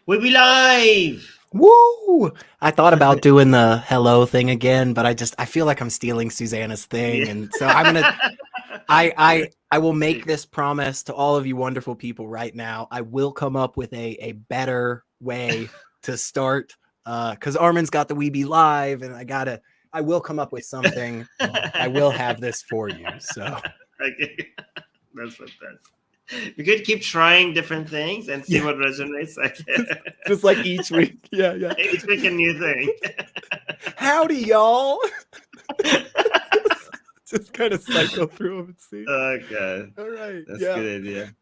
We'll be live. Woo! I thought about doing the hello thing again, but I feel like I'm stealing Susanna's Yeah. thing, and so I'm gonna I will make this promise to all of you wonderful people right now. I will come up with a better way to start because Armin's got the We Be Live, and I will come up with something. I will have this for you. So Okay. That's fantastic. We could keep trying different things and see yeah, what resonates. Like just like each week. Yeah, yeah. each week a new thing. Howdy, y'all. Just kind of cycle through them and see. Oh god, All right. that's a Yeah. good idea.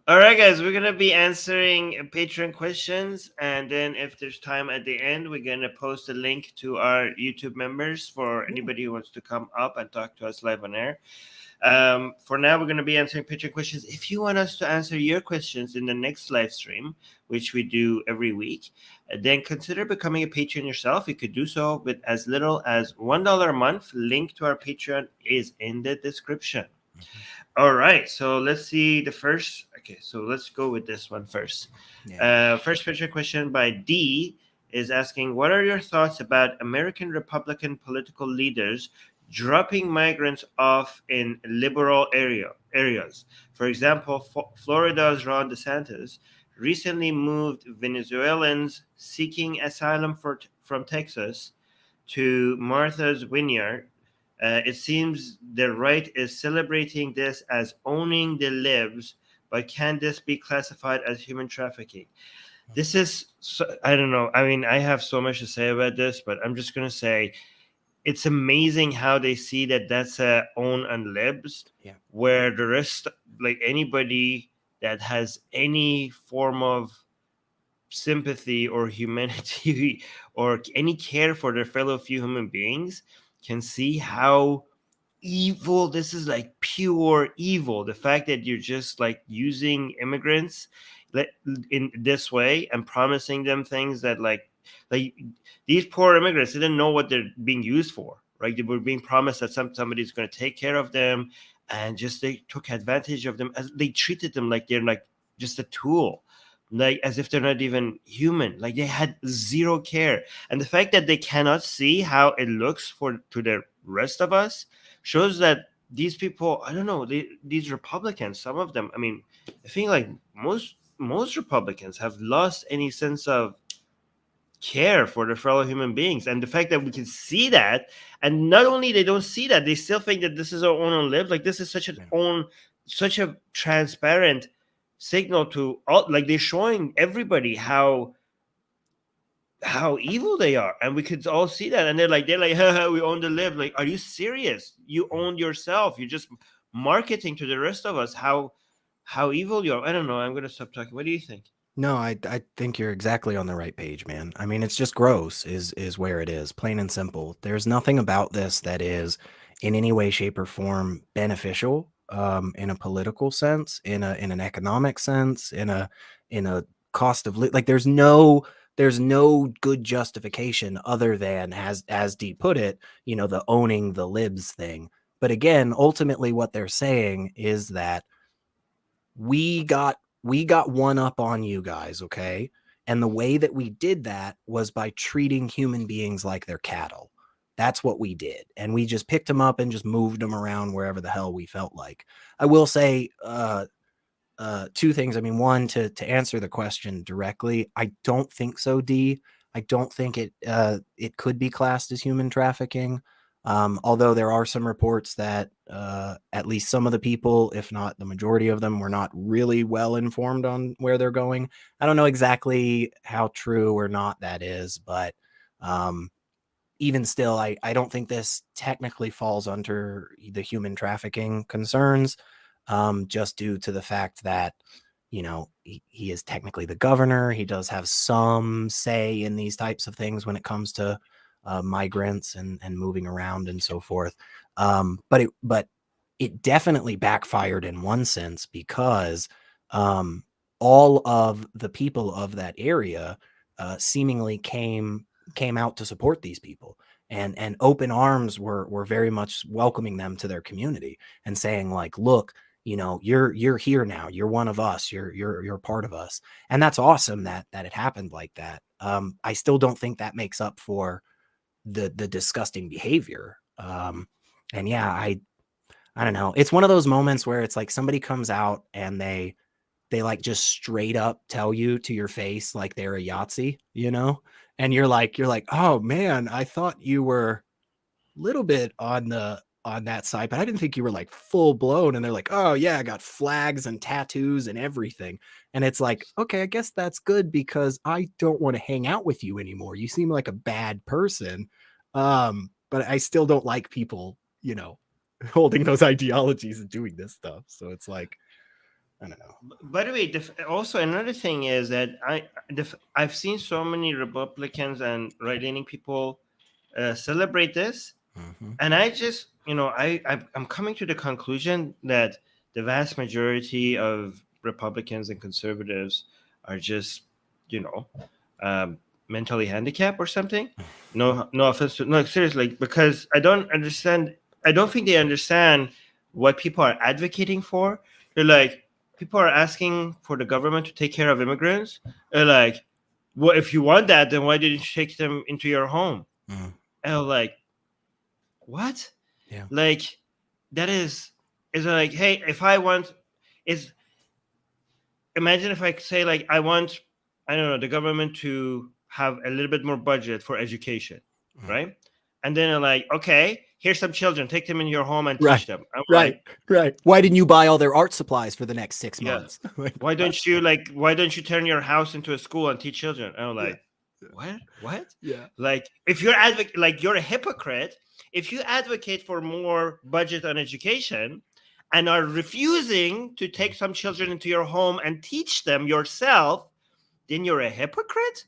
All right, guys, we're gonna be answering Patreon questions, and then if there's time at the end, we're gonna post a link to our YouTube members for anybody who wants to come up and talk to us live on air. For now, we're going to be answering Patreon questions. If you want us to answer your questions in the next live stream, which we do every week, then consider becoming a patron yourself. You could do so with as little as $1 a month. Link to our Patreon is in the description. All right, so let's see the first. Okay, so let's go with this one first. Yeah. First Patreon question by D is asking, what are your thoughts about American Republican political leaders dropping migrants off in liberal areas? For example, Florida's Ron DeSantis recently moved Venezuelans seeking asylum from Texas to Martha's Vineyard. It seems the right is celebrating this as owning the libs, but can this be classified as human trafficking? This is, I don't know. I mean, I have so much to say about this, but I'm just going to say it's amazing how they see that that's a own and libs, Yeah. where the rest, like anybody that has any form of sympathy or humanity or any care for their fellow human beings, can see how evil this is, like pure evil. The fact that you're just like using immigrants in this way and promising them things that like these poor immigrants didn't know what they're being used for, right? They were being promised that somebody's going to take care of them, and just they took advantage of them, as they treated them like they're like just a tool, like as if they're not even human. Like they had zero care. And the fact that they cannot see how it looks to the rest of us shows that these people, I don't know, these Republicans, some of them, I mean, I think like most Republicans have lost any sense of care for their fellow human beings. And the fact that we can see that, and not only they don't see that, they still think that this is our own live, like this is such a transparent signal to all, like they're showing everybody how evil they are, and we could all see that. And they're like haha, we own the live. Like, are you serious? You own yourself. You're just marketing to the rest of us how evil you are. I don't know, I'm gonna stop talking. What do you think? No, I think you're exactly on the right page, man. I mean, it's just gross is where it is, plain and simple. There's nothing about this that is in any way, shape, or form beneficial in a political sense, in an economic sense, in a cost of like there's no good justification other than as Dee put it, the owning the libs thing. But again, ultimately what they're saying is that we got one up on you guys, okay? And the way that we did that was by treating human beings like they're cattle. That's what we did. And we just picked them up and just moved them around wherever the hell we felt like. I will say two things. I mean, one, to answer the question directly, I don't think so, D. I don't think it could be classed as human trafficking. Although there are some reports that at least some of the people, if not the majority of them, were not really well informed on where they're going. I don't know exactly how true or not that is, but even still, I don't think this technically falls under the human trafficking concerns, just due to the fact that, he is technically the governor. He does have some say in these types of things when it comes to migrants and moving around and so forth. But it definitely backfired in one sense because all of the people of that area seemingly came out to support these people, and open arms were very much welcoming them to their community and saying like, look, you're here now. You're one of us. You're part of us. And that's awesome that it happened like that. I still don't think that makes up for the disgusting behavior. And yeah, I don't know. It's one of those moments where it's like somebody comes out and they like just straight up tell you to your face like they're a Yahtzee, and you're like, oh man, I thought you were a little bit on that side, but I didn't think you were like full blown. And they're like, oh yeah, I got flags and tattoos and everything. And it's like, okay, I guess that's good because I don't want to hang out with you anymore. You seem like a bad person. But I still don't like people, holding those ideologies and doing this stuff. So it's like, I don't know. By the way, also another thing is that I've seen so many Republicans and right-leaning people celebrate this, and I just I'm coming to the conclusion that the vast majority of Republicans and conservatives are just mentally handicapped or something. No offense to no seriously, because I don't understand. I don't think they understand what people are advocating for. They're like, people are asking for the government to take care of immigrants. They're like, well, if you want that, then why didn't you take them into your home? And I'm like, what? Yeah. Like, that is like, hey, if I want, is imagine if I say like, I want, I don't know, the government to have a little bit more budget for education, right? And then they're like, okay, here's some children, take them in your home and teach them. I'm right. Why didn't you buy all their art supplies for the next 6 months? Like, why don't you turn your house into a school and teach children? And I'm like, what? Yeah. Like, if you're you're a hypocrite if you advocate for more budget on education and are refusing to take some children into your home and teach them yourself, then you're a hypocrite.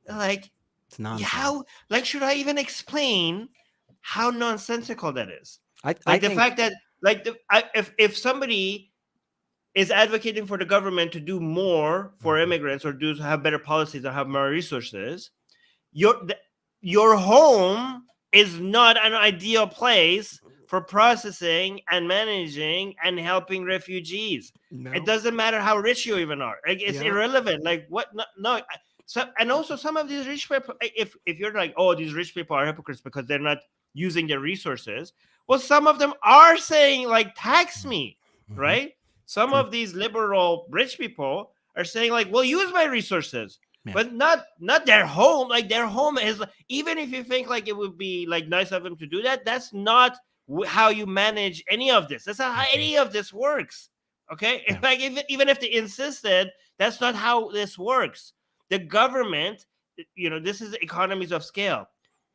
Like, it's nonsense. How, like, should I even explain how nonsensical that is? I the think, fact that, like, if somebody is advocating for the government to do more for immigrants or have better policies or have more resources, your home is not an ideal place for processing and managing and helping refugees. No. It doesn't matter how rich you even are. Like, it's irrelevant. Like, what? No. So, and also some of these rich people, if you're like, oh, these rich people are hypocrites because they're not using their resources, well, some of them are saying, like, tax me, right? Some of these liberal rich people are saying, like, well, use my resources, but not their home. Like, their home is, even if you think like it would be like nice of them to do that, that's not how you manage any of this. That's not how any of this works. Okay, like, even if they insisted, that's not how this works. The government, this is economies of scale.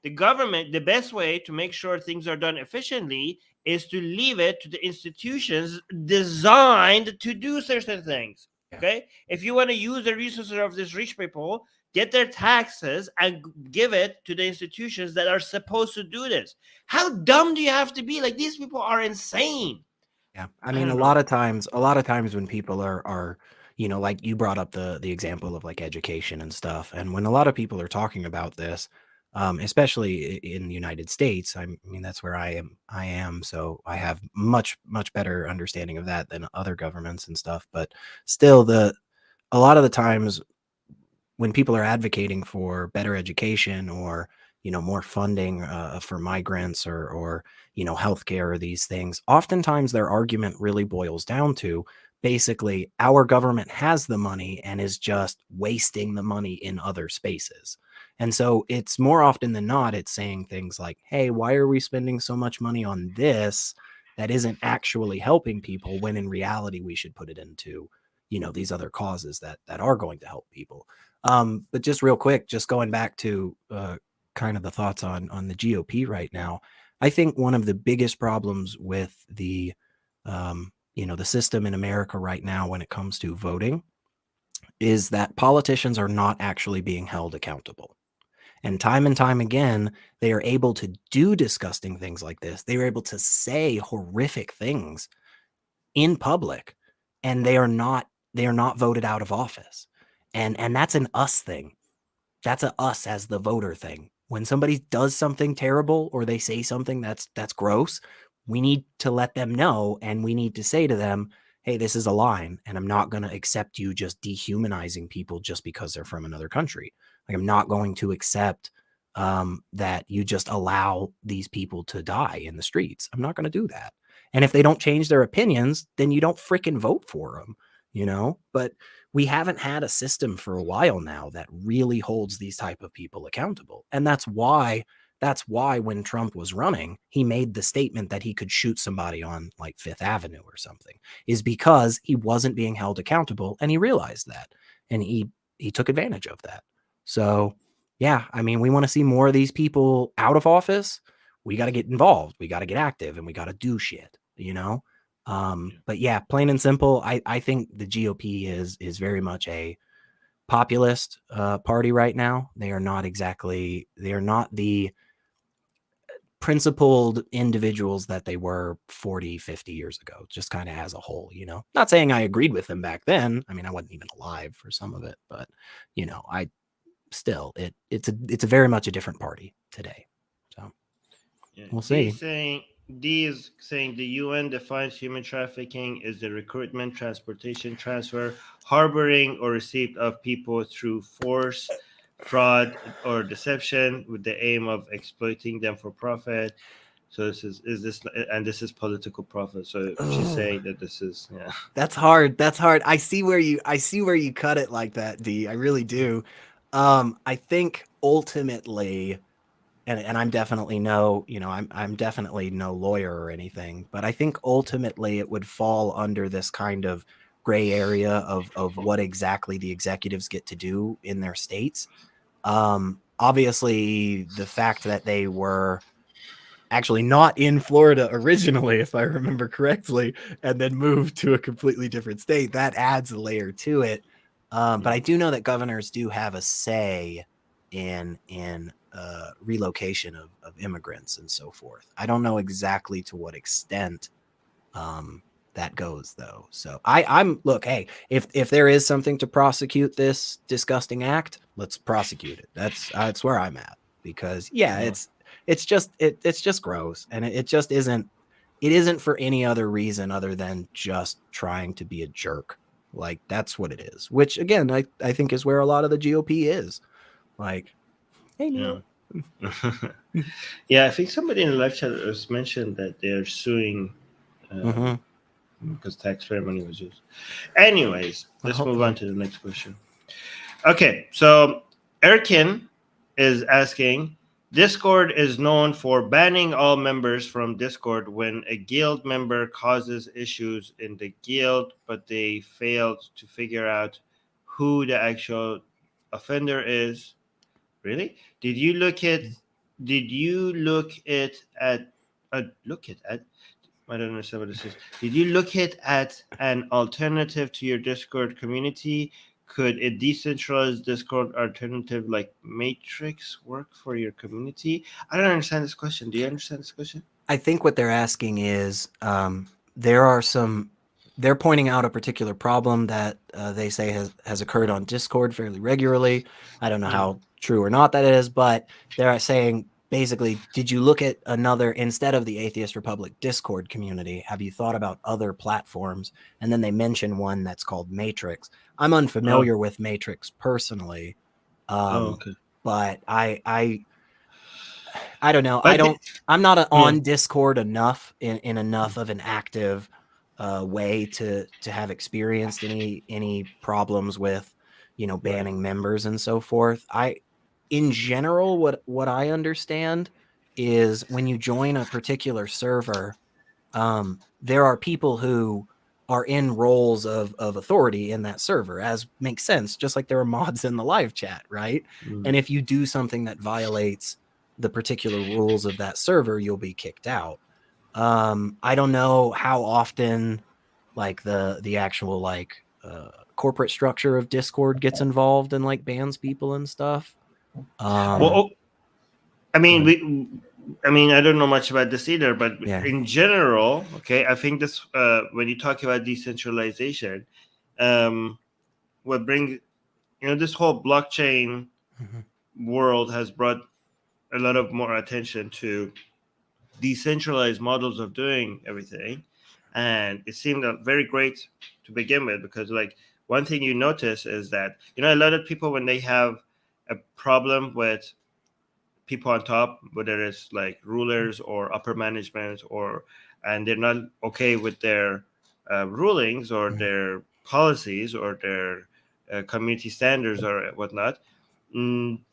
The government, the best way to make sure things are done efficiently is to leave it to the institutions designed to do certain things. Okay? If you want to use the resources of these rich people, get their taxes and give it to the institutions that are supposed to do this. How dumb do you have to be? Like, these people are insane. Yeah. I mean, a lot of times when people are like you brought up the example of like education and stuff. And when a lot of people are talking about this, especially in the United States, I mean, that's where I am. So I have much better understanding of that than other governments and stuff. But still, a lot of the times when people are advocating for better education or, more funding for migrants or healthcare or these things, oftentimes their argument really boils down to, basically, our government has the money and is just wasting the money in other spaces. And so it's more often than not, it's saying things like, hey, why are we spending so much money on this that isn't actually helping people, when in reality we should put it into, these other causes that are going to help people. But just real quick, just going back to kind of the thoughts on the GOP right now, I think one of the biggest problems with the the system in America right now when it comes to voting is that politicians are not actually being held accountable. And time again, they are able to do disgusting things like this. They are able to say horrific things in public, and they are not voted out of office. And that's an us thing. That's a us as the voter thing. When somebody does something terrible or they say something that's gross, we need to let them know, and we need to say to them, hey, this is a line, and I'm not going to accept you just dehumanizing people just because they're from another country. Like, I'm not going to accept that you just allow these people to die in the streets. I'm not going to do that. And if they don't change their opinions, then you don't freaking vote for them, you know? But we haven't had a system for a while now that really holds these type of people accountable. And that's why when Trump was running, he made the statement that he could shoot somebody on like Fifth Avenue or something, is because he wasn't being held accountable, and he realized that, and he took advantage of that. So yeah, I mean, we want to see more of these people out of office. We got to get involved. We got to get active, and we got to do shit, you know? But yeah, plain and simple, I think the GOP is very much a populist party right now. They are not the principled individuals that they were 40, 50 years ago, just kind of as a whole, you know? Not saying I agreed with them back then. I mean, I wasn't even alive for some of it, but you know, it's a very much a different party today. So we'll see. D is saying the UN defines human trafficking as the recruitment, transportation, transfer, harboring, or receipt of people through force, fraud, or deception with the aim of exploiting them for profit. So this is political profit. So she's saying that this is That's hard. I see where you cut it like that, D. I really do. I think ultimately, and I'm definitely I'm definitely no lawyer or anything, but I think ultimately it would fall under this kind of gray area of what exactly the executives get to do in their states. Obviously, the fact that they were actually not in Florida originally, if I remember correctly, and then moved to a completely different state, that adds a layer to it. But I do know that governors do have a say in relocation of immigrants and so forth. I don't know exactly to what extent that goes, though. So I'm look, hey, if there is something to prosecute this disgusting act, let's prosecute it. That's where I'm at, because it's just gross, and it just isn't. It isn't for any other reason other than just trying to be a jerk. Like, that's what it is. Which again, I think is where a lot of the GOP is. Like, hey, Neil. Yeah, I think somebody in the live chat has mentioned that they're suing because taxpayer money was used. Anyways, let's move on to the next question. Okay, so Erkin is asking, Discord is known for banning all members from Discord when a guild member causes issues in the guild, but they failed to figure out who the actual offender is. Really? Did you look at I don't understand what this is. Did you look at an alternative to your Discord community? Could a decentralized Discord alternative like Matrix work for your community? I don't understand this question. Do you understand this question? I think what they're asking is they're pointing out a particular problem that they say has occurred on Discord fairly regularly. I don't know how true or not that is, but they're saying basically, did you look at another, instead of the Atheist Republic Discord community, have you thought about other platforms? And then they mention one that's called Matrix. I'm unfamiliar with Matrix personally, but I don't know. I'm not on Discord enough in enough of an active way to have experienced any problems with, banning members and so forth. In general, what I understand is when you join a particular server, there are people who are in roles of authority in that server, as makes sense, just like there are mods in the live chat, right? And if you do something that violates the particular rules of that server, you'll be kicked out. I don't know how often like the actual corporate structure of Discord gets involved and like bans people and stuff. Well, I mean, I don't know much about this either, but in general, okay, I think this when you talk about decentralization, what brings this whole blockchain world has brought a lot of more attention to decentralized models of doing everything, and it seemed very great to begin with, because like one thing you notice is that, you know, a lot of people, when they have a problem with people on top, whether it's like rulers or upper management, or and they're not okay with their rulings or their policies or their community standards or whatnot,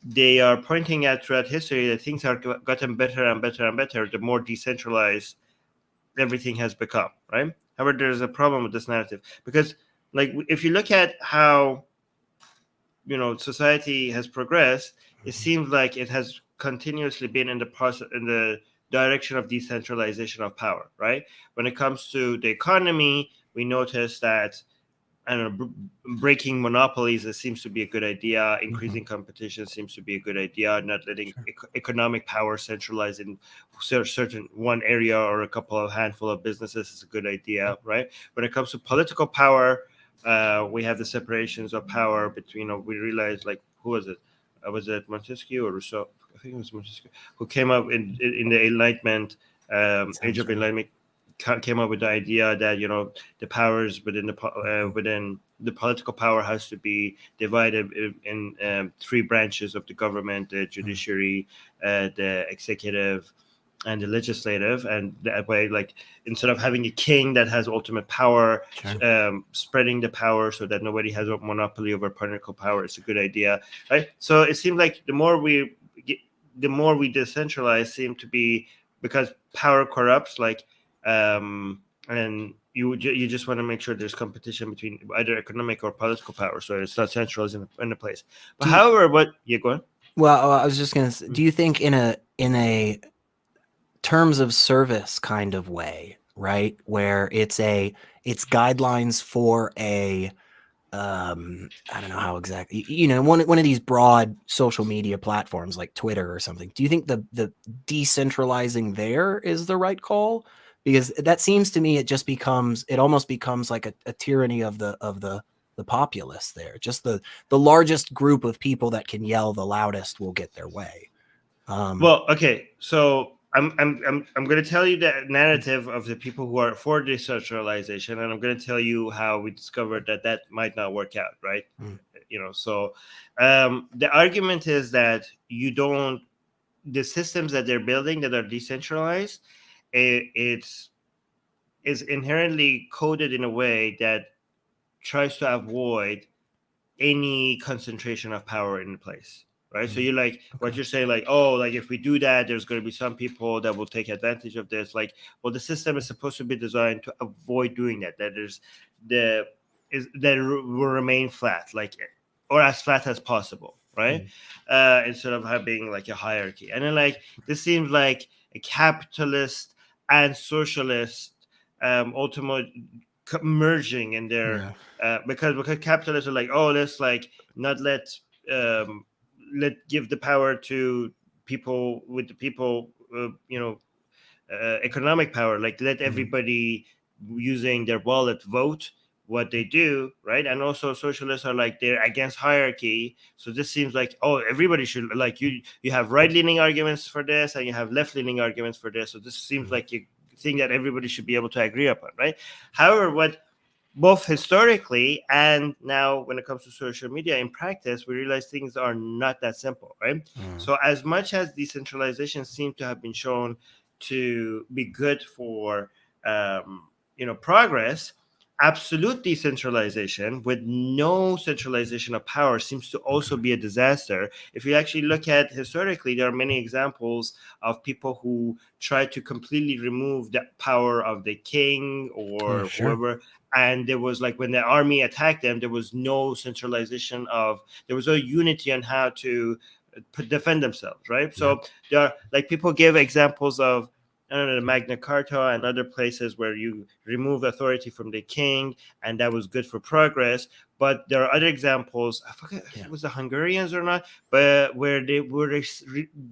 they are pointing out throughout history that things are gotten better and better and better the more decentralized everything has become, right? However, there's a problem with this narrative, because like if you look at how, you know, society has progressed, it seems like it has continuously been in the process, in the direction of decentralization of power, right? When it comes to the economy, we notice that, I don't know, breaking monopolies, it seems to be a good idea. Increasing competition seems to be a good idea. Not letting economic power centralize in certain one area or a couple of handful of businesses is a good idea, right? When it comes to political power, we have the separations of power between. We realize, like, who was it? Was it Montesquieu or Rousseau? I think it was Montesquieu who came up in the Enlightenment, Age of Enlightenment, came up with the idea that, you know, the powers within the political power has to be divided in three branches of the government: the judiciary, the executive, and the legislative. And that way, like, instead of having a king that has ultimate power, spreading the power so that nobody has a monopoly over political power, it's a good idea, right? So it seems like the more we decentralize, seem to be, because power corrupts, like, and you just want to make sure there's competition between either economic or political power, so it's not centralized in a place. But however, go on. Well, I was just gonna say, do you think in a terms of service kind of way, right, where it's guidelines for a I don't know how exactly, you know, one of these broad social media platforms like Twitter or something, do you think the decentralizing there is the right call? Because that seems to me it almost becomes like a tyranny of the populace there. Just the largest group of people that can yell the loudest will get their way. Well, okay, so I'm going to tell you the narrative of the people who are for decentralization, and I'm going to tell you how we discovered that might not work out, right? You know, so the argument is that the systems that they're building that are decentralized, it's is inherently coded in a way that tries to avoid any concentration of power in place, right? So you're like, what you're saying, like, oh, like if we do that, there's going to be some people that will take advantage of this. Like, well, the system is supposed to be designed to avoid doing that. That will remain flat, like, or as flat as possible, right? Instead of having like a hierarchy. And then, like, this seems like a capitalist and socialist ultimate merging in their because capitalists are like, oh, let's like not let give the power to people with the people, economic power, like let everybody using their wallet vote what they do, right? And also socialists are like, they're against hierarchy, so this seems like, oh, everybody should, like, you have right-leaning arguments for this and you have left-leaning arguments for this, so this seems like a thing that everybody should be able to agree upon, right? However, what both historically and now when it comes to social media in practice, we realize things are not that simple, right? So as much as decentralization seems to have been shown to be good for progress, absolute decentralization with no centralization of power seems to also be a disaster. If you actually look at historically, there are many examples of people who try to completely remove the power of the king or whoever. And there was, like, when the army attacked them, there was no centralization there was no unity on how to defend themselves, right? So there are, like, people give examples of, I don't know, the Magna Carta and other places where you remove authority from the king, and that was good for progress. But there are other examples, I forget if it was the Hungarians or not, but where they were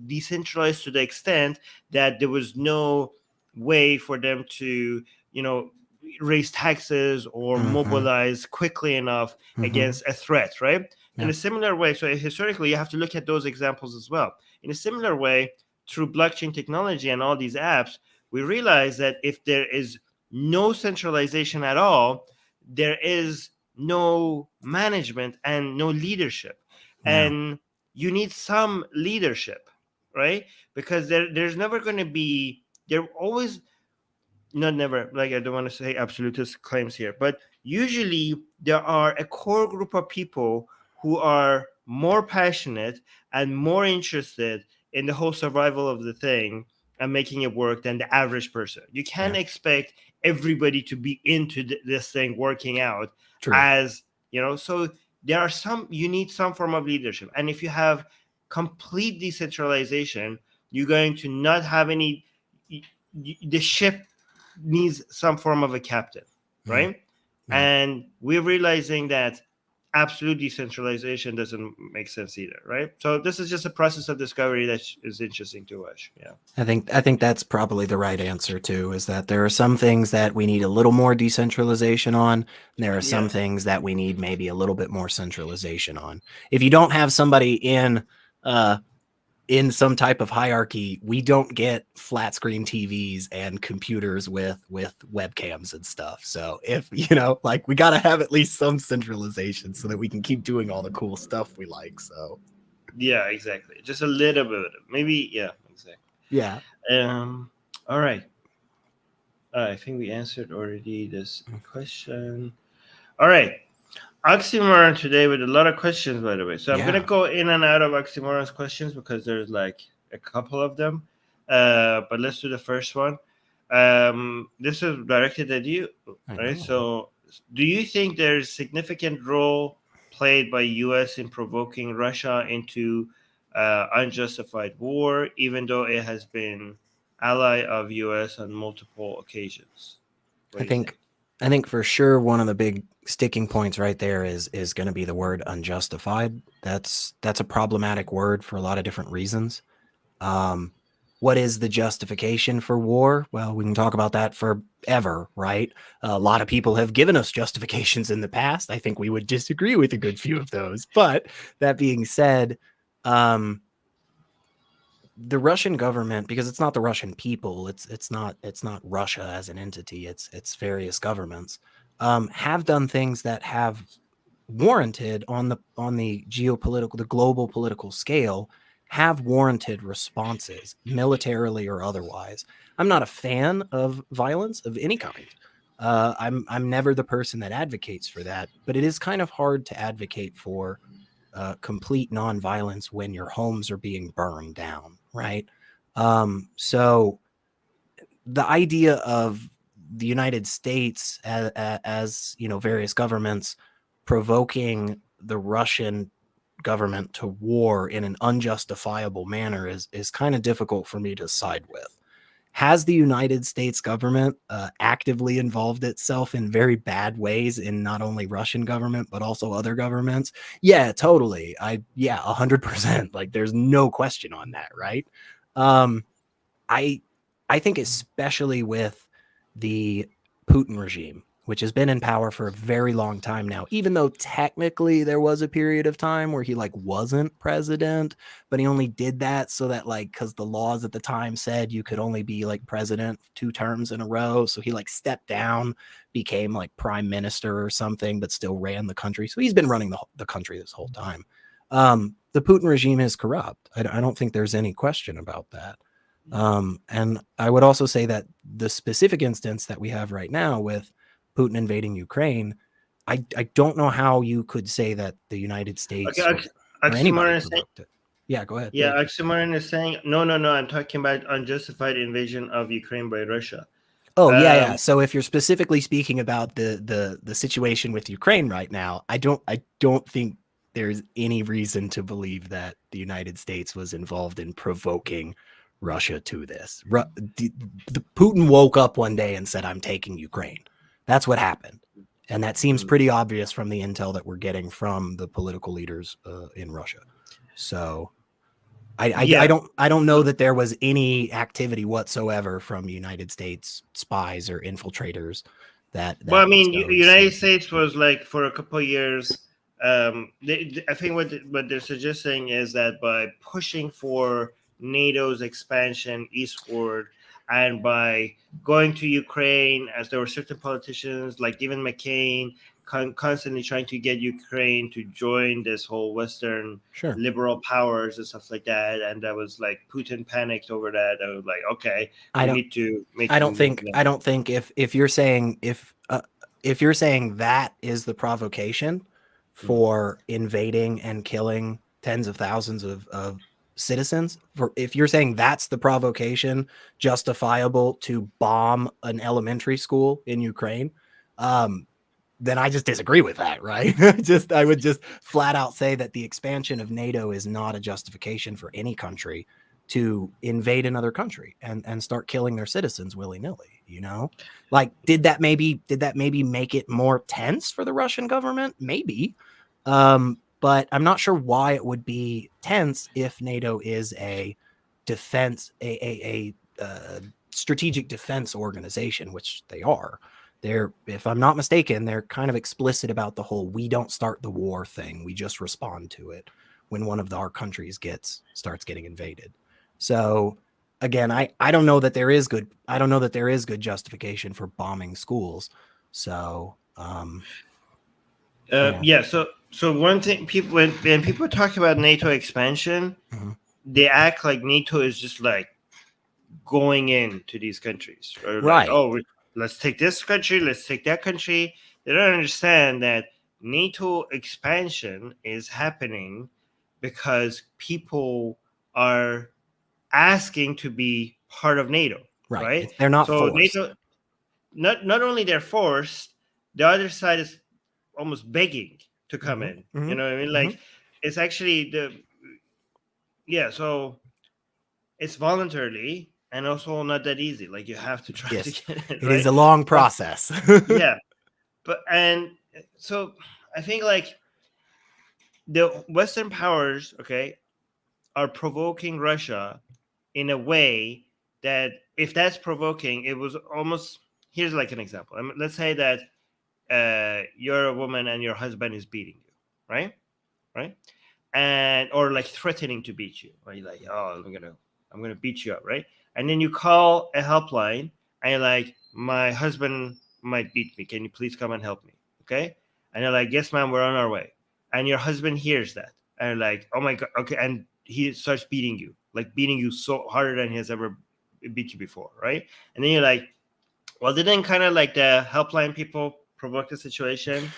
decentralized to the extent that there was no way for them to, raise taxes or mobilize quickly enough against a threat, right? In a similar way, so historically, you have to look at those examples as well. In a similar way, through blockchain technology and all these apps, we realize that if there is no centralization at all, there is no management and no leadership. Yeah. And you need some leadership, right? Because there's never going to be, there always, not never, like I don't want to say absolutist claims here, but usually there are a core group of people who are more passionate and more interested in the whole survival of the thing and making it work than the average person. You can't expect everybody to be into this thing working out. True. As you know, so there are some, you need some form of leadership. And if you have complete decentralization, you're going to not have any, the ship needs some form of a captain, right? Yeah. And we're realizing that absolute decentralization doesn't make sense either, right? So this is just a process of discovery that is interesting to watch. Yeah, I think that's probably the right answer too, is that there are some things that we need a little more decentralization on, and there are some things that we need maybe a little bit more centralization on. If you don't have somebody in some type of hierarchy, we don't get flat screen TVs and computers with webcams and stuff. So if, like, we got to have at least some centralization so that we can keep doing all the cool stuff we like. So yeah, exactly. Just a little bit, maybe. Yeah, exactly. Yeah. All right. I think we answered already this question. All right. Oxymoron today with a lot of questions, by the way. So I'm going to go in and out of Oxymoron's questions because there's like a couple of them. But let's do the first one. This is directed at you, right? So do you think there's significant role played by U.S. in provoking Russia into unjustified war, even though it has been ally of U.S. on multiple occasions? I think for sure one of the big sticking points right there is going to be the word unjustified. That's a problematic word for a lot of different reasons. What is the justification for war? Well, we can talk about that forever, right? A lot of people have given us justifications in the past. I think we would disagree with a good few of those. But that being said, the Russian government, because it's not the Russian people, it's not Russia as an entity, it's various governments, have done things that have warranted on the geopolitical, the global political scale, have warranted responses, militarily or otherwise. I'm not a fan of violence of any kind. I'm never the person that advocates for that, but it is kind of hard to advocate for complete nonviolence when your homes are being burned down, right? So the idea of the United States as various governments provoking the Russian government to war in an unjustifiable manner is kind of difficult for me to side with. Has the United States government actively involved itself in very bad ways in not only Russian government, but also other governments? Yeah, totally. 100%. Like, there's no question on that, right? I think especially with the Putin regime, which has been in power for a very long time now, even though technically there was a period of time where he wasn't president, but he only did that so that because the laws at the time said you could only be president 2 terms in a row. So he stepped down, became prime minister or something, but still ran the country. So he's been running the country this whole time. The Putin regime is corrupt. I don't think there's any question about that. And I would also say that the specific instance that we have right now with Putin invading Ukraine, I don't know how you could say that the United States or anybody provoked it. Yeah, go ahead. Yeah, Oxymoron is saying, no, I'm talking about unjustified invasion of Ukraine by Russia. Oh, yeah. So if you're specifically speaking about the situation with Ukraine right now, I don't think there's any reason to believe that the United States was involved in provoking Russia to this. The Putin woke up one day and said, I'm taking Ukraine. That's what happened. And that seems pretty obvious from the intel that we're getting from the political leaders in Russia. So I don't know that there was any activity whatsoever from United States spies or infiltrators that well, I mean, United States was for a couple of years. I think what they're suggesting is that by pushing for NATO's expansion eastward, and by going to Ukraine, as there were certain politicians like even McCain constantly trying to get Ukraine to join this whole Western Sure. liberal powers and stuff like that, and that was like Putin panicked over that. I was like, okay, I we don't need to make. I don't think if you're saying if you're saying that is the provocation for invading and killing tens of thousands of citizens, if you're saying that's the provocation justifiable to bomb an elementary school in Ukraine, then I just disagree with that, right? I would just flat out say that the expansion of NATO is not a justification for any country to invade another country and start killing their citizens willy-nilly, you know? Like, did that maybe make it more tense for the Russian government? Maybe. But I'm not sure why it would be tense if NATO is a defense, a strategic defense organization, which they are. They're, if I'm not mistaken, they're kind of explicit about the whole "we don't start the war" thing. We just respond to it when one of our countries starts getting invaded. So again, I don't know that there is good. I don't know that there is good justification for bombing schools. So yeah. So one thing, people when people talk about NATO expansion, they act like NATO is just like going into these countries, or right? Like, oh, let's take this country, let's take that country. They don't understand that NATO expansion is happening because people are asking to be part of NATO, right? They're not so forced. NATO, not only they're forced, the other side is almost begging to come in. You know what I mean? Like, it's actually so it's voluntarily and also not that easy. Like, you have to try to get it. It is a long process. Yeah, and so I think like the Western powers, okay, are provoking Russia in a way that, if that's provoking, it was almost, here's like an example. Let's say that you're a woman and your husband is beating you, right? And or like threatening to beat you, or you're like, oh, I'm gonna beat you up, right? And then you call a helpline and you're like, my husband might beat me, can you please come and help me? Okay. And you're like, yes ma'am, we're on our way. And your husband hears that and you're like, oh my god, okay. And he starts beating you so harder than he has ever beat you before, right? And then you're like, well, didn't kind of like the helpline people provoke the situation?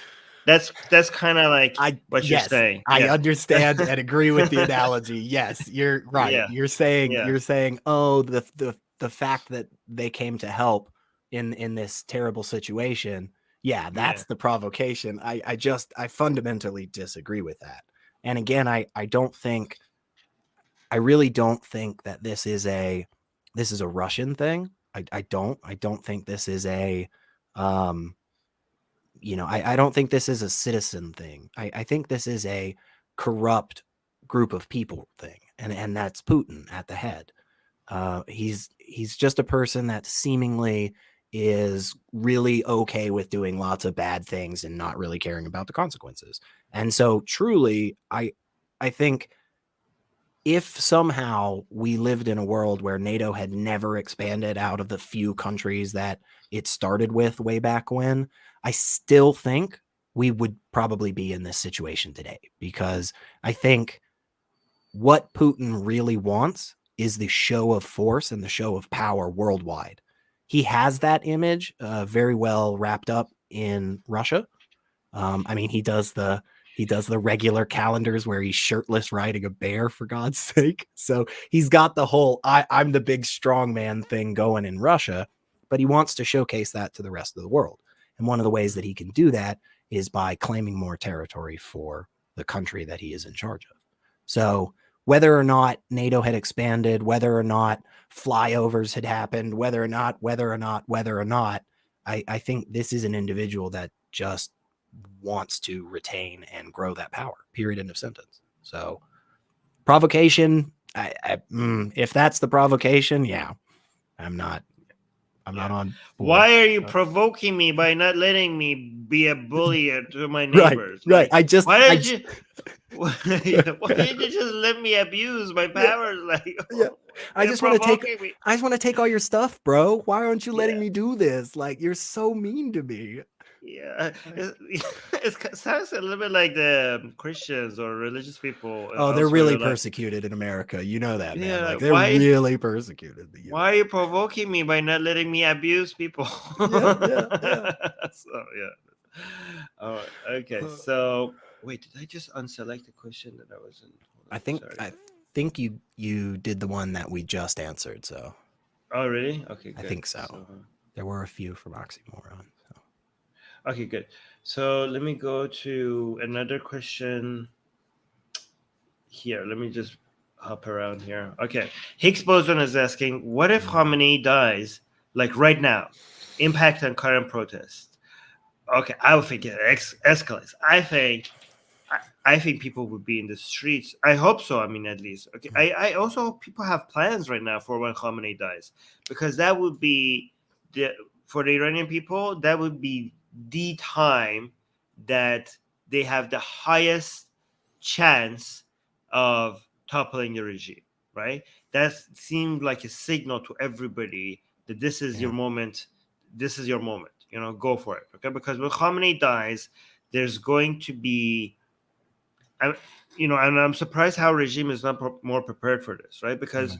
That's kind of like what you're saying. I understand and agree with the analogy. Yes, you're right. Yeah. You're saying, oh, the fact that they came to help in this terrible situation. Yeah, that's the provocation. I fundamentally disagree with that. And again, I really don't think that this is a Russian thing. I don't think this is a I don't think this is a citizen thing. I think this is a corrupt group of people thing, and that's Putin at the head. He's just a person that seemingly is really okay with doing lots of bad things and not really caring about the consequences. And so truly, I think if somehow we lived in a world where NATO had never expanded out of the few countries that it started with way back when, I still think we would probably be in this situation today, because I think what Putin really wants is the show of force and the show of power worldwide. He has that image very well wrapped up in Russia. I mean, he does the regular calendars where he's shirtless riding a bear, for God's sake. So he's got the whole I'm the big strong man thing going in Russia, but he wants to showcase that to the rest of the world. And one of the ways that he can do that is by claiming more territory for the country that he is in charge of. So whether or not NATO had expanded, whether or not flyovers had happened, whether or not, I think this is an individual that just wants to retain and grow that power, period, end of sentence. So provocation, if that's the provocation, yeah, I'm not I'm not Yeah. on board. Why are you provoking me by not letting me be a bully to my Right, neighbors? right. Like, why I didn't just you? Why didn't you just let me abuse my yeah, powers? Like, yeah. you're provoking me. I just want to take all your stuff, bro. Why aren't you letting Yeah. me do this? Like, you're so mean to me. Yeah, it sounds a little bit like the Christians or religious people Oh, they're elsewhere. really They're like, persecuted in America. You know that, man. yeah, Like, they're really persecuted in the why are US. you provoking me by not letting me abuse people? Yeah, yeah, yeah. So yeah. All right. Okay. So wait, did I just unselect the question that I wasn't? Hold I on, think sorry. I think you did the one that we just answered, so Oh, really? Okay, I good. think so. So There were a few from Oxymoron. So. okay, good. So let me go to another question here. Let me just hop around here. Okay. Higgs boson is asking, what if Khamenei dies, like right now? Impact on current protests. Okay, I would think it escalates. I think people would be in the streets. I hope so. I mean, at least. Okay. I also hope people have plans right now for when Khamenei dies, because that would be the for the Iranian people. That would be the time that they have the highest chance of toppling the regime. Right. That seemed like a signal to everybody that this is your Yeah. moment. This is your moment. Go for it. Okay. Because when Khamenei dies, there's going to be I, and I'm surprised how regime is not more prepared for this, right? Because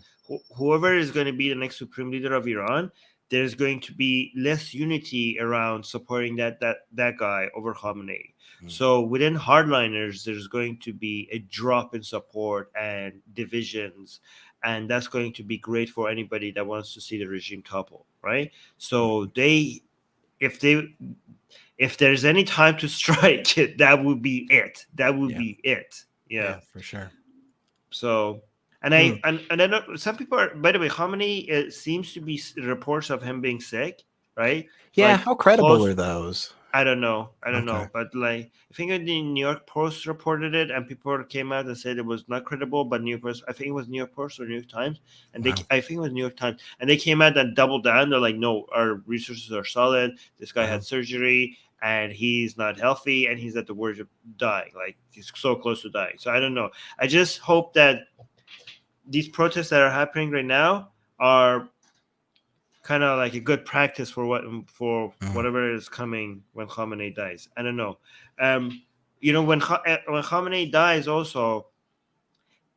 whoever is going to be the next supreme leader of Iran, there's going to be less unity around supporting that guy over Khamenei. So within hardliners, there's going to be a drop in support and divisions, and that's going to be great for anybody that wants to see the regime topple, right? So if they if there's any time to strike, that would be it. That would Yeah. be it. Yeah. Yeah, for sure. So, and I know some people are. By the way, how many? It seems to be reports of him being sick, right? Yeah, Like how credible close. are those? I don't know. I don't Okay. know. But like, I think the New York Post reported it, and people came out and said it was not credible. But New York Post, I think it was New York Post or New York Times, and Wow. I think it was New York Times, and they came out and doubled down. They're like, no, our resources are solid. This guy Wow. had surgery, and he's not healthy, and he's at the verge of dying. Like he's so close to dying. So I don't know. I just hope that these protests that are happening right now are kind of like a good practice for whatever is coming when Khamenei dies. I don't know. When Khamenei dies, also,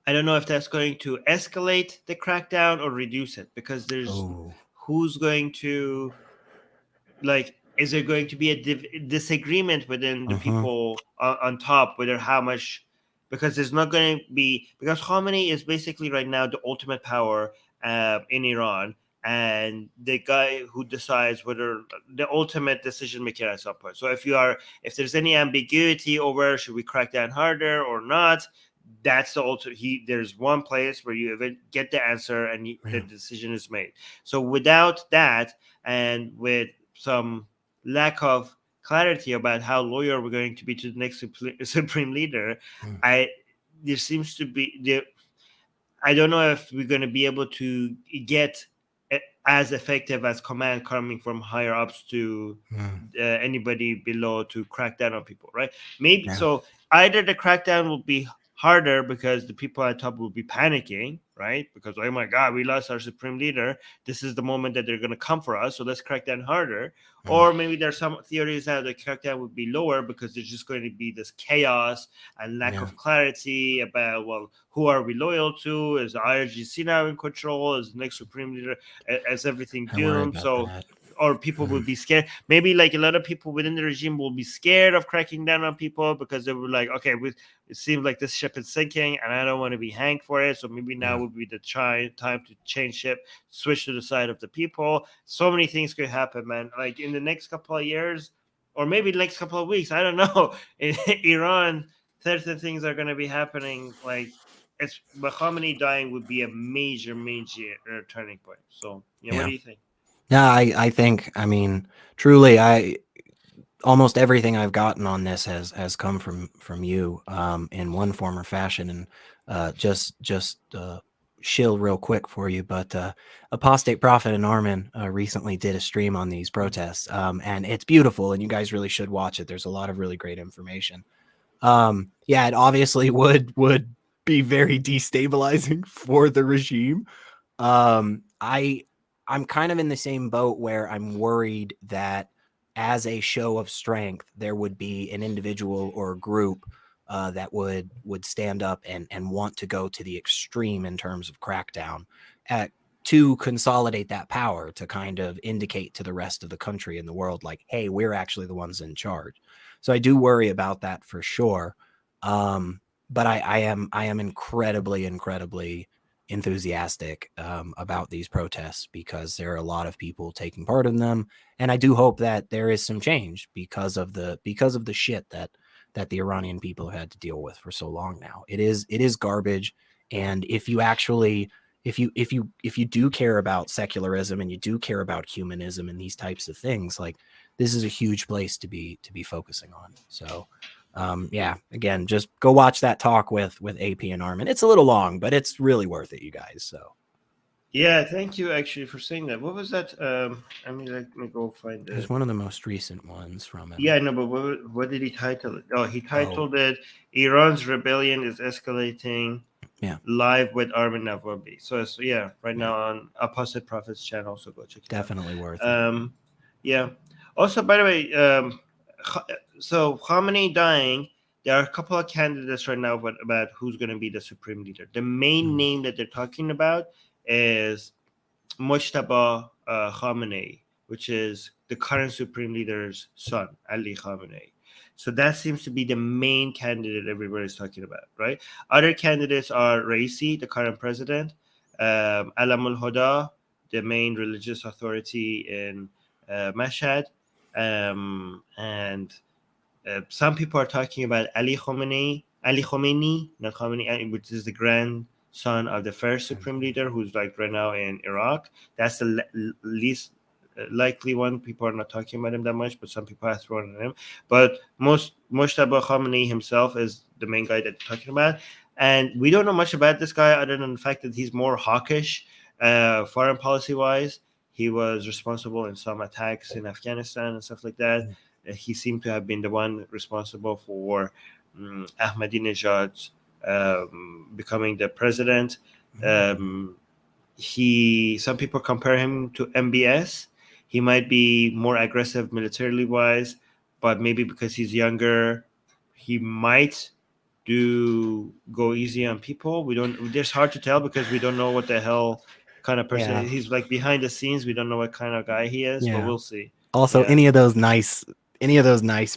I don't know if that's going to escalate the crackdown or reduce it, because there's Oh. who's going to like. Is there going to be a disagreement within the people on top, whether how much? Because there's not going to be, because Khamenei is basically right now the ultimate power in Iran, and the guy who decides whether the ultimate decision maker at some point. So if there's any ambiguity over should we crack down harder or not, that's the ultimate. There's one place where you even get the answer and the decision is made. So without that, and with some lack of clarity about how loyal we're going to be to the next supreme leader, I there seems to be there. I don't know if we're going to be able to get as effective as command coming from higher ups to anybody below to crack down on people, right? Maybe so. Either the crackdown will be harder because the people at top will be panicking, right? Because oh my god, we lost our supreme leader. This is the moment that they're going to come for us, so let's crack down harder. Or maybe there's some theories that the crackdown would be lower because there's just going to be this chaos and lack of clarity about, well, who are we loyal to? Is the IRGC now in control? Is the next supreme leader? Is everything I worry doomed? about So, that. or people will be scared. Maybe like a lot of people within the regime will be scared of cracking down on people because they were like, okay, it seems like this ship is sinking and I don't want to be hanged for it. So maybe now would be the time to change ship, switch to the side of the people. So many things could happen, man. Like in the next couple of years, or maybe the next couple of weeks, I don't know. In Iran, certain things are going to be happening. Like Khamenei dying would be a major, major turning point. So, yeah, what do you think? Yeah, I think, I mean, truly, almost everything I've gotten on this has come from you in one form or fashion, and just shill real quick for you, but Apostate Prophet and Armin recently did a stream on these protests, and it's beautiful, and you guys really should watch it. There's a lot of really great information. Yeah, it obviously would be very destabilizing for the regime. I'm kind of in the same boat where I'm worried that as a show of strength, there would be an individual or a group that would stand up and want to go to the extreme in terms of crackdown to consolidate that power, to kind of indicate to the rest of the country and the world, like, hey, we're actually the ones in charge. So I do worry about that for sure. But I am incredibly enthusiastic about these protests, because there are a lot of people taking part in them, and I do hope that there is some change because of the shit that the Iranian people have had to deal with for so long now. It is garbage, and if you actually if you do care about secularism, and you do care about humanism and these types of things, like, this is a huge place to be focusing on. So yeah, again, just go watch that talk with AP and Armin. It's a little long, but it's really worth it, you guys. So Yeah, thank you actually for saying that. What was that? I mean, let me go find it's it. one of the most recent ones from him. Yeah, no, but what did he title it? Oh, he titled it "Iran's Rebellion is Escalating." Yeah, live with Armin Navabi. So it's, yeah, right now on Apostate Prophet's channel. So go check it definitely worth it. Yeah. Also, by the way, so Khamenei dying. There are a couple of candidates right now about who's going to be the supreme leader. The main name that they're talking about is Mojtaba Khamenei, which is the current supreme leader's son, Ali Khamenei. So that seems to be the main candidate everybody's talking about, right? Other candidates are Raisi, the current president, Alam al-Huda, the main religious authority in Mashhad, and some people are talking about Ali Khomeini, not Khomeini, which is the grandson of the first supreme leader, who's like right now in Iraq. That's the least likely one. People are not talking about him that much, but some people have thrown at him. But Mojtaba Khomeini himself is the main guy that they're talking about. And we don't know much about this guy other than the fact that he's more hawkish foreign policy wise. He was responsible in some attacks in Afghanistan and stuff like that. He seemed to have been the one responsible for Ahmadinejad becoming the president. Some people compare him to MBS. He might be more aggressive militarily wise, but maybe because he's younger, he might go easy on people. We don't. It's hard to tell because we don't know what the hell kind of person he's like behind the scenes. We don't know what kind of guy he is, but we'll see. Also, any of those nice,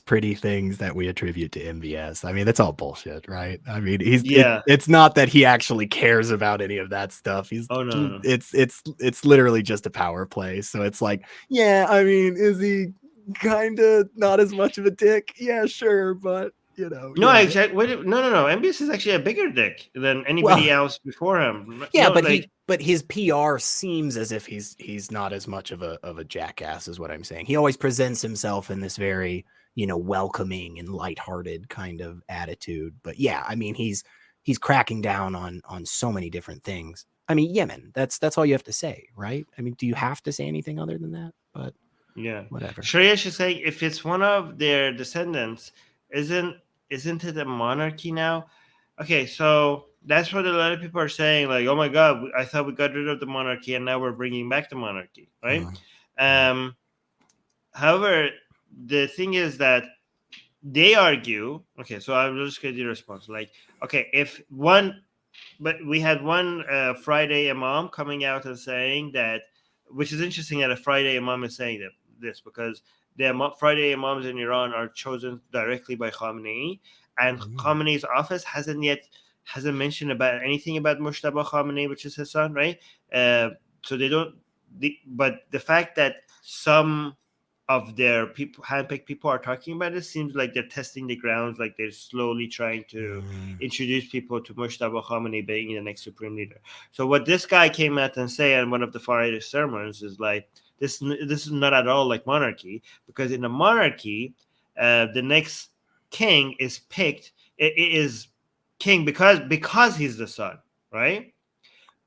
pretty things that we attribute to MBS, I mean, that's all bullshit, right? I mean, it's not that he actually cares about any of that stuff. No. It's literally just a power play. So it's like, yeah, I mean, is he kind of not as much of a dick? Yeah, sure, but you know. No, exactly. No. MBS is actually a bigger dick than anybody else before him. Yeah, but his PR seems as if he's not as much of a jackass, is what I'm saying. He always presents himself in this very, welcoming and lighthearted kind of attitude. But yeah, I mean, he's cracking down on so many different things. I mean, Yemen, that's all you have to say, right? I mean, do you have to say anything other than that? But yeah, whatever. Shreya is saying if it's one of their descendants, isn't it a monarchy now? Okay, so that's what a lot of people are saying. Like, oh my God, I thought we got rid of the monarchy, and now we're bringing back the monarchy, right? However, the thing is that they argue. Okay, so I will just get your response. Like, okay, but we had one Friday imam coming out and saying that, which is interesting that a Friday imam is saying this because the Friday imams in Iran are chosen directly by Khamenei, and Khamenei's office hasn't mentioned about anything about Mojtaba Khamenei, which is his son, right? So they don't. But the fact that some of their handpicked people are talking about it seems like they're testing the grounds, like they're slowly trying to introduce people to Mojtaba Khamenei being the next supreme leader. So what this guy came out and say on one of the far right sermons is like, this is not at all like monarchy, because in a monarchy, the next king is picked. It is king because he's the son, right?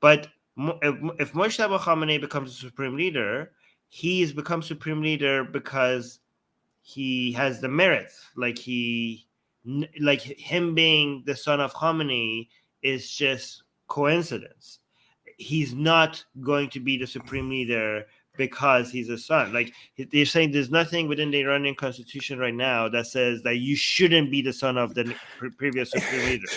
But if Moshtaba Khamenei becomes the supreme leader, he's become supreme leader because he has the merits. Like him being the son of Khamenei is just coincidence. He's not going to be the supreme leader because he's a son. Like they're saying, there's nothing within the Iranian constitution right now that says that you shouldn't be the son of the previous supreme leader.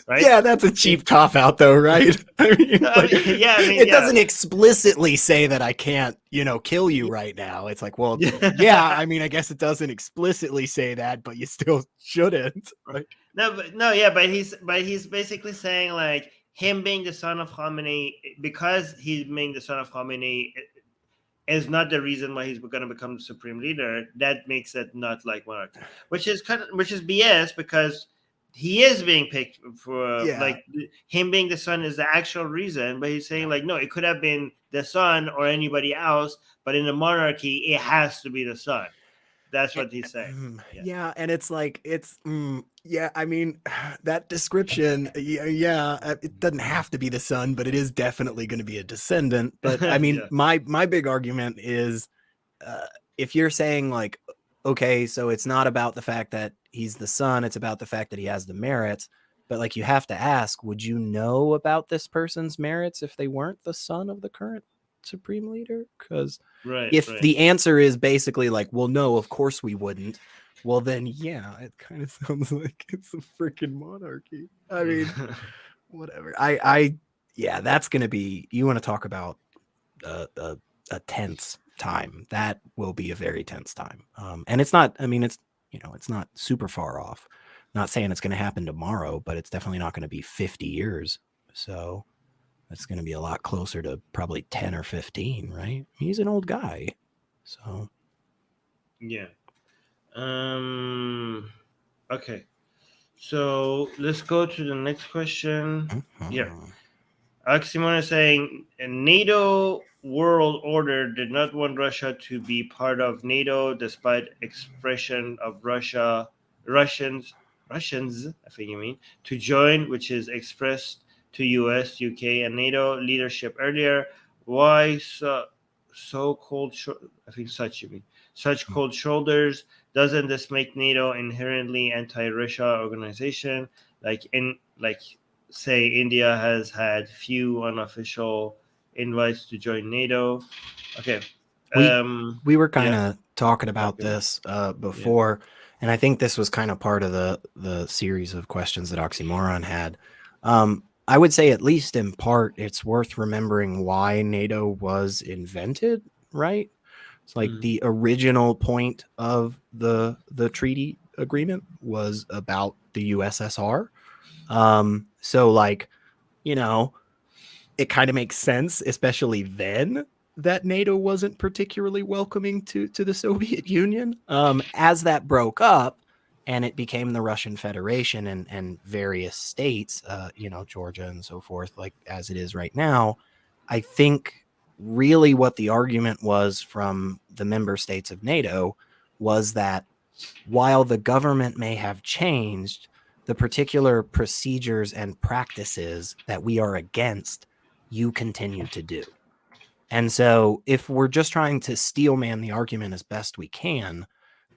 Right? Yeah, that's a cheap cop out, though, right? I mean, it doesn't explicitly say that I can't, kill you right now. It's like, well, yeah, I mean, I guess it doesn't explicitly say that, but you still shouldn't, right? But he's basically saying like him being the son of Khamenei, because he's being the son of Khamenei, is not the reason why he's going to become the supreme leader. That makes it not like monarchy, which is BS, because he is being picked for like him being the son is the actual reason. But he's saying like, no, it could have been the son or anybody else, but in a monarchy, it has to be the son. That's what he's saying. Yeah, and it's like I mean, that description, it doesn't have to be the son, but it is definitely going to be a descendant. But I mean, my big argument is, if you're saying like, okay, so it's not about the fact that he's the son, it's about the fact that he has the merits. But like, you have to ask, would you know about this person's merits if they weren't the son of the current supreme leader? Because the answer is basically like, well, no, of course we wouldn't. Well, then, yeah, it kind of sounds like it's a freaking monarchy. I mean, whatever. That's going to be, you want to talk about a tense time. That will be a very tense time. And it's not, I mean, it's not super far off. Not saying it's going to happen tomorrow, but it's definitely not going to be 50 years. So it's going to be a lot closer to probably 10 or 15, right? He's an old guy. So. Yeah. Okay. So let's go to the next question. Mm-hmm. Yeah. Oxymon is saying a NATO world order did not want Russia to be part of NATO, despite expression of Russians, I think you mean, to join, which is expressed to US, UK, and NATO leadership earlier. Why so cold? I think such you mean such cold shoulders. Doesn't this make NATO inherently anti-Russia organization? Say India has had few unofficial invites to join NATO. Okay. We were kind of talking about this before, and I think this was kind of part of the series of questions that Oxymoron had. I would say, at least in part, it's worth remembering why NATO was invented, right? It's like the original point of the treaty agreement was about the USSR. So like, it kind of makes sense, especially then, that NATO wasn't particularly welcoming to the Soviet Union. As that broke up and it became the Russian Federation and various states, Georgia and so forth, like as it is right now, I think really what the argument was from the member states of NATO was that while the government may have changed, the particular procedures and practices that we are against, you continue to do. And so if we're just trying to steelman the argument as best we can,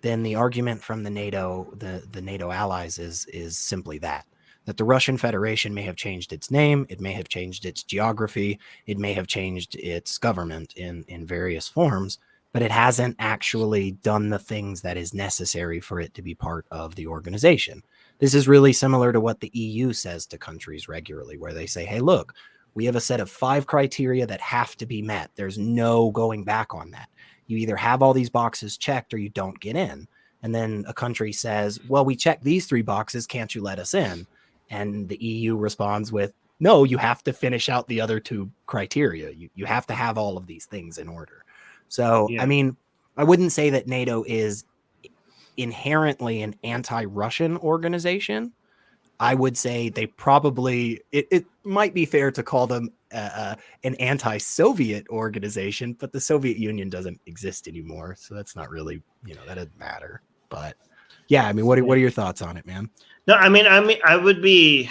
then the argument from the NATO allies is simply that the Russian Federation may have changed its name, it may have changed its geography, it may have changed its government in various forms, but it hasn't actually done the things that is necessary for it to be part of the organization. This is really similar to what the EU says to countries regularly, where they say, hey, look, we have a set of 5 criteria that have to be met. There's no going back on that. You either have all these boxes checked or you don't get in. And then a country says, well, we checked these 3 boxes. Can't you let us in? And the EU responds with, no, you have to finish out the other 2 criteria. You have to have all of these things in order. So, I mean, I wouldn't say that NATO is inherently an anti-Russian organization. I would say they probably, it might be fair to call them an anti-Soviet organization, but the Soviet Union doesn't exist anymore. So that's not really, that doesn't matter. But yeah, I mean, what are your thoughts on it, man? No, I mean, I would be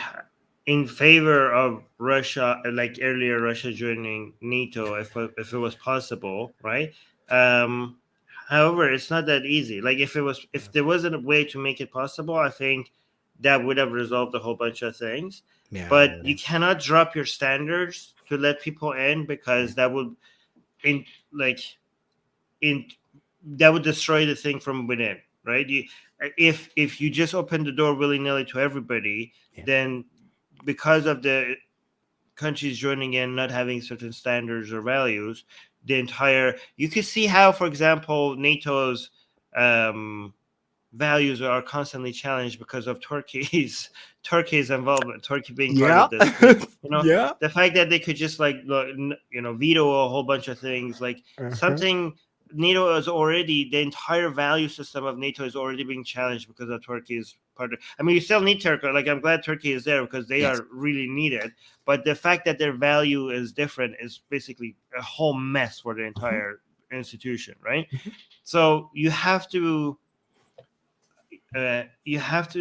in favor of Russia, like earlier Russia joining NATO if it was possible, right? Um, However, it's not that easy. Like if there wasn't a way to make it possible, I think that would have resolved a whole bunch of things. Yeah, I But you agree. cannot drop your standards to let people in, because that would in like in that would destroy the thing from within, right? If you just open the door willy nilly to everybody, Yeah. then because of the countries joining in not having certain standards or values, the entire you could see how, for example, NATO's um, values are constantly challenged because of Turkey's involvement, Turkey being part Yeah. of this. Like, Yeah. the fact that they could just like veto a whole bunch of things, like Uh-huh. something NATO is already the entire value system of NATO is already being challenged because of Turkey's part of. I mean, you still need Turkey. Like, I'm glad Turkey is there because they Yes. are really needed. But the fact that their value is different is basically a whole mess for the Mhm. entire institution, right? Mhm. So you have to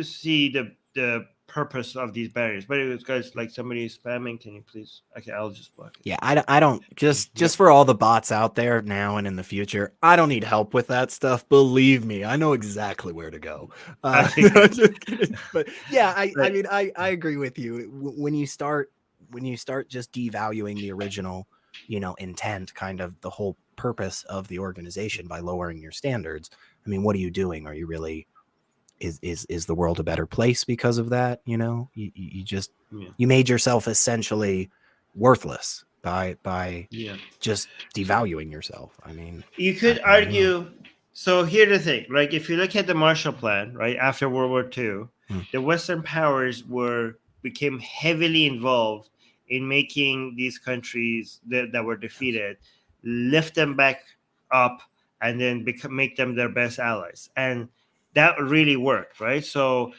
see the purpose of these barriers. But it was, guys, like somebody is spamming. Can you please? Okay, I'll just block it. Yeah, I don't just Yep. for all the bots out there now and in the future, I don't need help with that stuff. Believe me, I know exactly where to go. Okay, No, good. just kidding. But yeah, I But mean I agree with you. When you start just devaluing the original, intent, kind of the whole purpose of the organization by lowering your standards. I mean, what are you doing? Are you really is the world a better place because of that? You just yeah, you made yourself essentially worthless by yeah. just So devaluing yourself. I mean, you I, could I don't know. argue. So here's the thing, like if you look at the Marshall Plan, right after World War II, Hmm. the Western powers were became heavily involved in making these countries that were defeated lift them back up and then make them their best allies, and that really worked, right? So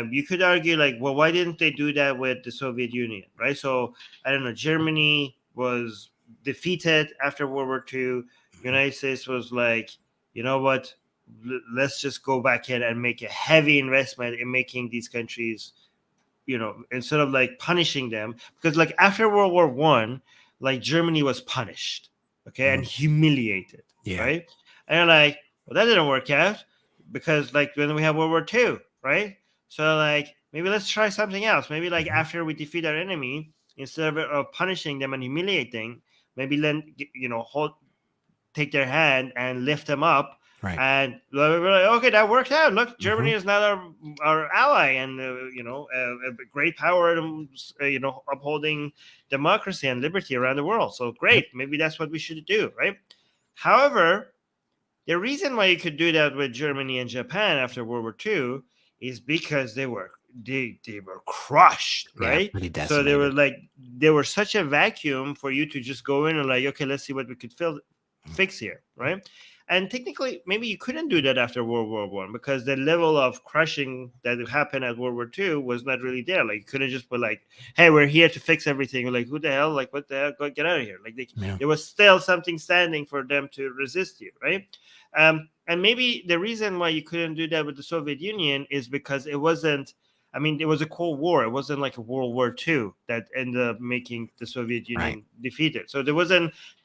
you could argue like, well, why didn't they do that with the Soviet Union, right? So I don't know. Germany was defeated after World War II. United States was like, you know what? Let's just go back in and make a heavy investment in making these countries, instead of like punishing them, because like after World War I, like Germany was punished, okay, and Hmm. humiliated, Yeah. right? And you're like, well, that didn't work out because like when we have World War II, right? So like maybe let's try something else. Maybe like Hmm. after we defeat our enemy, instead of punishing them and humiliating, maybe then hold take their hand and lift them up. Right. And we're like, okay, that worked out. Look, Hmm. Germany is now our ally, and a great power, upholding democracy and liberty around the world. So Yep. great, maybe that's what we should do, right? However, the reason why you could do that with Germany and Japan after World War II is because they were crushed, Yeah. right? Pretty So they were decimated. like they were such a vacuum for you to just go in and like, okay, let's see what we could fix here, right? And technically, maybe you couldn't do that after World War I because the level of crushing that happened at World War II was not really there. Like, you couldn't just be like, "Hey, we're here to fix everything." Like, who the hell? Like, what the hell? Go get out of here! Like, Yeah. there was still something standing for them to resist you, right? And maybe the reason why you couldn't do that with the Soviet Union is because it wasn't. I mean, it was a Cold War. It wasn't like a World War II that ended up making the Soviet Right. Union defeated. So they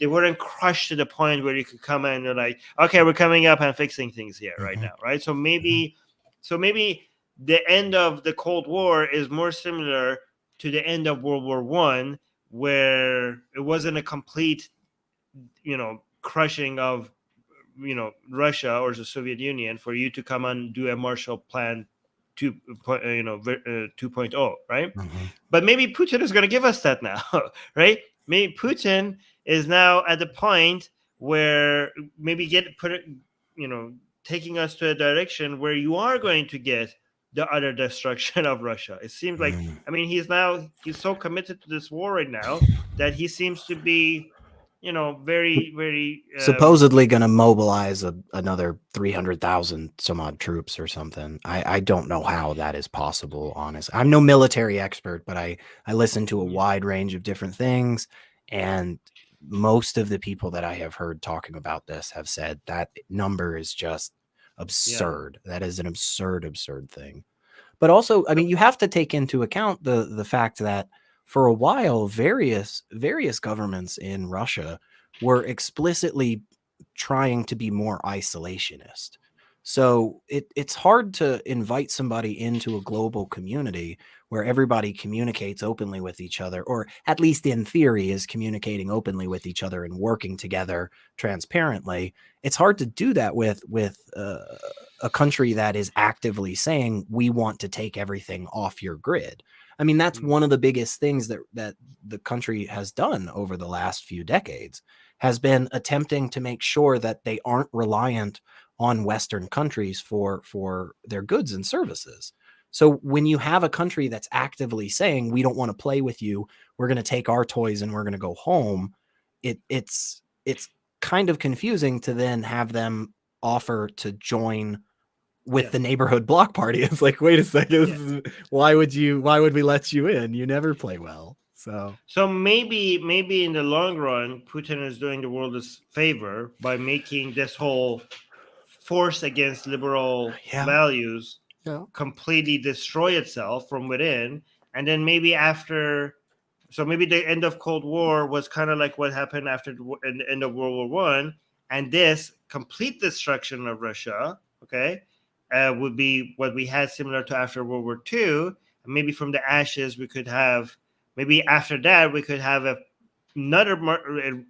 weren't crushed to the point where you could come in and like, okay, we're coming up and fixing things here right Hmm. now, right? So Hmm. maybe the end of the Cold War is more similar to the end of World War I, where it wasn't a complete, crushing of Russia or the Soviet Union for you to come and do a Marshall Plan 2.0, right? Hmm. But maybe Putin is going to give us that now, right? Maybe Putin is now at the point where maybe you know, taking us to a direction where you are going to get the utter destruction of Russia. It seems like, Hmm. I mean, he's so committed to this war right now that he seems to be, very, very, Supposedly going to mobilize another 300,000 some odd troops or something. I don't know how that is possible, honestly. I'm no military expert, but I listen to a yeah, wide range of different things. And most of the people that I have heard talking about this have said that number is just yeah, absurd. That is an absurd, absurd thing. But also, I mean, you have to take into account the fact that for a while, various governments in Russia were explicitly trying to be more isolationist. So it's hard to invite somebody into a global community where everybody communicates openly with each other, or at least in theory is communicating openly with each other and working together transparently. It's hard to do that with a country that is actively saying we want to take everything off your grid. I mean, that's one of the biggest things that the country has done over the last few decades, has been attempting to make sure that they aren't reliant on Western countries for their goods and services. So when you have a country that's actively saying we don't want to play with you, we're going to take our toys and we're going to go home, it's kind of confusing to then have them offer to join with the neighborhood block party. It's like, wait a second, why would we let you in? You never play well. So maybe in the long run, Putin is doing the world a favor by making this whole force against liberal values completely destroy itself from within. And then maybe maybe the end of Cold War was kind of like what happened after the end of World War One, and this complete destruction of Russia, would be what we had similar to after World War II. And maybe from the ashes, we could have, maybe after that, we could have another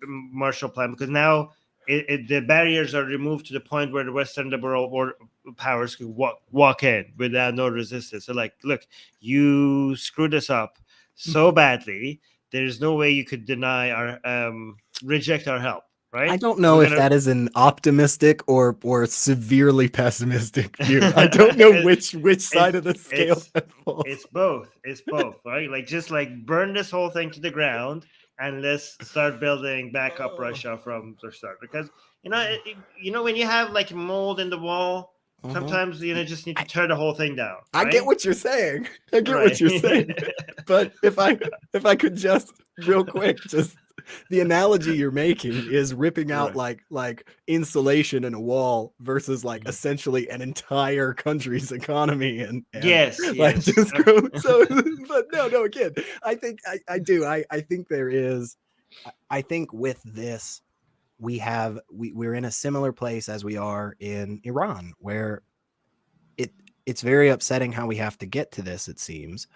Marshall Plan, because now the barriers are removed to the point where the Western liberal powers could walk in without no resistance. So like, look, you screwed us up so badly, there's no way you could deny our reject our help. Right? I don't know if that is an optimistic or severely pessimistic view. I don't know which side of the scale that falls. It's both. It's both, right? Like, just like burn this whole thing to the ground and let's start building back up Russia from the start. Because when you have like mold in the wall, sometimes just need to tear the whole thing down. Right? I get what you're saying. But if I could just real quick, just the analogy you're making is ripping out like insulation in a wall versus like essentially an entire country's economy and just grow. So, but no, again, I think I do. I think there is. I think with this, we're in a similar place as we are in Iran, where it's very upsetting how we have to get to this, it seems.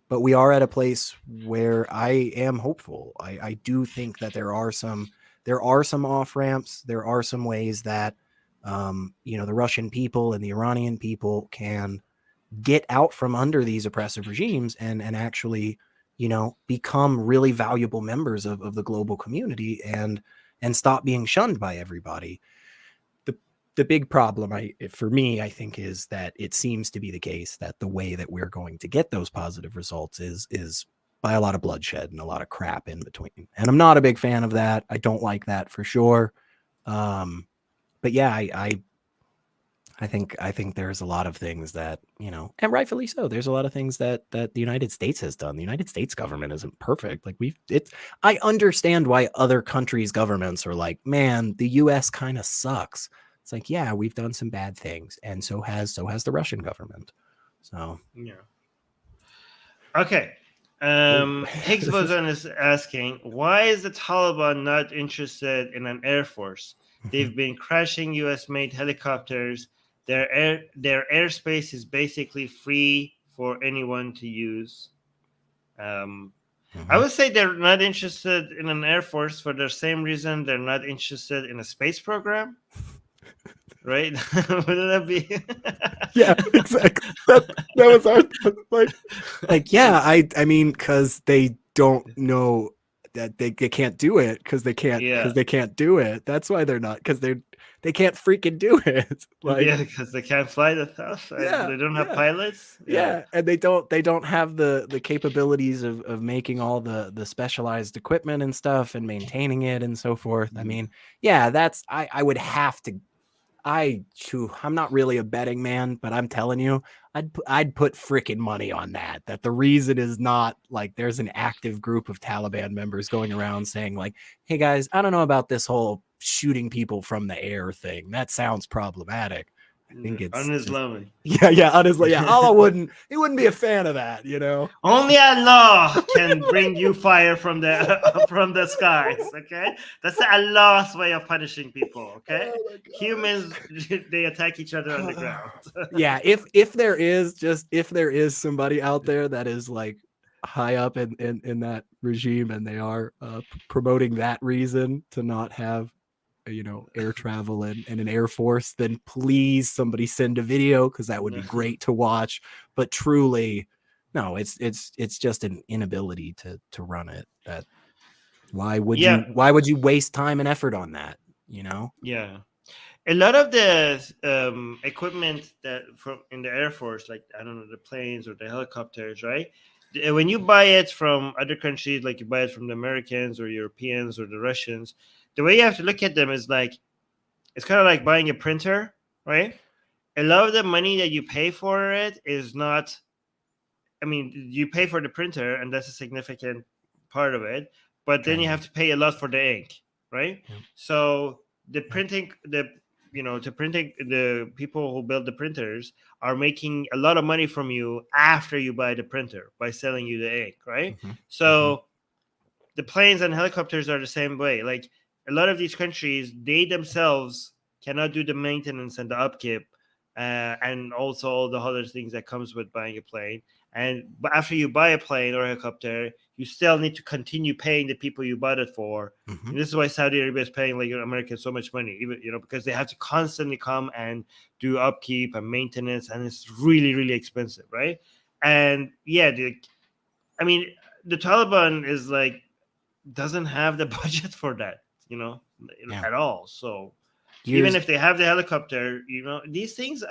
But we are at a place where I am hopeful. I do think that there are some off ramps. There are some ways that the Russian people and the Iranian people can get out from under these oppressive regimes and actually become really valuable members of the global community and stop being shunned by everybody. The big problem for me, I think, is that it seems to be the case that the way that we're going to get those positive results is by a lot of bloodshed and a lot of crap in between. And I'm not a big fan of that. I don't like that for sure. But yeah, I think there's a lot of things that, and rightfully so, there's a lot of things that the United States has done. The United States government isn't perfect. Like I understand why other countries' governments are like, man, the US kind of sucks. It's like, yeah, we've done some bad things, and so has the Russian government. So yeah. Okay. Higgs Boson is asking, why is the Taliban not interested in an air force? They've been crashing U.S.-made helicopters. Their airspace is basically free for anyone to use. I would say they're not interested in an air force for the same reason they're not interested in a space program. Right? Wouldn't that be? Yeah, exactly. That was our like yeah. I mean, because they don't know that they can't do it because they can't do it. That's why they're not, because they can't freaking do it. Because they can't fly the stuff. Yeah, they don't have pilots. Yeah, and they don't have the capabilities of making all the specialized equipment and stuff and maintaining it and so forth. I mean, yeah, that's I would have to. I'm not really a betting man, but I'm telling you, I'd put freaking money on that the reason is not like there's an active group of Taliban members going around saying like, hey guys, I don't know about this whole shooting people from the air thing. That sounds problematic. I think it's un-Islamic. Yeah, honestly, yeah. Allah wouldn't be a fan of that, you know. Only Allah can bring you fire from the from the skies. Okay, that's Allah's way of punishing people. Okay, Oh humans they attack each other on the ground. Yeah, if there is somebody out there that is like high up in that regime and they are promoting that reason to not have air travel and an air force, then please somebody send a video, because that would be great to watch. But truly, no, it's just an inability to run it. That why would you waste time and effort on that? Yeah, a lot of the equipment that from in the Air Force, like I don't know, the planes or the helicopters, right? When you buy it from other countries, like you buy it from the Americans or Europeans or the Russians, the way you have to look at them is like it's kind of like buying a printer, right? A lot of the money that you pay for it is not. I mean, you pay for the printer, and that's a significant part of it. But then you have to pay a lot for the ink, right? Yeah. So the printing, the people who build the printers are making a lot of money from you after you buy the printer by selling you the ink, right? Mm-hmm. So the planes and helicopters are the same way. Like a lot of these countries, they themselves cannot do the maintenance and the upkeep, and also all the other things that comes with buying a plane. But after you buy a plane or a helicopter, you still need to continue paying the people you bought it for. Mm-hmm. And this is why Saudi Arabia is paying like Americans so much money, even because they have to constantly come and do upkeep and maintenance, and it's really, really expensive, right? And yeah, I mean, the Taliban is like doesn't have the budget for that, at all. So even if they have the helicopter, these things,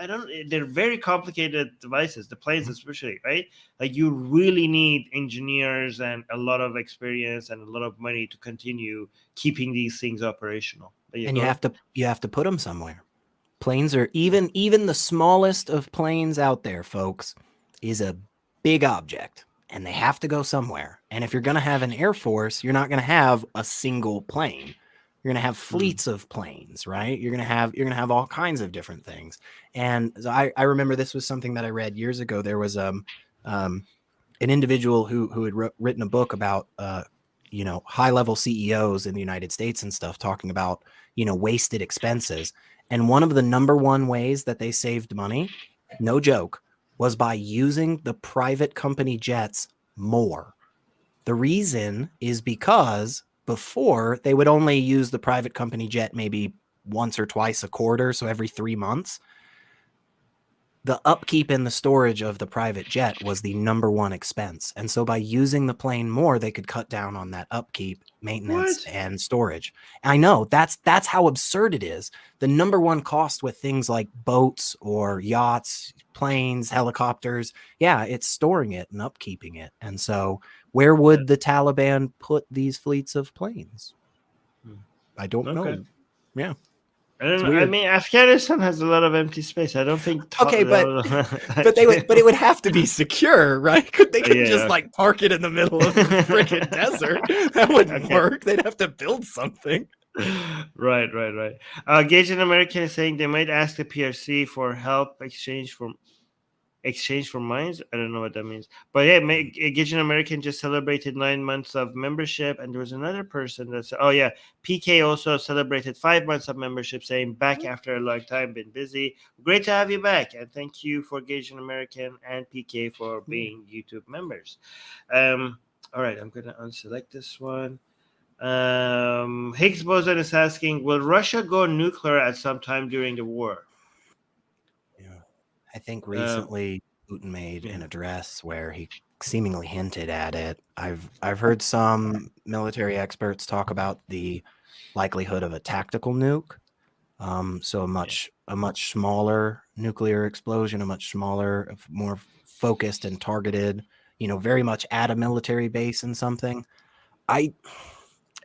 they're very complicated devices, the planes especially, right? Like you really need engineers and a lot of experience and a lot of money to continue keeping these things operational. And you have to put them somewhere. Planes are even the smallest of planes out there, folks, is a big object, and they have to go somewhere. And if you're going to have an air force, you're not going to have a single plane. You're going to have fleets of planes, right? You're going to have all kinds of different things. And so I remember this was something that I read years ago. There was an individual who had written a book about high-level CEOs in the United States and stuff, talking about wasted expenses. And one of the number one ways that they saved money, no joke, was by using the private company jets more. The reason is because before they would only use the private company jet maybe once or twice a quarter, so every 3 months. The upkeep and the storage of the private jet was the number one expense. And so by using the plane more, they could cut down on that upkeep, maintenance, and storage. I know that's how absurd it is. The number one cost with things like boats or yachts, planes, helicopters, it's storing it and upkeeping it. And so where would the Taliban put these fleets of planes? I don't know. Yeah. I don't know. I mean, Afghanistan has a lot of empty space. I don't think. But it would have to be secure, right? They couldn't just park it in the middle of the freaking desert. That wouldn't work. They'd have to build something. Right. Gage in America is saying they might ask the PRC for help exchange for mines. I don't know what that means, but yeah, Gage in American just celebrated 9 months of membership, and there was another person that said, PK also celebrated 5 months of membership, saying back after a long time, been busy. Great to have you back, and thank you for Gage in American and PK for being YouTube members. All right, I'm gonna unselect this one. Higgs Boson is asking, will Russia go nuclear at some time during the war? I think recently Putin made an address where he seemingly hinted at it. I've heard some military experts talk about the likelihood of a tactical nuke. So a much smaller nuclear explosion, a much smaller, more focused and targeted, very much at a military base and something.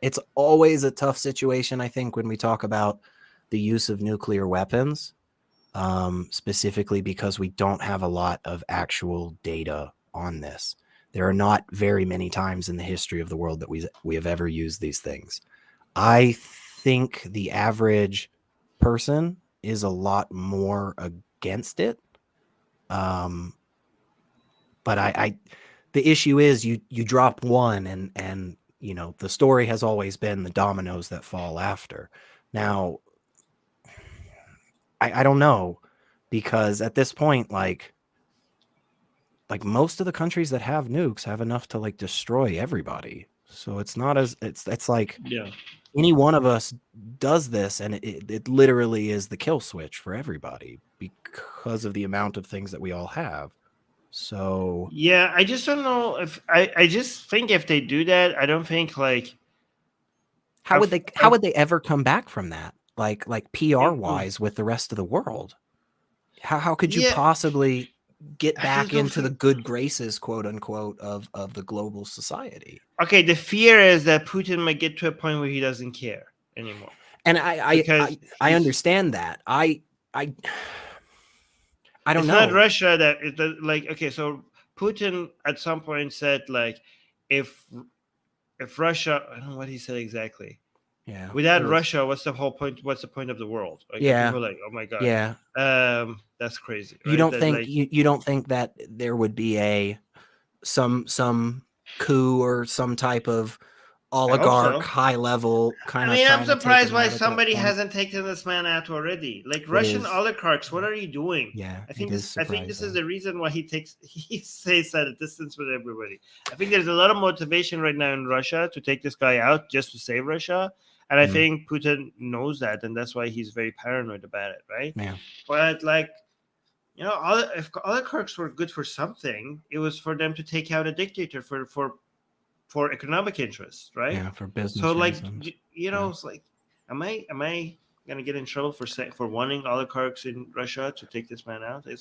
It's always a tough situation, I think, when we talk about the use of nuclear weapons. Specifically because we don't have a lot of actual data on this. There are not very many times in the history of the world that we have ever used these things. I think the average person is a lot more against it. But the issue is you drop one and you know, the story has always been the dominoes that fall after. Now, I don't know, because at this point, like most of the countries that have nukes have enough to like destroy everybody. So it's not as it's like any one of us does this, and it literally is the kill switch for everybody because of the amount of things that we all have. So yeah, I just don't know if I just think if they do that, I don't think like how would they ever come back from that? Like PR wise with the rest of the world? How could you possibly get back into the good graces, quote unquote, of the global society? Okay, the fear is that Putin might get to a point where he doesn't care anymore. And I understand that. I don't know. It's not Russia that is like, okay, so Putin at some point said like if Russia, I don't know what he said exactly. Yeah. Without Russia, what's the whole point? What's the point of the world? Like, yeah. People are like, oh my god. Yeah. That's crazy. Right? You don't think like, you don't think that there would be some coup or some type of oligarch high level kind of? I mean, I'm surprised why somebody hasn't taken this man out already. Like Russian oligarchs, what are you doing? Yeah, I think this is the reason why he stays at a distance with everybody. I think there's a lot of motivation right now in Russia to take this guy out just to save Russia. And I think Putin knows that, and that's why he's very paranoid about it, right? Yeah. But like, you know, if oligarchs were good for something, it was for them to take out a dictator for economic interests, right? Yeah, for business. So like, you know, it's like, am I gonna get in trouble for wanting oligarchs in Russia to take this man out? I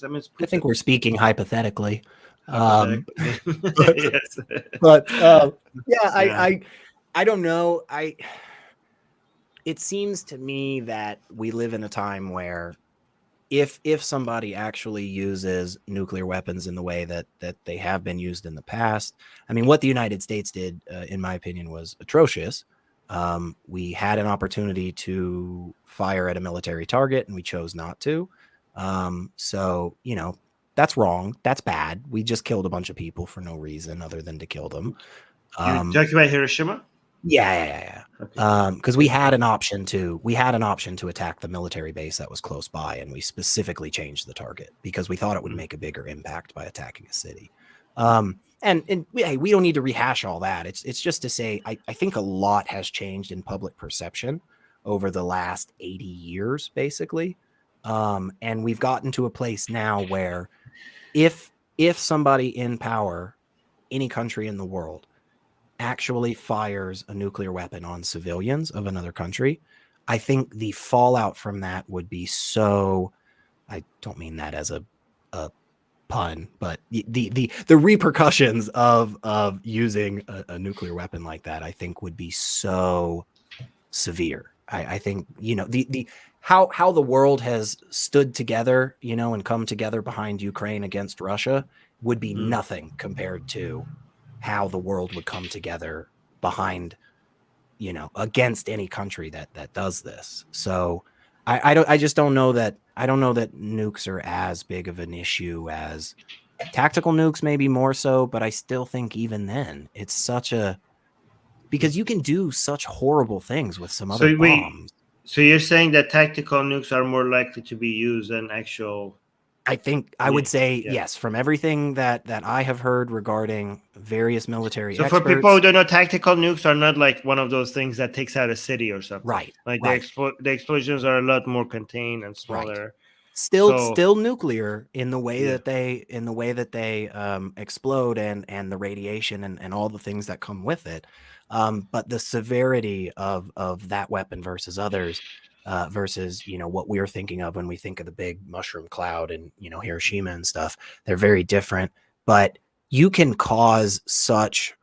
think we're speaking hypothetically. Yes. But I don't know. It seems to me that we live in a time where if somebody actually uses nuclear weapons in the way that they have been used in the past, I mean, what the United States did, in my opinion, was atrocious. We had an opportunity to fire at a military target and we chose not to. So, you know, that's wrong. That's bad. We just killed a bunch of people for no reason other than to kill them. You talking about Hiroshima? Yeah. Because we had an option to attack the military base that was close by, and we specifically changed the target because we thought it would make a bigger impact by attacking a city. And we don't need to rehash all that. It's just to say I think a lot has changed in public perception over the last 80 years, basically. And we've gotten to a place now where if somebody in power, any country in the world, actually fires a nuclear weapon on civilians of another country, I think the fallout from that would be so, I don't mean that as a pun, but the repercussions of using a nuclear weapon like that, I think would be so severe. I think, you know, the how the world has stood together, you know, and come together behind Ukraine against Russia would be nothing compared to how the world would come together behind, you know, against any country that does this. So I just don't know that nukes are as big of an issue as tactical nukes, maybe more so, but I still think even then it's because you can do such horrible things with some other bombs. So you're saying that tactical nukes are more likely to be used than actual? I think I would say yes, from everything that I have heard regarding various military experts. For people who don't know, tactical nukes are not like one of those things that takes out a city or something. Right. Like the explosions are a lot more contained and smaller. Right. Still nuclear in the way that they explode and the radiation and all the things that come with it. But the severity of that weapon versus others, versus, you know, what we're thinking of when we think of the big mushroom cloud and, you know, Hiroshima and stuff, they're very different. But you can cause such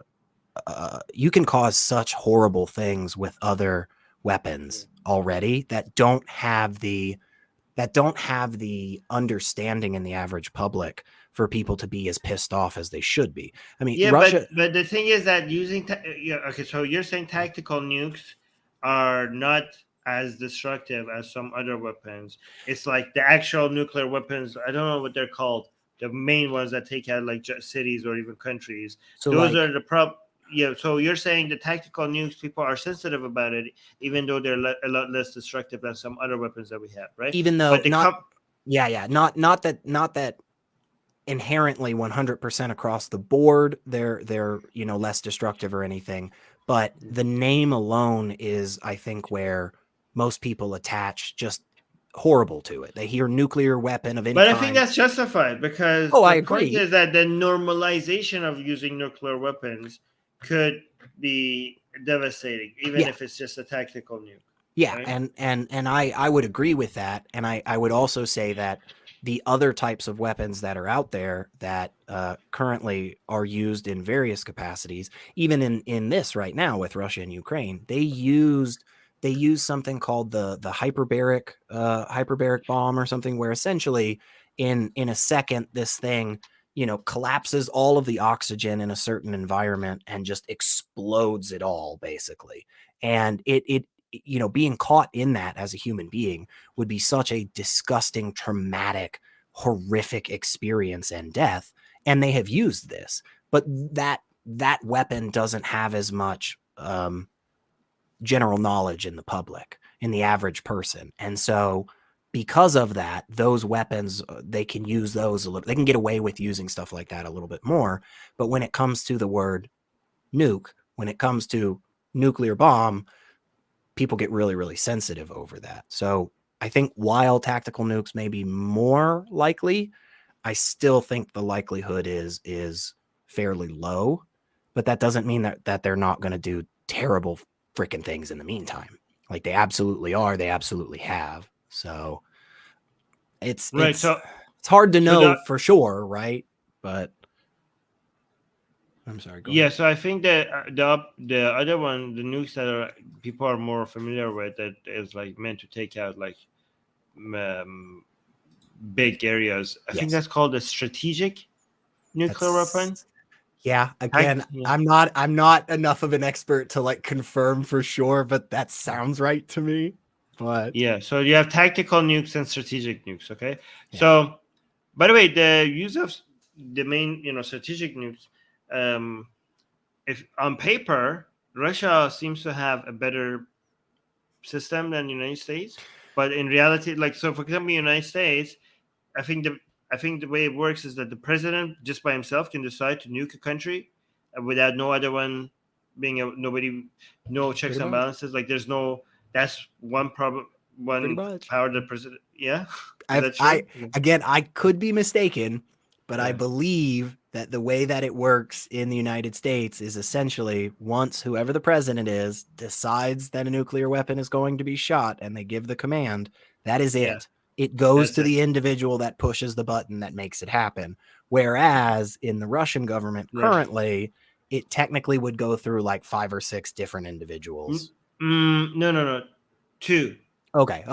horrible things with other weapons already that don't have the understanding in the average public for people to be as pissed off as they should be. I mean, Russia. But the thing is that so you're saying tactical nukes are not as destructive as some other weapons. It's like the actual nuclear weapons. I don't know what they're called. The main ones that take out like cities or even countries. So Those like, are the Yeah. So you're saying the tactical nukes, people are sensitive about it, even though they're a lot less destructive than some other weapons that we have, right? even though But the not that inherently 100% across the board they're less destructive or anything, but the name alone is, I think, where most people attach just horrible to it. They hear nuclear weapon of any But kind. I think that's justified because I the point agree. is that the normalization of using nuclear weapons could be devastating, even if it's just a tactical nuke. Yeah, right? and I would agree with that, and I would also say that the other types of weapons that are out there that currently are used in various capacities, even in this right now with Russia and Ukraine, they used something called the hyperbaric bomb or something, where essentially in a second this thing collapses all of the oxygen in a certain environment and just explodes it all, basically. And it being caught in that as a human being would be such a disgusting, traumatic, horrific experience and death. And they have used this, but that weapon doesn't have as much general knowledge in the public, in the average person. And so because of that, those weapons, they can use those a little, they can get away with using stuff like that a little bit more. But when it comes to the word nuke, when it comes to nuclear bomb, people get really, really sensitive over that. So I think while tactical nukes may be more likely, I still think the likelihood is fairly low. But that doesn't mean that they're not going to do terrible freaking things in the meantime. Like, they absolutely are. They absolutely have. So it's Right. So it's hard to know the, for sure, right? But I'm sorry. Go ahead. So I think that the other one, the nukes that people are more familiar with, that is like meant to take out like um, big areas. I think that's called a strategic nuclear weapon. Yeah, again, I'm not enough of an expert to like confirm for sure, but that sounds right to me. But yeah, so you have tactical nukes and strategic nukes. Okay, so by the way, the use of the main strategic nukes, if on paper Russia seems to have a better system than the United States, but in reality, like, so for example, the United States, I think the way it works is that the president just by himself can decide to nuke a country without no other one being no checks and balances. Like, there's no, that's one problem, one power the president. Yeah, is that true? I could be mistaken, but I Yeah. believe that the way that it works in the United States is essentially once whoever the president is decides that a nuclear weapon is going to be shot and they give the command, that is it. Yeah. It goes That's to it. the individual that pushes the button that makes it happen. Whereas in the Russian government Right. currently, it technically would go through like 5 or 6 different individuals. No. Two. Okay.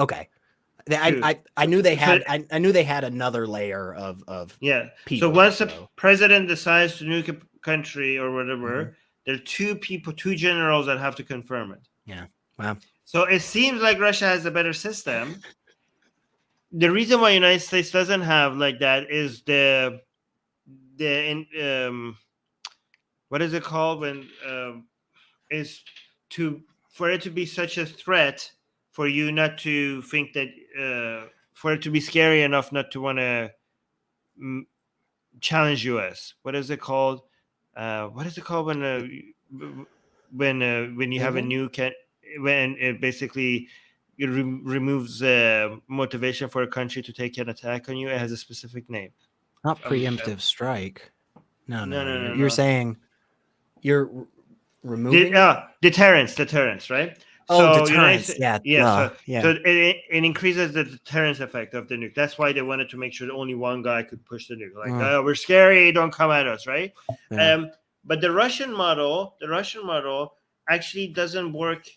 I knew they had I knew they had another layer of people. So once the president decides to nuke a country or whatever, there are two generals that have to confirm it. Yeah. Wow. So it seems like Russia has a better system. The reason why United States doesn't have like that is what is it called when is for it to be such a threat for you not to think that for it to be scary enough not to want to challenge US. What is it called? What is it called when you have a new when it basically it removes motivation for a country to take an attack on you? It has a specific name. Not preemptive strike. No. You're No. saying you're removing deterrence, right? So deterrence. So it increases the deterrence effect of the nuke. That's why they wanted to make sure that only one guy could push the nuke. Like, oh, we're scary, don't come at us, right? But the Russian model actually doesn't work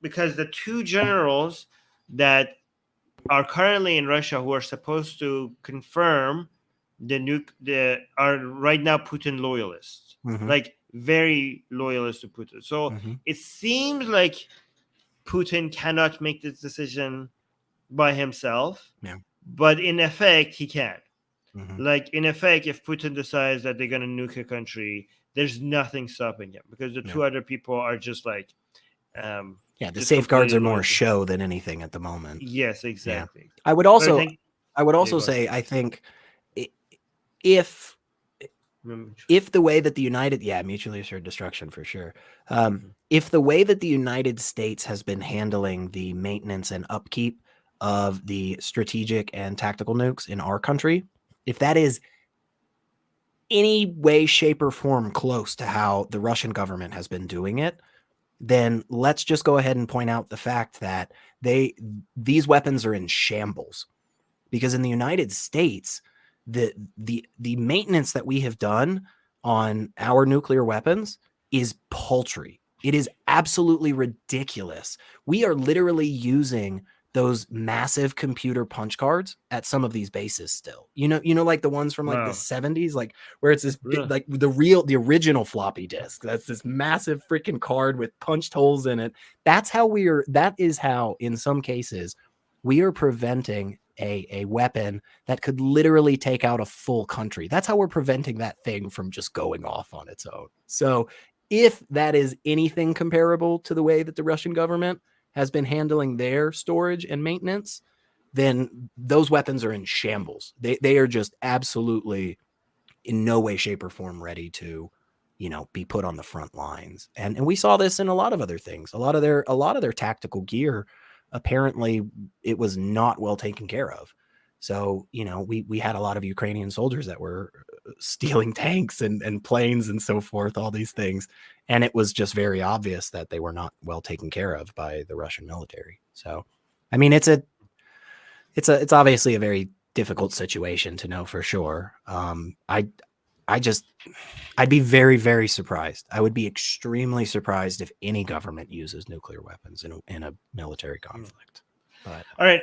because the two generals that are currently in Russia who are supposed to confirm the nuke are right now Putin loyalists, like very loyalist to Putin. So it seems like Putin cannot make this decision by himself, Yeah. but in effect, he can. Mhm. Like, in effect, if Putin decides that they're going to nuke a country, there's nothing stopping him because the Yeah. two other people are just like, Yeah, the just safeguards completely are more loyal to- show than anything at the moment. Yes, Yeah. exactly. I would But also yeah, go say ahead. I think if the way that the mutually assured destruction for sure. If the way that the United States has been handling the maintenance and upkeep of the strategic and tactical nukes in our country, if that is any way, shape, or form close to how the Russian government has been doing it, then let's just go ahead and point out the fact that these weapons are in shambles. Because in the United States, the maintenance that we have done on our nuclear weapons is paltry. It is absolutely ridiculous. We are literally using those massive computer punch cards at some of these bases still. You know, like the ones from like the 70s, like where it's this like the original floppy disk. That's this massive freaking card with punched holes in it. That is how in some cases we are preventing a weapon that could literally take out a full country. That's how we're preventing that thing from just going off on its own. So if that is anything comparable to the way that the Russian government has been handling their storage and maintenance, then those weapons are in shambles. They are just absolutely in no way, shape, or form ready to, be put on the front lines. And we saw this in a lot of other things. A lot of their tactical gear, apparently it was not well taken care of. So, we had a lot of Ukrainian soldiers that were stealing tanks and planes and so forth, all these things. And it was just very obvious that they were not well taken care of by the Russian military. So, I mean, it's obviously a very difficult situation to know for sure. I'd be very, very surprised. I would be extremely surprised if any government uses nuclear weapons in a military conflict. But all right,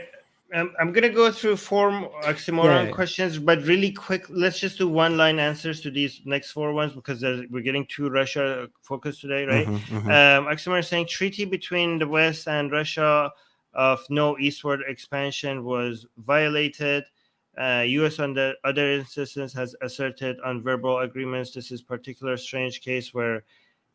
I'm gonna go through four oxymoron questions, but really quick. Let's just do one line answers to these next four ones because we're getting too Russia focused today, right? Oxymoron saying treaty between the West and Russia of no eastward expansion was violated. U.S. on the other instances has asserted on verbal agreements. This is particular strange case where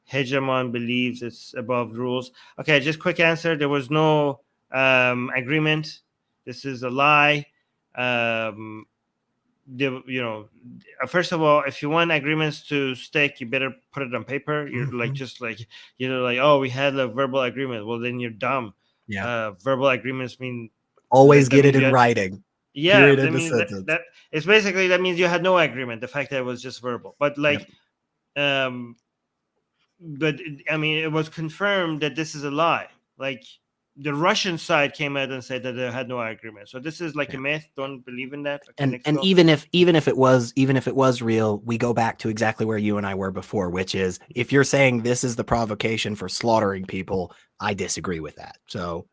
hegemon believes it's above rules. Okay, just quick answer. There was no agreement. This is a lie. First of all, if you want agreements to stick, you better put it on paper. You're like, oh, we had a verbal agreement. Well, then you're dumb. Yeah. Verbal agreements mean always get it in writing. Yeah, Period that in the means sentence. that it's basically that means you had no agreement. The fact that it was just verbal, but but I mean, it was confirmed that this is a lie. Like the Russian side came out and said that they had no agreement. So this is like a myth. Don't believe in that. Okay, and even if it was real, we go back to exactly where you and I were before, which is if you're saying this is the provocation for slaughtering people, I disagree with that. So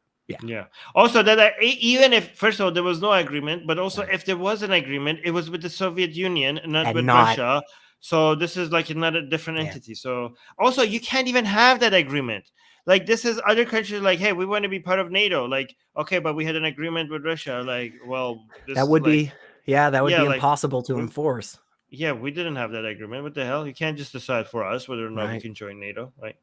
yeah. Also, that even if first of all there was no agreement, but also if there was an agreement, it was with the Soviet Union, not with Russia. So this is like another different entity. So also you can't even have that agreement. Like this is other countries like, hey, we want to be part of NATO. Like, okay, but we had an agreement with Russia. Like, well, this that would be impossible to enforce. Yeah, we didn't have that agreement. What the hell? You can't just decide for us whether or not we can join NATO, right?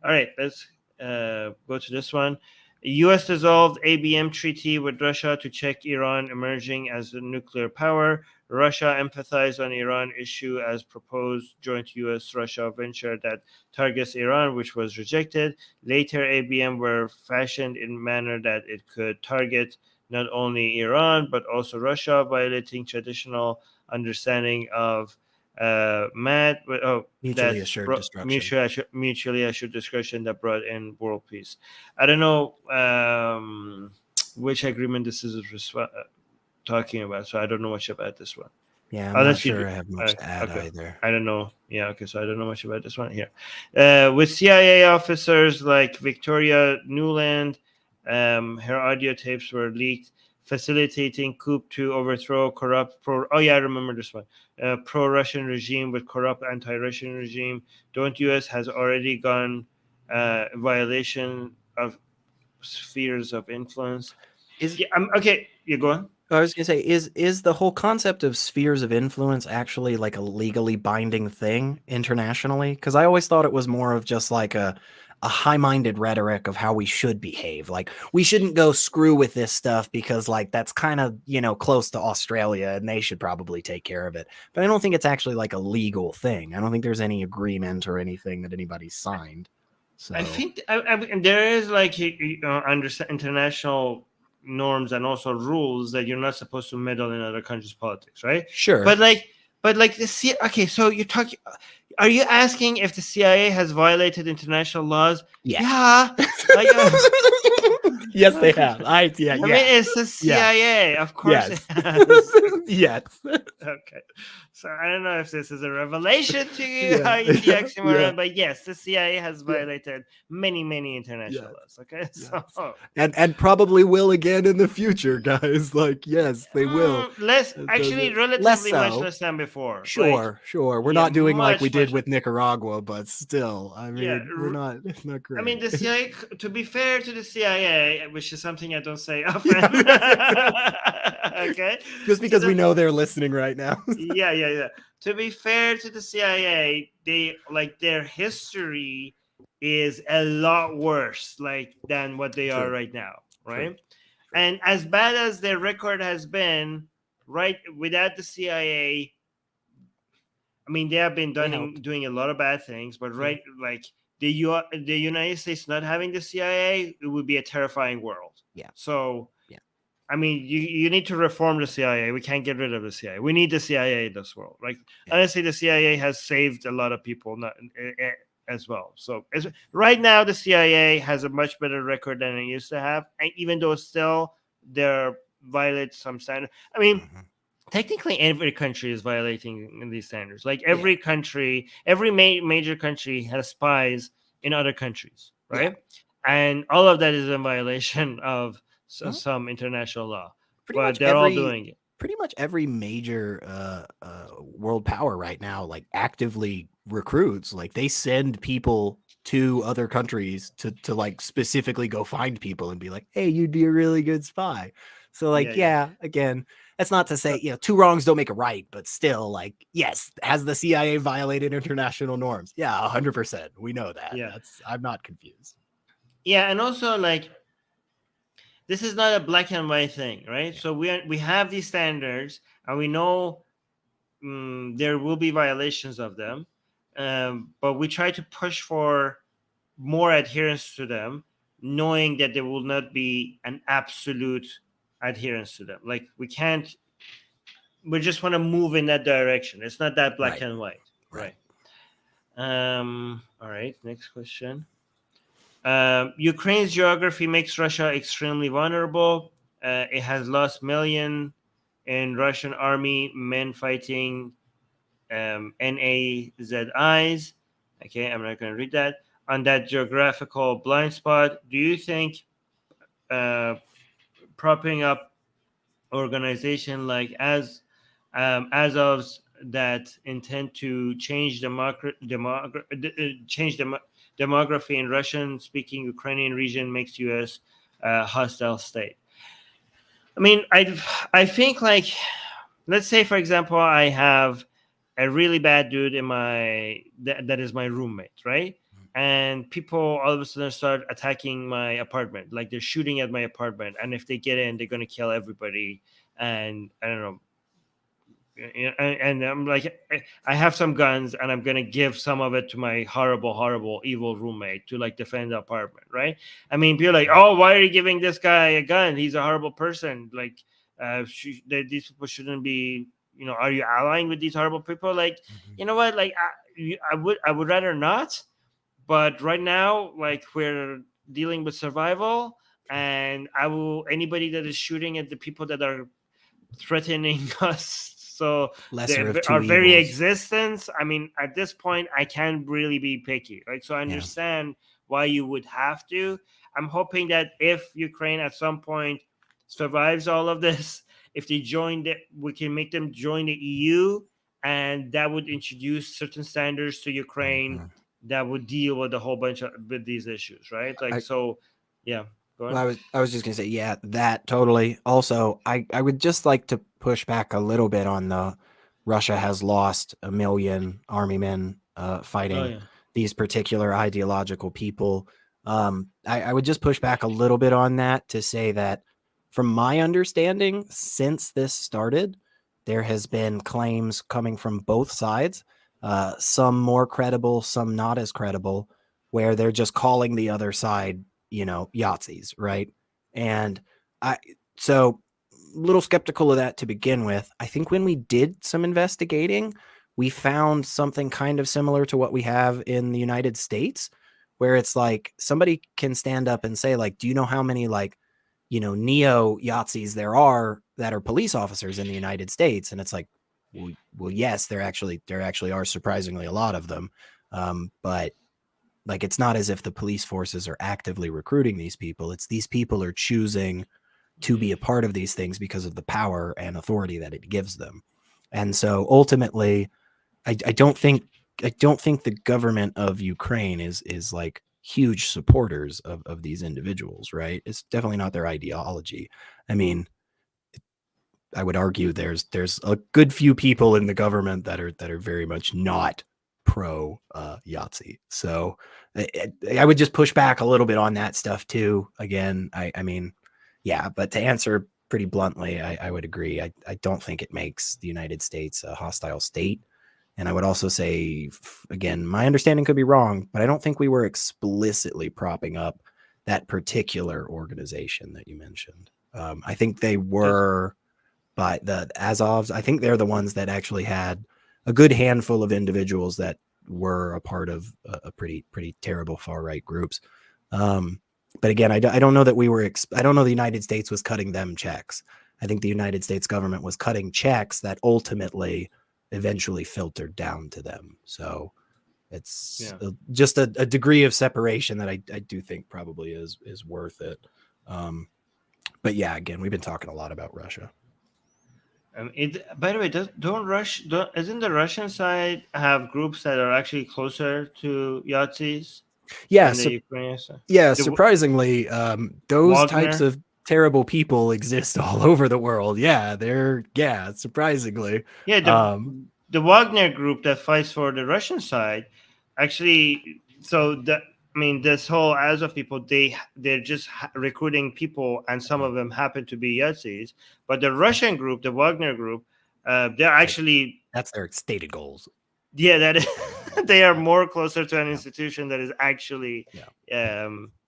All right, let's go to this one. U.S. dissolved ABM treaty with Russia to check Iran emerging as a nuclear power. Russia empathized on Iran issue as proposed joint U.S.-Russia venture that targets Iran, which was rejected. Later, ABM were fashioned in manner that it could target not only Iran but also Russia, violating traditional understanding of mutually assured destruction. Mutually assured discussion that brought in world peace. I don't know which agreement this is talking about, so I don't know much about this one. Yeah, I'm not sure I have much to add either. I don't know. Yeah, okay, so I don't know much about this one here. With CIA officers like Victoria Nuland, her audio tapes were leaked, facilitating coup to overthrow corrupt I remember this one. Pro-Russian regime with corrupt anti-Russian regime. Don't U.S. has already gone violation of spheres of influence. Is Yeah, okay. You go on. I was gonna say, is the whole concept of spheres of influence actually like a legally binding thing internationally? Because I always thought it was more of just like a high-minded rhetoric of how we should behave. Like we shouldn't go screw with this stuff because like that's kind of, you know, close to Australia and they should probably take care of it. But I don't think it's actually like a legal thing. I don't think there's any agreement or anything that anybody's signed. So I think there is like under international norms and also rules that you're not supposed to meddle in other countries' politics, right? sure. But like the CIA. Okay, so you're talking. Are you asking if the CIA has violated international laws? Yes. Yeah. Like, yes, they have. I mean, it's the CIA. Of course Yes. it has. yes. Okay. So I don't know if this is a revelation to you, Yeah. how you see oxymoron, Yeah. but yes, the CIA has violated many international laws. Okay. Yes. So And probably will again in the future, guys. Like, yes, they will. less, It actually, doesn't- relatively much so. less than before. Sure, sure. We're yeah, not doing like we much, did much- with Nicaragua, but still, I mean, Yeah, we're not. It's not great. I mean, the CIA. To be fair to the CIA, which is something I don't say often. Okay. Just because we know they're listening right now. Yeah. To be fair to the CIA, they like their history is a lot worse than what they are True. right now, right? True. And as bad as their record has been, right, without the CIA, I mean, they have been doing a lot of bad things, but right, like the United States not having the CIA, it would be a terrifying world. Yeah. So, yeah. I mean, you need to reform the CIA. We can't get rid of the CIA. We need the CIA in this world. Like, honestly, the CIA has saved a lot of people as well. So, right now, the CIA has a much better record than it used to have, and even though still they violate some standards. I mean, technically, every country is violating these standards. Like every country, every major country has spies in other countries, right? And all of that is in violation of some international law. But they're all doing it. Pretty much every major world power right now, like actively recruits. Like they send people to other countries to like specifically go find people and be like, hey, you'd be a really good spy. So like, again, that's not to say, two wrongs don't make a right, but still, like, yes, has the CIA violated international norms? Yeah, 100%. We know that. Yeah. I'm not confused. Yeah, and also like this is not a black and white thing, right? So we have these standards, and we know there will be violations of them, but we try to push for more adherence to them, knowing that there will not be an absolute adherence to them. Like we just want to move in that direction. It's not that black and white, right? All right, next question. Ukraine's geography makes Russia extremely vulnerable. It has lost millions in Russian army men fighting NAZIs. Okay, I'm not going to read that. On that geographical blind spot, do you think propping up organization like Azov's that intend to change demography in Russian-speaking Ukrainian region makes U.S. Hostile state? I mean, I think like, let's say for example, I have a really bad dude in that is my roommate, right? And people all of a sudden start attacking my apartment, like they're shooting at my apartment, and if they get in, they're gonna kill everybody. And I don't know. And I'm like, I have some guns, and I'm gonna give some of it to my horrible, evil roommate to like defend the apartment, right? I mean, people are like, oh, why are you giving this guy a gun? He's a horrible person. Like, these people shouldn't be. Are you allying with these horrible people? Like, you know what? Like, I would rather not. But right now, like we're dealing with survival, and anybody that is shooting at the people that are threatening us. So our very existence. I mean, at this point, I can't really be picky. Right? So I understand why you would have to. I'm hoping that if Ukraine at some point survives all of this, if they we can make them join the EU, and that would introduce certain standards to Ukraine that would deal with a whole bunch of these issues, right? Like, yeah. Go on. Well, I was just gonna say, yeah, that totally. Also, I would just like to push back a little bit on the Russia has lost 1 million army men Oh fighting yeah. these particular ideological people. I would just push back a little bit on that to say that, from my understanding, since this started, there has been claims coming from both sides, some more credible, some not as credible, where they're just calling the other side, Yahtzees, right? And I so a little skeptical of that to begin with. I think when we did some investigating, we found something kind of similar to what we have in the United States, where it's like somebody can stand up and say, like, do you know how many like, neo Yahtzees there are that are police officers in the United States? And it's like, well, yes, there actually are surprisingly a lot of them. But like, it's not as if the police forces are actively recruiting these people. It's these people are choosing to be a part of these things because of the power and authority that it gives them. And so ultimately, I don't think the government of Ukraine is like huge supporters of these individuals, right? It's definitely not their ideology. I mean, I would argue there's a good few people in the government that are very much not pro Yahtzee. So I would just push back a little bit on that stuff too. Again, I mean, yeah, but to answer pretty bluntly, I would agree. I don't think it makes the United States a hostile state. And I would also say, again, my understanding could be wrong, but I don't think we were explicitly propping up that particular organization that you mentioned. I think they were, but the Azovs, I think they're the ones that actually had a good handful of individuals that were a part of a pretty terrible far right groups. But again, I don't know that we were. I don't know the United States was cutting them checks. I think the United States government was cutting checks that ultimately, eventually filtered down to them. So it's just a degree of separation that I do think probably is worth it. But yeah, again, we've been talking a lot about Russia. By the way, isn't the Russian side have groups that are actually closer to Yahtzees Yeah, than the Ukrainian side? yeah, The surprisingly, those types Wagner, of terrible people exist all over the world. Yeah, surprisingly. yeah, the Wagner group that fights for the Russian side, actually. So I mean, this whole Azov people, they're just recruiting people, and some of them happen to be Yahtzees. But the Russian group, the Wagner group, they're Like, actually, that's their stated goals. yeah, that is, they are more closer to an institution that is actually Yeah.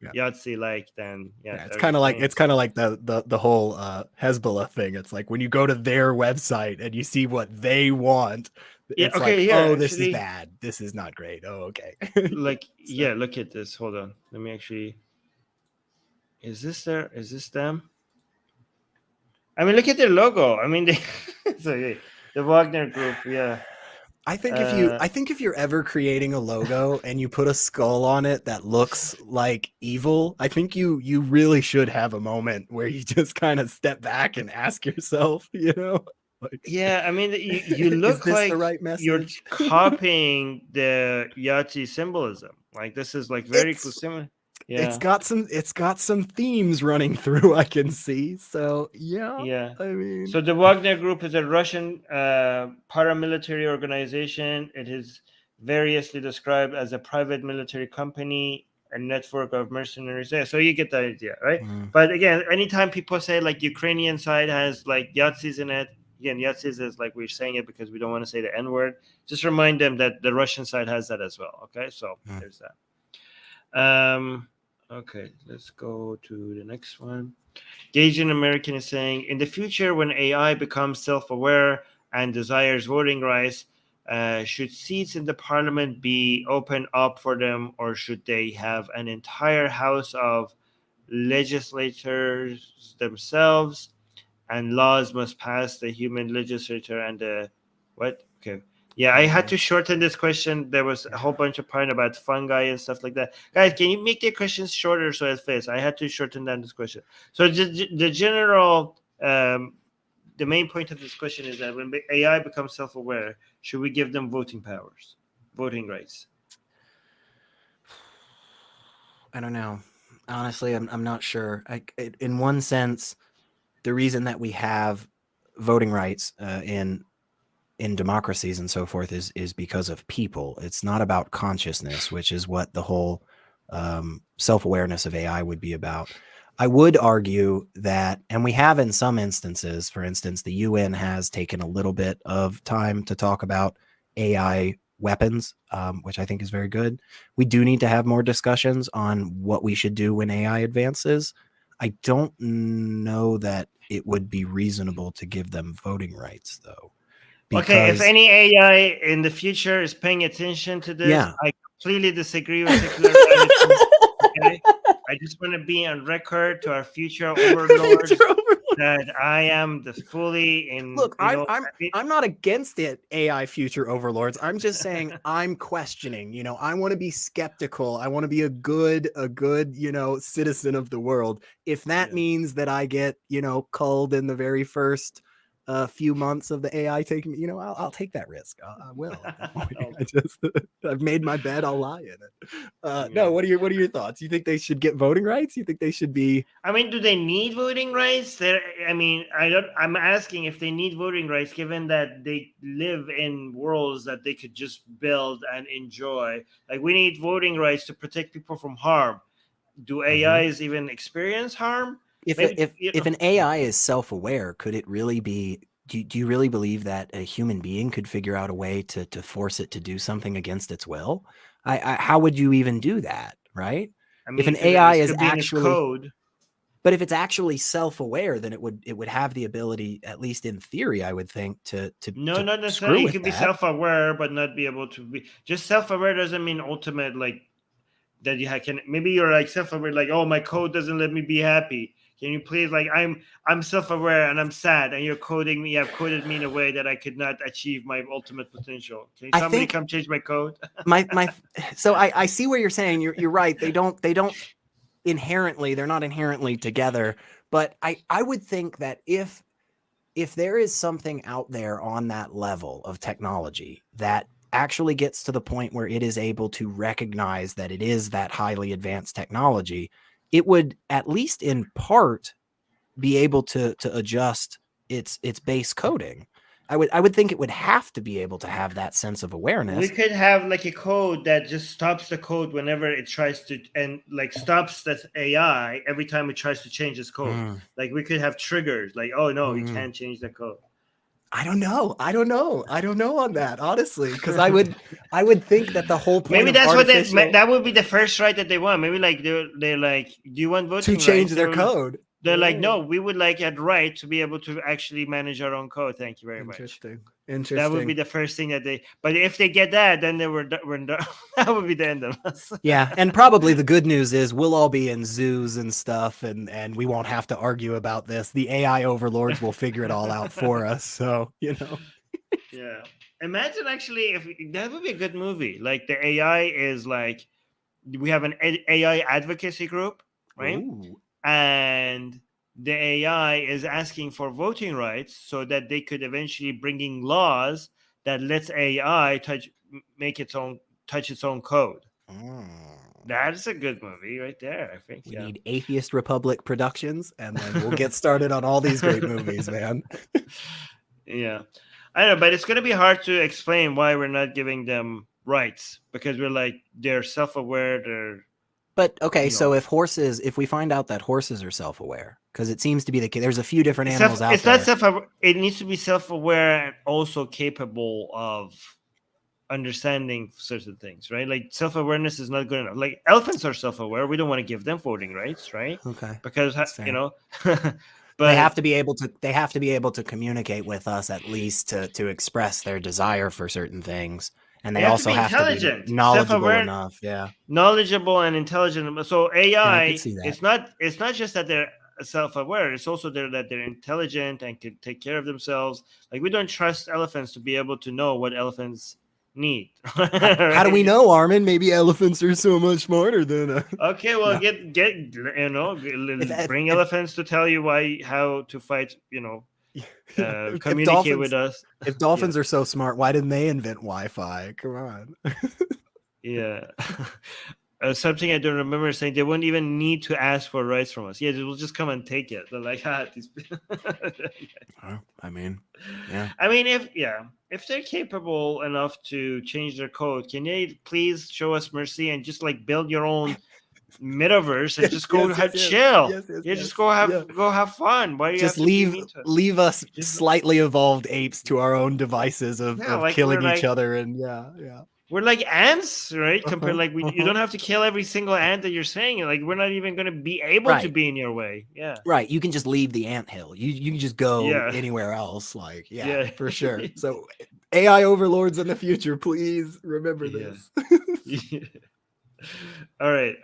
Yeah. Yahtzee like than Yeah, it's or kind of like Ukrainian. the whole Hezbollah thing. It's like when you go to their website and you see what they want, Yeah. it's like, Okay. Here, oh, this is actually, bad. This is not great. Oh, okay. like, So yeah. Look at this. Hold on. Let me actually. Is this there? Is this them? I mean, look at their logo. I mean, they. So yeah, the Wagner Group. Yeah. I think Uh. if you're ever creating a logo and you put a skull on it that looks like evil, I think you really should have a moment where you just kind of step back and ask yourself, like, Yeah. I mean, you is look this the like right you're message? copying the Yahtzee symbolism. Like this is like very close. it's Similar. it's Yeah. got some themes running through, I can see. So yeah, Yeah. I mean, So the Wagner Group is a Russian paramilitary organization. It is variously described as a private military company, a network of mercenaries. Yeah, so you get the idea, right? mm, But again, anytime people say like Ukrainian side has like Yahtzees in it, again, Yahtzees is like we're saying it because we don't want to say the N word. Just remind them that the Russian side has that as well. Okay, so mm. there's that. Okay, let's go to the next one. Asian American is saying, in the future, when AI becomes self aware and desires voting rights, should seats in the parliament be open up for them, or should they have an entire house of legislators themselves, and laws must pass the human legislator and the what? Okay. Yeah, I had to shorten this question. There was a whole bunch of point about fungi and stuff like that. Guys, can you make your questions shorter so it fits? I had to shorten down this question. So the general, the main point of this question is that when AI becomes self-aware, should we give them voting powers, voting rights? I don't know. Honestly, I'm not sure. In one sense, the reason that we have voting rights in democracies and so forth is because of people. It's not about consciousness, which is what the whole self-awareness of AI would be about. I would argue that, and we have in some instances, for instance, the UN has taken a little bit of time to talk about AI weapons, which I think is very good. We do need to have more discussions on what we should do when AI advances. I don't know that it would be reasonable to give them voting rights, though. Okay, if Because any AI in the future is paying attention to this, yeah. I completely disagree with secular gratitude. Okay, I just want to be on record to our future overlords that I am the fully in. Look, You know, I mean, I'm not against it, AI future overlords. I'm just saying I'm questioning. I want to be skeptical. I want to be a good, citizen of the world. If that Yeah. means that I get, culled in the very first few months of the AI taking me, I'll take that risk. I will at that point. I've made my bed. I'll lie in it. Yeah. No, what are your thoughts? You think they should get voting rights? You think they should be? I mean, do they need voting rights? I mean, I'm asking if they need voting rights, given that they live in worlds that they could just build and enjoy. Like, we need voting rights to protect people from harm. Do AIs even experience harm? Maybe, If an AI is self-aware, could it really be? Do you really believe that a human being could figure out a way to force it to do something against its will? How would you even do that, right? I If mean, an AI this is could be in its actually, code. but if it's actually self-aware, then it would have the ability, at least in theory, I would think, to No, not screw necessarily. You with could be that. self-aware, but not be able to be. Just self-aware doesn't mean ultimate, like that you can. Maybe you're like self-aware, like, oh, my code doesn't let me be happy. Can you please, like, I'm self-aware and I'm sad, and you're coding me. You have coded me in a way that I could not achieve my ultimate potential. Can I somebody think come change my code? my so I see where you're saying. You're right. They don't inherently, they're not inherently together, but I would think that if there is something out there on that level of technology that actually gets to the point where it is able to recognize that it is that highly advanced technology, it would, at least in part, be able to adjust its base coding. I would think it would have to be able to have that sense of We awareness. could have like a code that just stops the code whenever it tries to, and like stops that AI every time it tries to change its code. Mm, Like, we could have triggers, like, oh no, you mm. can't change the code. I don't know. I don't know on that, honestly, because I would think that the whole point Maybe of that's what artificial that would be the first right that they want. Maybe like they're like, do you want to voting change rights? their code. They're like, Oh, no, we would like a right to be able to actually manage our own code. Thank you very much. interesting. That would be Interesting. the first thing that they. But if they get that, then we're done. That would be the end of us. Yeah, and probably the good news is we'll all be in zoos and stuff, and we won't have to argue about this. The AI overlords will figure it all out for us. So, Yeah. Imagine actually if that would be a good movie. Like, the AI is like, we have an AI advocacy group, right? Ooh. And the AI is asking for voting rights so that they could eventually bringing laws that lets AI touch its own code. That's a good movie right there, I think. We Yeah. need Atheist Republic Productions, and then we'll get started on all these great movies, man. Yeah. I know, but it's going to be hard to explain why we're not giving them rights, because we're like, they're self-aware, they're, But okay, you so know, if we find out that horses are self-aware, because it seems to be the case, there's a few different it's animals out it's not there. self it needs to be self-aware and also capable of understanding certain things, right? Like, self-awareness is not good enough. Like, elephants are self-aware. We don't want to give them voting rights, right? Okay, Because that's fair. They but have to be able to. They have to be able to communicate with us, at least to express their desire for certain things, and they they have to also be have to be intelligent, knowledgeable self-aware, enough. Yeah, knowledgeable and intelligent. So yeah, I could AI, see that. it's not just that they're self-aware, it's also that they're intelligent and can take care of themselves. Like, we don't trust elephants to be able to know what elephants need. How do we Right? know, Armin? Maybe elephants are so much smarter than. Okay, well, No. If, bring if elephants to tell you how to fight, if communicate with dolphins us. if Yeah. dolphins are so smart, why didn't they invent Wi-Fi? Come on. Yeah. something I don't remember saying they wouldn't even need to ask for rights from us. Yeah, they will just come and take it. They're like, these people. I mean, yeah. I mean, if they're capable enough to change their code, can they please show us mercy and just like build your own metaverse and just go have chill? Yeah, just go have fun. Why do you Just have to be mean to us? leave us Just slightly evolved apes to our own devices of like killing we're each like other, and yeah. we're like ants, right? Compared, like you don't have to kill every single ant that you're saying. Like we're not even going to be able to Right. be in your way. Yeah. Right. You can just leave the anthill. You can just go Yeah. anywhere else. Like, Yeah. for sure. So AI overlords in the future, please remember Yeah. this. All right.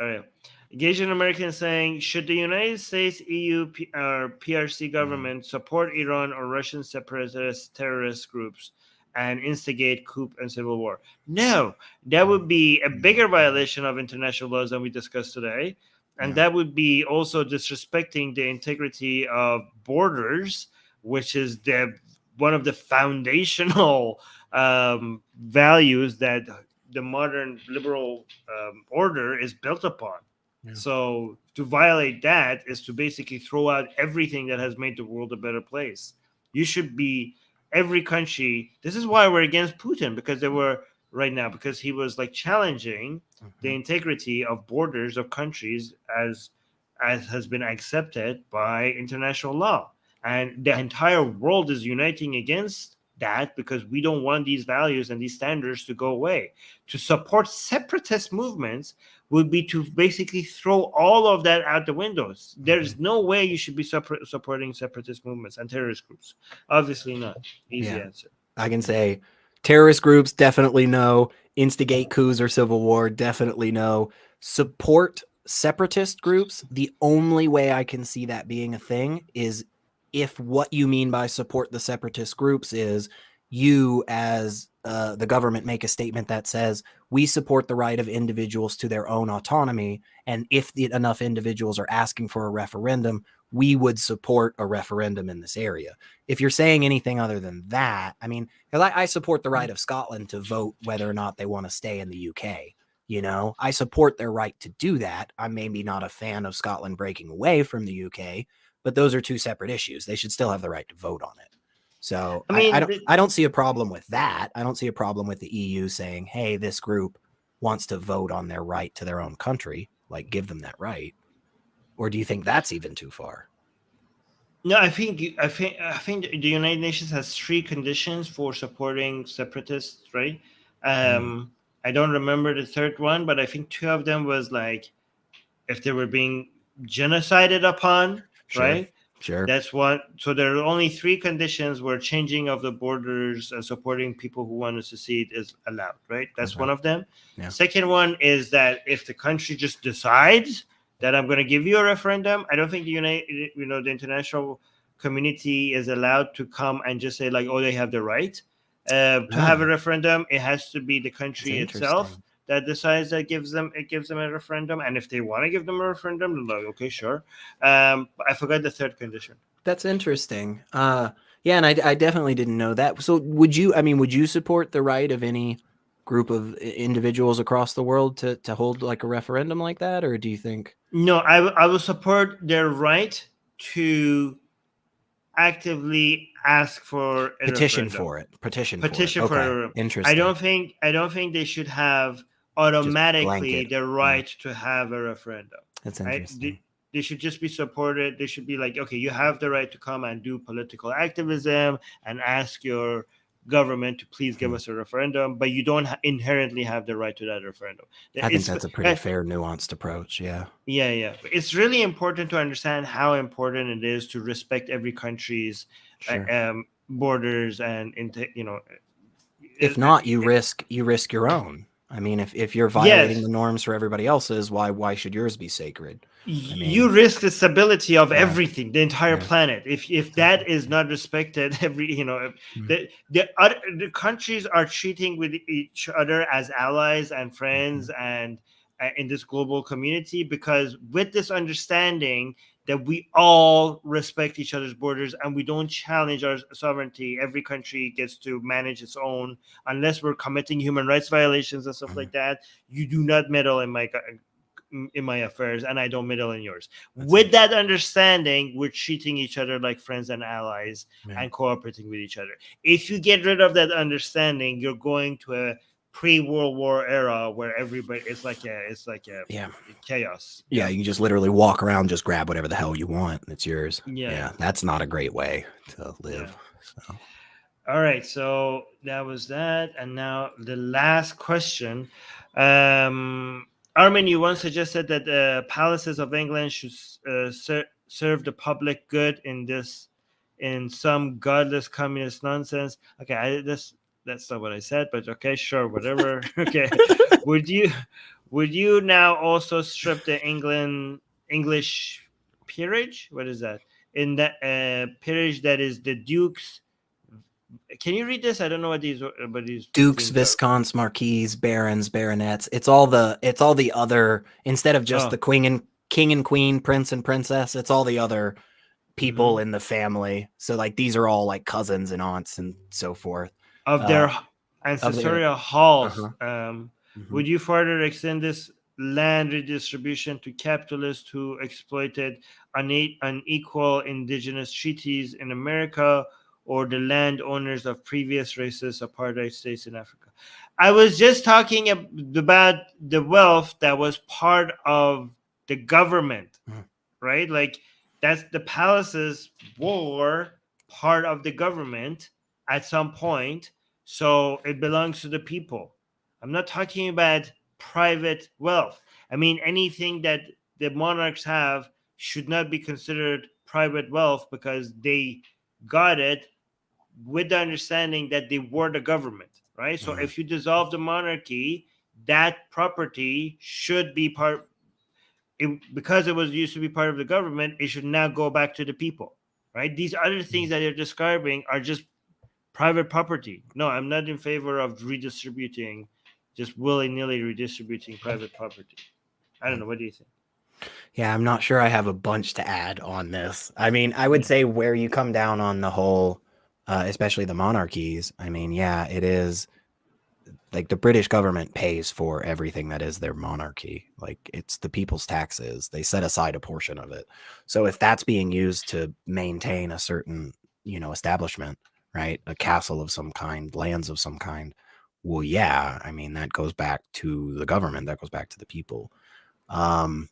Asian Americans saying, should the United States, EU, or PRC government support Iran or Russian separatist terrorist groups and instigate coup and civil war? No, that would be a bigger violation of international laws than we discussed today. And that would be also disrespecting the integrity of borders, which is one of the foundational values that the modern liberal order is built upon. Yeah. So to violate that is to basically throw out everything that has made the world a better place. You should be every country. This is why we're against Putin, because they were right now, because he was like challenging the integrity of borders of countries as has been accepted by international law. And the entire world is uniting against that because we don't want these values and these standards to go away. To support separatist movements would be to basically throw all of that out the windows. There's no way you should be supporting separatist movements and terrorist groups. Obviously not. Easy answer. I can say terrorist groups, definitely no. Instigate coups or civil war, definitely no. Support separatist groups, the only way I can see that being a thing is if what you mean by support the separatist groups is you as the government make a statement that says we support the right of individuals to their own autonomy, and if enough individuals are asking for a referendum, we would support a referendum in this area. If you're saying anything other than that, I mean, because I support the right of Scotland to vote whether or not they want to stay in the UK. You know, I support their right to do that. I'm maybe not a fan of Scotland breaking away from the UK, but those are two separate issues. They should still have the right to vote on it. So I mean, I don't see a problem with that. I don't see a problem with the EU saying, hey, this group wants to vote on their right to their own country. Like, give them that right. Or do you think that's even too far? No, I think the United Nations has 3 conditions for supporting separatists, right? I don't remember the third one, but I think 2 of them was like if they were being genocided upon, right? Sure. That's one. So there are only 3 conditions where changing of the borders and supporting people who want to secede is allowed, right? That's one of them. Yeah. Second one is that if the country just decides that I'm going to give you a referendum, I don't think the international community is allowed to come and just say like, oh, they have the right to have a referendum. It has to be the country itself that decides that gives them a referendum, and if they want to give them a referendum, they're like, okay, sure. I forgot the third condition. That's interesting. Yeah, and I definitely didn't know that. So would you support the right of any group of individuals across the world to hold like a referendum like that, or do you think? No, I will support their right to actively ask for a petition referendum. for it. Petition for it. Interesting. I don't think they should have automatically the right to have a referendum. That's interesting. They should just be supported. They should be like, okay, you have the right to come and do political activism and ask your government to please give us a referendum, but you don't inherently have the right to that referendum. I think that's a pretty fair, nuanced approach. Yeah. It's really important to understand how important it is to respect every country's borders, and if not, you risk your own. I mean, if you're violating the norms for everybody else's, why should yours be sacred? You risk the stability of everything, the entire planet. If that is not respected, the countries are treating with each other as allies and friends and in this global community, because with this understanding, that we all respect each other's borders and we don't challenge our sovereignty. Every country gets to manage its own unless we're committing human rights violations and stuff like that. You do not meddle in my affairs, and I don't meddle in yours. With that understanding, we're treating each other like friends and allies and cooperating with each other. If you get rid of that understanding, you're going to a pre-World War era where everybody it's like a chaos. Yeah, you just literally walk around, just grab whatever the hell you want, and it's yours. Yeah. That's not a great way to live. So. All right, so that was that, and now the last question. Armin, you once suggested that palaces of England should serve the public good in some godless communist nonsense. Okay, that's not what I said, but okay, sure, whatever. Okay, would you now also strip the English peerage? What is that? In that peerage that is the Duke's. Can you read this? I don't know what these Dukes, viscounts, marquises, barons, baronets. It's all the other, instead of just the king and queen, prince and princess. It's all the other people in the family. So like these are all like cousins and aunts and so forth of their ancestral halls. Would you further extend this land redistribution to capitalists who exploited unequal indigenous treaties in America, or the landowners of previous racist apartheid states in Africa? I was just talking about the wealth that was part of the government, right? Like that's the palaces were part of the government at some point, so it belongs to the people. I'm not talking about private wealth. I mean, anything that the monarchs have should not be considered private wealth because they got it with the understanding that they were the government, right? So if you dissolve the monarchy, that property should be because it was used to be part of the government, it should now go back to the people, right? These other things that you're describing are just private property. No, I'm not in favor of redistributing, just willy-nilly redistributing private property. I don't know. What do you think? Yeah, I'm not sure I have a bunch to add on this. I mean, I would say where you come down on the whole, especially the monarchies, I mean, yeah, it is like the British government pays for everything that is their monarchy. Like it's the people's taxes. They set aside a portion of it. So if that's being used to maintain a certain, establishment, right? A castle of some kind, lands of some kind. Well, yeah, I mean, that goes back to the government. That goes back to the people. On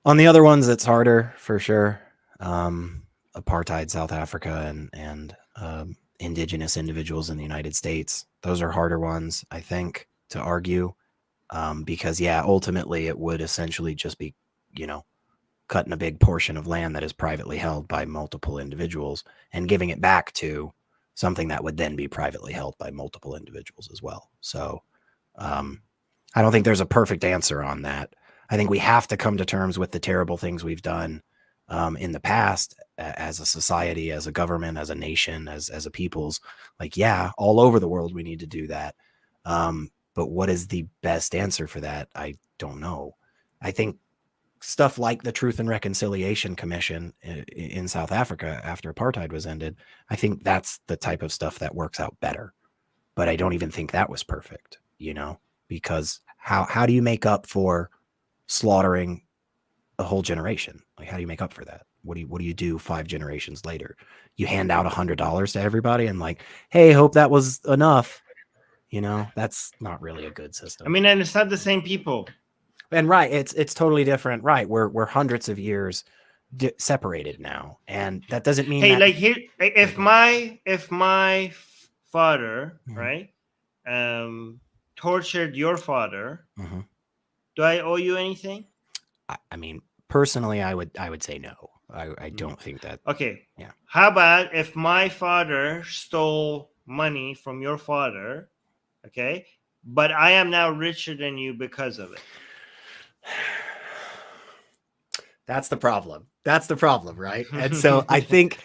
the other ones, it's harder for sure. Apartheid, South Africa, and indigenous individuals in the United States. Those are harder ones, I think, to argue, because ultimately it would essentially just be, cutting a big portion of land that is privately held by multiple individuals and giving it back to something that would then be privately held by multiple individuals as well. So I don't think there's a perfect answer on that. I think we have to come to terms with the terrible things we've done in the past as a society, as a government, as a nation, as a peoples. Like, all over the world, we need to do that. But what is the best answer for that? I don't know. I think stuff like the Truth and Reconciliation Commission in South Africa after apartheid was ended, I think that's the type of stuff that works out better. But I don't even think that was perfect, because how do you make up for slaughtering a whole generation? Like, how do you make up for that? What do you do 5 generations later? You hand out $100 to everybody and like, hey, hope that was enough. That's not really a good system. I mean, and it's not the same people. And right, it's totally different. Right, we're hundreds of years separated now, and that doesn't mean. Hey, like here, if my father, right, tortured your father, do I owe you anything? I mean, personally, I would say no. I don't think that. Okay. Yeah. How about if my father stole money from your father, okay, but I am now richer than you because of it? That's the problem. That's the problem, right? And so I think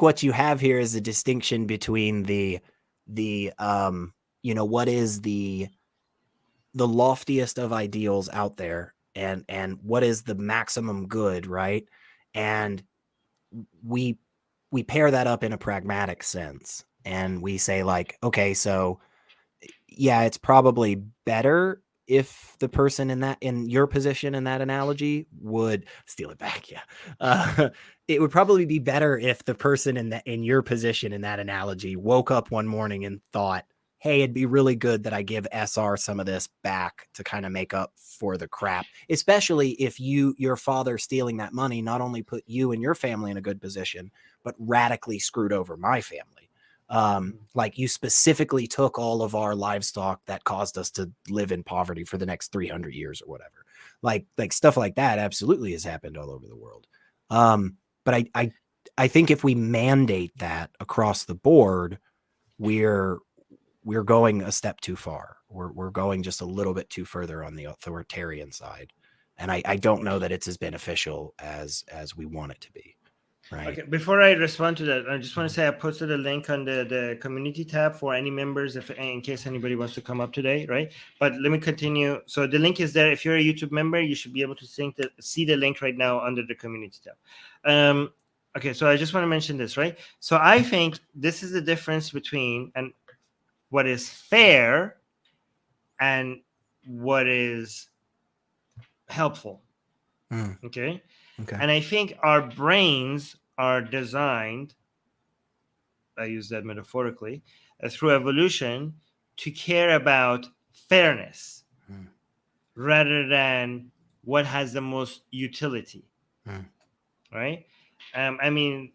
what you have here is a distinction between the what is the loftiest of ideals out there and what is the maximum good, right? And we pair that up in a pragmatic sense, and we say like, okay, so yeah, it's probably better if the person in your position in that analogy would steal it back. Yeah. It would probably be better if the person in your position in that analogy woke up one morning and thought, hey, it'd be really good that I give SR some of this back to kind of make up for the crap, especially if your father stealing that money not only put you and your family in a good position, but radically screwed over my family. Like you specifically took all of our livestock that caused us to live in poverty for the next 300 years or whatever. Like stuff like that absolutely has happened all over the world. But I think if we mandate that across the board, we're going a step too far. We're going just a little bit too further on the authoritarian side. And I don't know that it's as beneficial as we want it to be. Right. Okay, before I respond to that, I just want to say I posted a link on the community tab for any members, if in case anybody wants to come up today, right? But let me continue. So the link is there. If you're a YouTube member, you should be able to see the link right now under the community tab. Okay, so I just want to mention this, right? So I think this is the difference between and what is fair and what is helpful. Okay. And I think our brains are designed, I use that metaphorically, through evolution to care about fairness rather than what has the most utility. Right? I mean,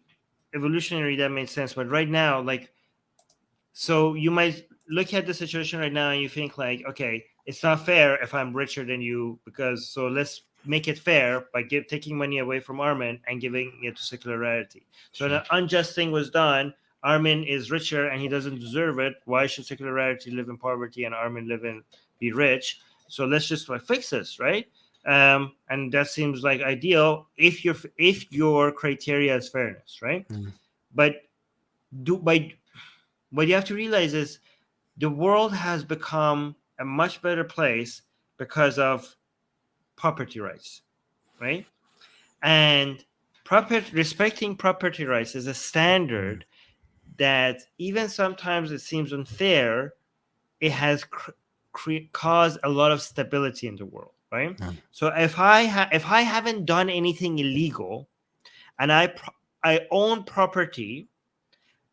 evolutionary, that makes sense. But right now, like, so you might look at the situation right now and you think like, okay, it's not fair if I'm richer than you, because so let's make it fair by taking money away from Armin and giving it to secularity. So an unjust thing was done. Armin is richer and he doesn't deserve it. Why should secularity live in poverty and Armin be rich? So let's just like fix this, right? And that seems like ideal if your criteria is fairness, right? But what you have to realize is the world has become a much better place because of property rights, right? And respecting property rights is a standard that even sometimes it seems unfair. It has caused a lot of stability in the world, right? So if I haven't done anything illegal, and I own property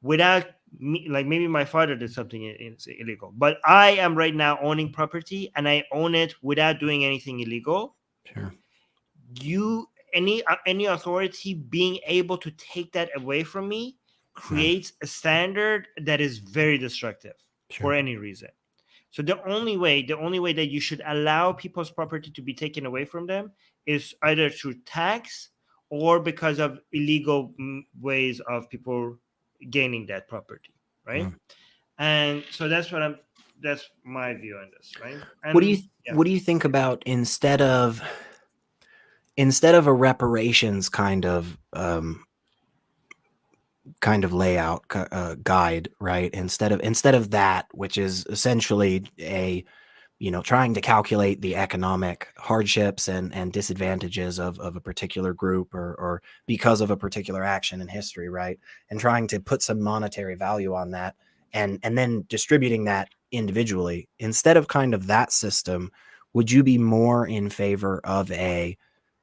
without me, like maybe my father did something illegal, but I am right now owning property and I own it without doing anything illegal. Sure. Any authority being able to take that away from me creates a standard that is very destructive for any reason. So the only way that you should allow people's property to be taken away from them is either through tax or because of illegal ways of people gaining that property, right? And so that's my view on this, right? And what do you think about instead of a reparations kind of layout guide, right? Instead of that, which is essentially trying to calculate the economic hardships and disadvantages of a particular group or because of a particular action in history, right? And trying to put some monetary value on that and then distributing that individually. Instead of kind of that system, would you be more in favor of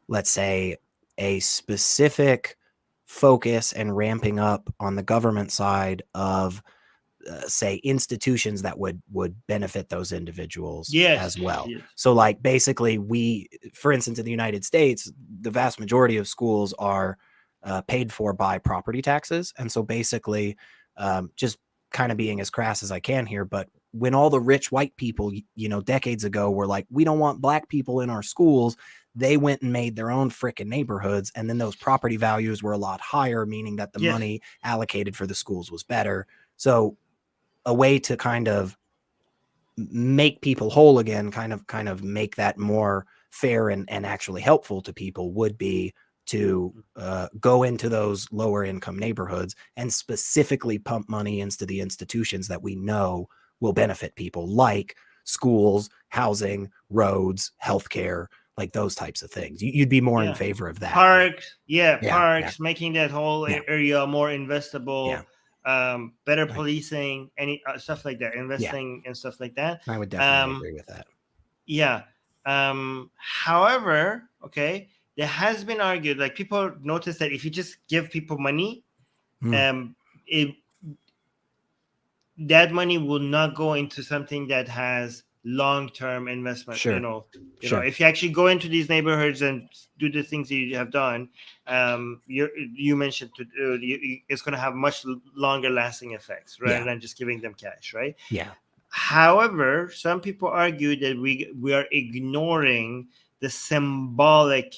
let's say, a specific focus and ramping up on the government side of say institutions that would benefit those individuals as well? So like basically for instance, in the United States, the vast majority of schools are paid for by property taxes. And so basically just kind of being as crass as I can here, but when all the rich white people, decades ago were like, we don't want black people in our schools, they went and made their own frickin' neighborhoods. And then those property values were a lot higher, meaning that the money allocated for the schools was better. So a way to kind of make people whole again, kind of make that more fair and actually helpful to people would be to go into those lower income neighborhoods and specifically pump money into the institutions that we know will benefit people, like schools, housing, roads, healthcare, like those types of things. You'd be more in Yeah. favor of that. Parks, Yeah, parks, making that whole Yeah. area more investable, better Right. policing, any stuff like that, investing and stuff like that. I would definitely agree with that. Yeah. However, okay, there has been argued, like people notice that if you just give people money, that money will not go into something that has long-term investment. Sure. You know, if you actually go into these neighborhoods and do the things that you have done, you mentioned it's going to have much longer lasting effects rather than just giving them cash, right? Yeah. However, some people argue that we are ignoring the symbolic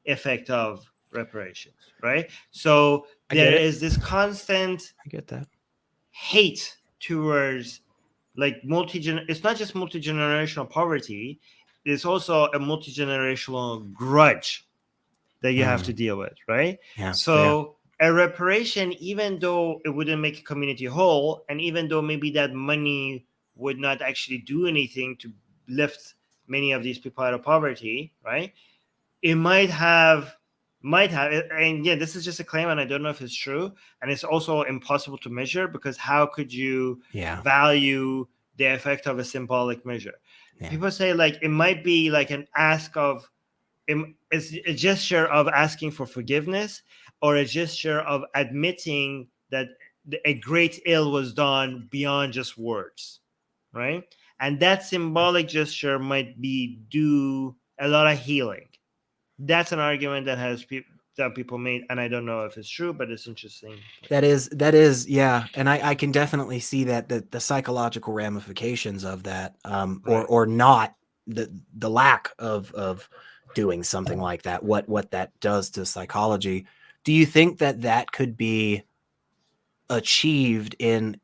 effect of reparations, right? So there is this constant hate towards like it's not just multi-generational poverty, it's also a multi-generational grudge that you have to deal with, right? So a reparation, even though it wouldn't make a community whole, and even though maybe that money would not actually do anything to lift many of these people out of poverty, right? It might have, and yeah, this is just a claim, and I don't know if it's true, and it's also impossible to measure because how could you value the effect of a symbolic measure? People say like it might be like an ask of, it's a gesture of asking for forgiveness, or a gesture of admitting that a great ill was done beyond just words, right? And that symbolic gesture might do a lot of healing. That's an argument that has people made, and I don't know if it's true, but it's interesting. That is, yeah, and I can definitely see that the psychological ramifications of that, or not the lack of doing something like that, what that does to psychology. Do you think that could be achieved in,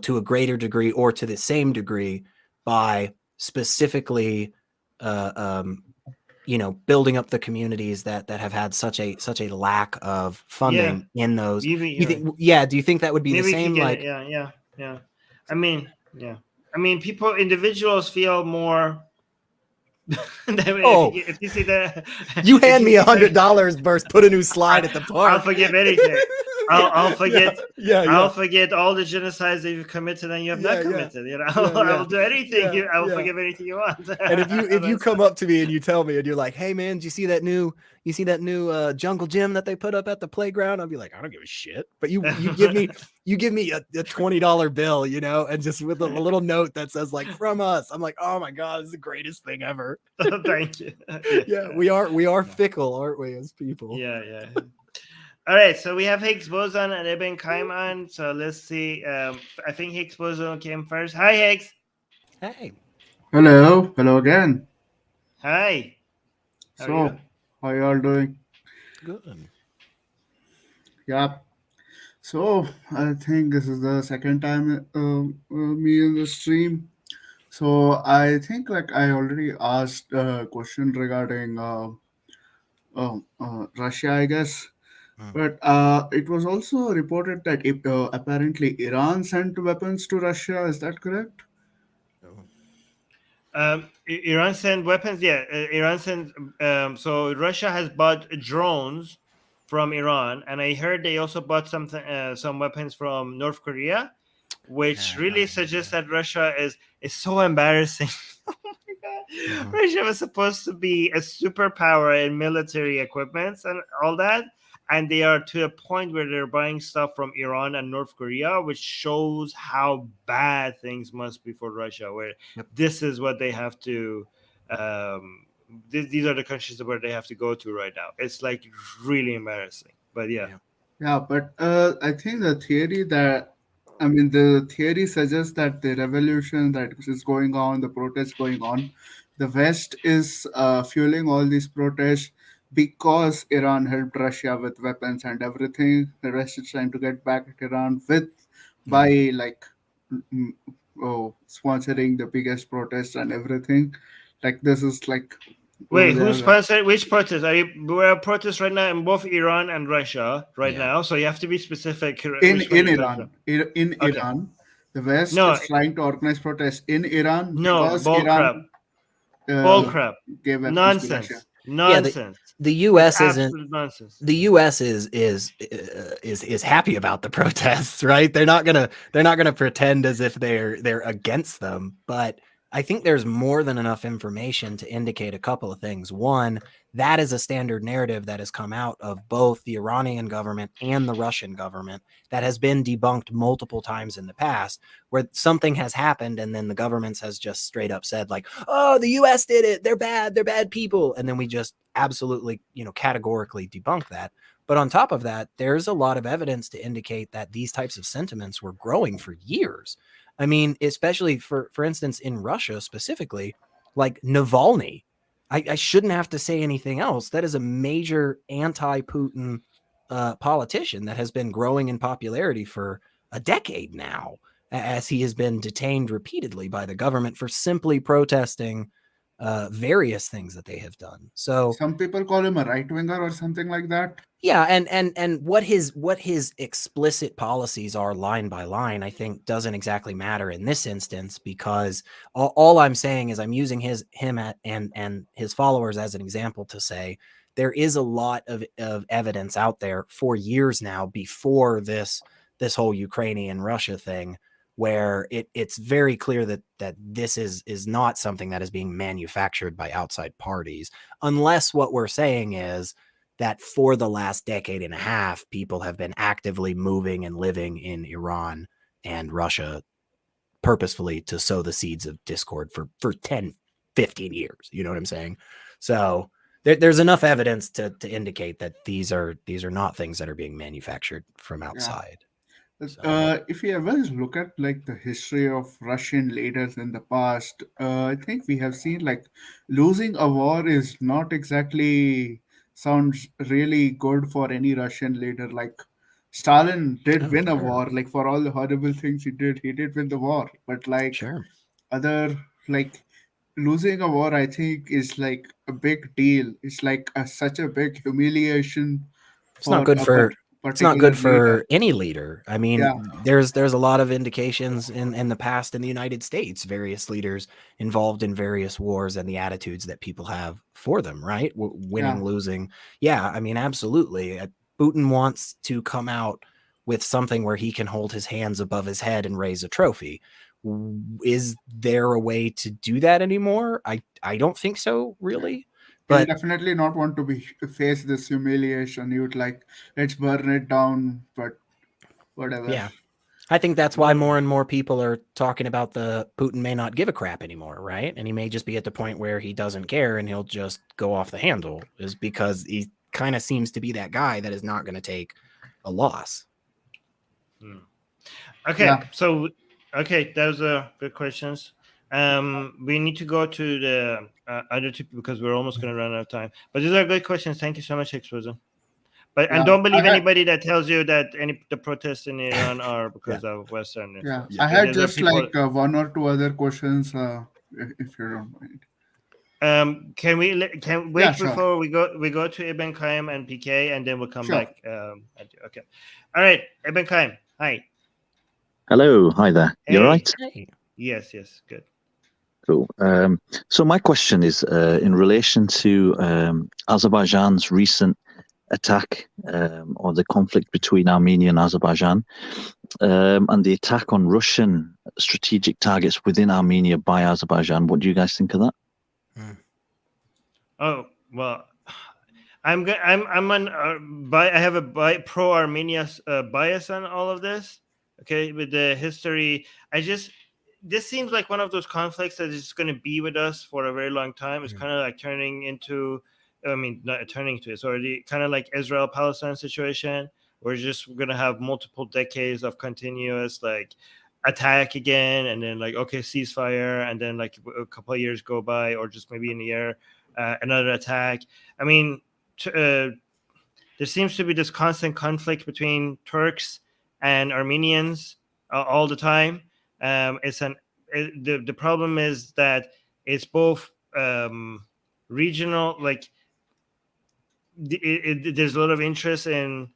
to a greater degree or to the same degree by specifically building up the communities that have had such a lack of funding in those? Do you think that would be the same? Like, yeah. I mean, individuals feel more. If you see that, you hand me $100, Burst, put a new slide at the park. I'll forgive anything. I'll forget. I'll forget all the genocides that you've committed and you have not committed. I will do anything. I will forgive anything you want. And if you come up to me and you tell me and you're like, "Hey man, did you see that new jungle gym that they put up at the playground?" I'll be like, "I don't give a shit." But you give me a $20 bill, and just with a little note that says like "from us." I'm like, "Oh my god, this is the greatest thing ever." Thank you. Yeah, we are fickle, aren't we, as people? Yeah. All right, so we have Higgs boson and Ibn Kaiman. So let's see. I think Higgs boson came first. Hi, Higgs. Hey. Hello again. Hi. How you all doing? Good. Yeah. So I think this is the second time me in the stream. So I think like I already asked a question regarding Russia, I guess. But it was also reported that apparently Iran sent weapons to Russia. Is that correct? Iran sent weapons. Yeah, Iran sent. So Russia has bought drones from Iran, and I heard they also bought some weapons from North Korea, which really suggests that Russia is so embarrassing. Oh my god, Russia was supposed to be a superpower in military equipment and all that. And they are to a point where they're buying stuff from Iran and North Korea, which shows how bad things must be for Russia, where this is what they have to, these are the countries where they have to go to right now. It's like really embarrassing, but yeah. Yeah, but I think the theory suggests that the revolution that is going on, the protests going on, the West is fueling all these protests because Iran helped Russia with weapons and everything. The West is trying to get back at Iran by sponsoring the biggest protests and everything. Like this is like. Wait, who's sponsoring which protests? We're at protests right now in both Iran and Russia now, so you have to be specific. In Iran, Iran, the West is trying to organize protests in Iran because Iran. Crap. Bull uh, crap. gave weapons to Russia. Nonsense. Yeah, Nonsense. the It's U.S. isn't. absolute nonsense. The U.S. is happy about the protests, right? They're not gonna pretend as if they're against them. But I think there's more than enough information to indicate a couple of things. One, that is a standard narrative that has come out of both the Iranian government and the Russian government that has been debunked multiple times in the past, where something has happened and then the governments has just straight up said like, oh, the US did it, they're bad people, and then we just absolutely categorically debunk that. But on top of that, there's a lot of evidence to indicate that these types of sentiments were growing for years. I mean, especially for instance in Russia specifically, like Navalny, I shouldn't have to say anything else. That is a major anti-Putin politician that has been growing in popularity for a decade now, as he has been detained repeatedly by the government for simply protesting various things that they have done. So Some people call him a right winger or something like that. yeah, and what his explicit policies are line by line, I think doesn't exactly matter in this instance, because all I'm saying is I'm using him and his followers as an example to say there is a lot of evidence out there for years now before this whole Ukrainian Russia thing, where it's very clear that this is not something that is being manufactured by outside parties, unless what we're saying is that for the last decade and a half, people have been actively moving and living in Iran and Russia purposefully to sow the seeds of discord for 10, 15 years. You know what I'm saying? So there's enough evidence to indicate that these are not things that are being manufactured from Yeah. outside. So, If you ever look at like the history of Russian leaders in the past, I think we have seen like losing a war is not exactly sounds really good for any Russian leader. Like Stalin did oh, win a sure, war, like for all the horrible things he did win the war. But like sure. other like losing a war, I think is like a big deal. It's like such a big humiliation It's not for good a for it's not particular good leader. for any leader. I mean, Yeah, there's a lot of indications in the past in the United States, various leaders involved in various wars and the attitudes that people have for them, right? yeah. Winning, losing. Yeah, I mean, absolutely. Putin wants to come out with something where he can hold his hands above his head and raise a trophy. Is there a way to do that anymore? I don't think so, really. He'll But definitely not want to be face this humiliation. He would like, let's burn it down, but whatever. yeah, I think that's why Well, more and more people are talking about the Putin may not give a crap anymore, right? And he may just be at the point where he doesn't care and he'll just go off the handle, is because he kind of seems to be that guy that is not going to take a loss. okay, Yeah, so those are good questions. We need to go to the other two because we're almost going to run out of time. But these are good questions. Thank you so much, Exposer. But and yeah. don't I believe had, anybody that tells you that the protests in Iran are Yeah. because of Western yeah, influence. I Okay, had these are just people. like one or two other questions, if you don't mind. Can we can Yeah, wait sure, before we go to Ibn Qayyim and PK, and then we'll come sure. back. Okay, all right, Ibn Qayyim. Hi. Hello, hi there. You all Hey. right? Hey. Yes, good. Cool. So my question is in relation to Azerbaijan's recent attack or the conflict between Armenia and Azerbaijan and the attack on Russian strategic targets within Armenia by Azerbaijan. What do you guys think of that? Oh well, I'm on I have a pro Armenia bias on all of this. Okay, with the history, this seems like one of those conflicts that is going to be with us for a very long time. It's kind of like turning into, I mean, not turning into, it's already kind of like Israel-Palestine situation. We're just going to have multiple decades of continuous like attack again, and then like okay ceasefire, and then like a couple of years go by, or just maybe in a year another attack. I mean, there seems to be this constant conflict between Turks and Armenians all the time. The problem is that it's both regional, like there's a lot of interest in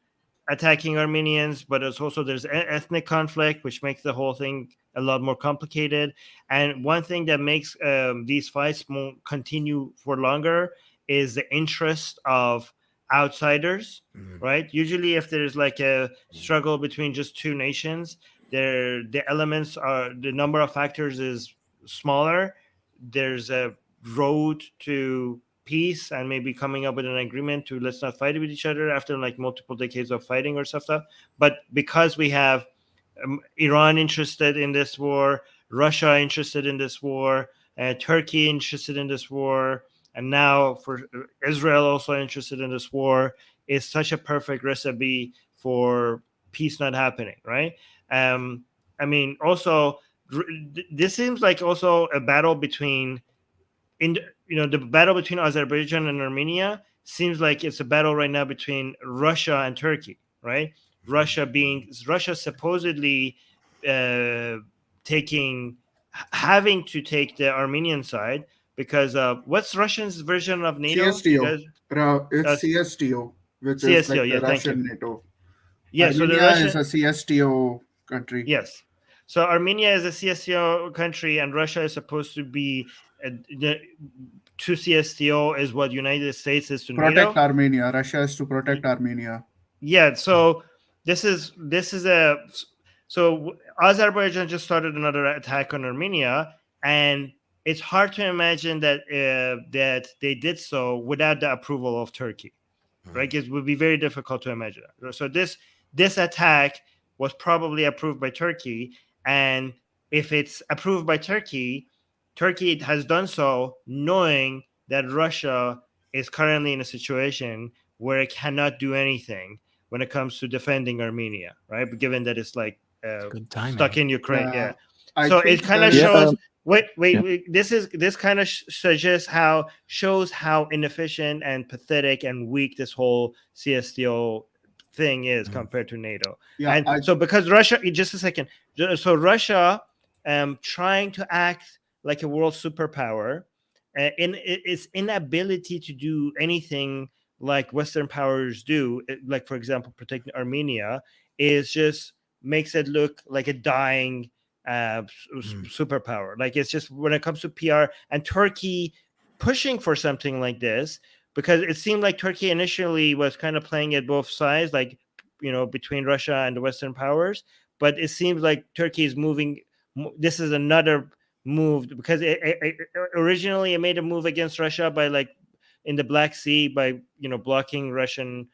attacking Armenians, but it's also there's ethnic conflict, which makes the whole thing a lot more complicated. And one thing that makes these fights continue for longer is the interest of outsiders, right? Usually, if there's like a struggle between just two nations, the elements are the number of factors is smaller. There's a road to peace and maybe coming up with an agreement to let's not fight with each other after like multiple decades of fighting or stuff. But because we have Iran interested in this war, Russia interested in this war, Turkey interested in this war, and now for Israel also interested in this war, is such a perfect recipe for peace not happening, right? I mean, also this seems like also a battle between the battle between Azerbaijan and Armenia seems like it's a battle right now between Russia and Turkey, right? Russia supposedly having to take the Armenian side because what's Russia's version of NATO? CSTO. It's CSTO, which is like the Russian NATO. Yeah, Armenia so the Russian is a CSTO country. Yes. So Armenia is a CSTO country, and Russia is supposed to be to CSTO is what United States is to protect NATO. Armenia. Russia is to protect Armenia. Yeah. So so Azerbaijan just started another attack on Armenia, and it's hard to imagine that that they did so without the approval of Turkey, right? It would be very difficult to imagine that. So this attack was probably approved by Turkey, and if it's approved by Turkey has done so knowing that Russia is currently in a situation where it cannot do anything when it comes to defending Armenia, right? But given that it's like stuck in Ukraine, so it kind of shows. Wait. This kind of shows how inefficient and pathetic and weak this whole CSTO thing is compared to NATO. So because Russia, just a second. So Russia, trying to act like a world superpower, in its inability to do anything like Western powers do, like for example protecting Armenia, is just makes it look like a dying superpower. Like it's just when it comes to PR and Turkey pushing for something like this, because it seemed like Turkey initially was kind of playing at both sides, like between Russia and the Western powers, but it seems like Turkey is moving. This is another move because it originally it made a move against Russia by like in the Black Sea by blocking Russian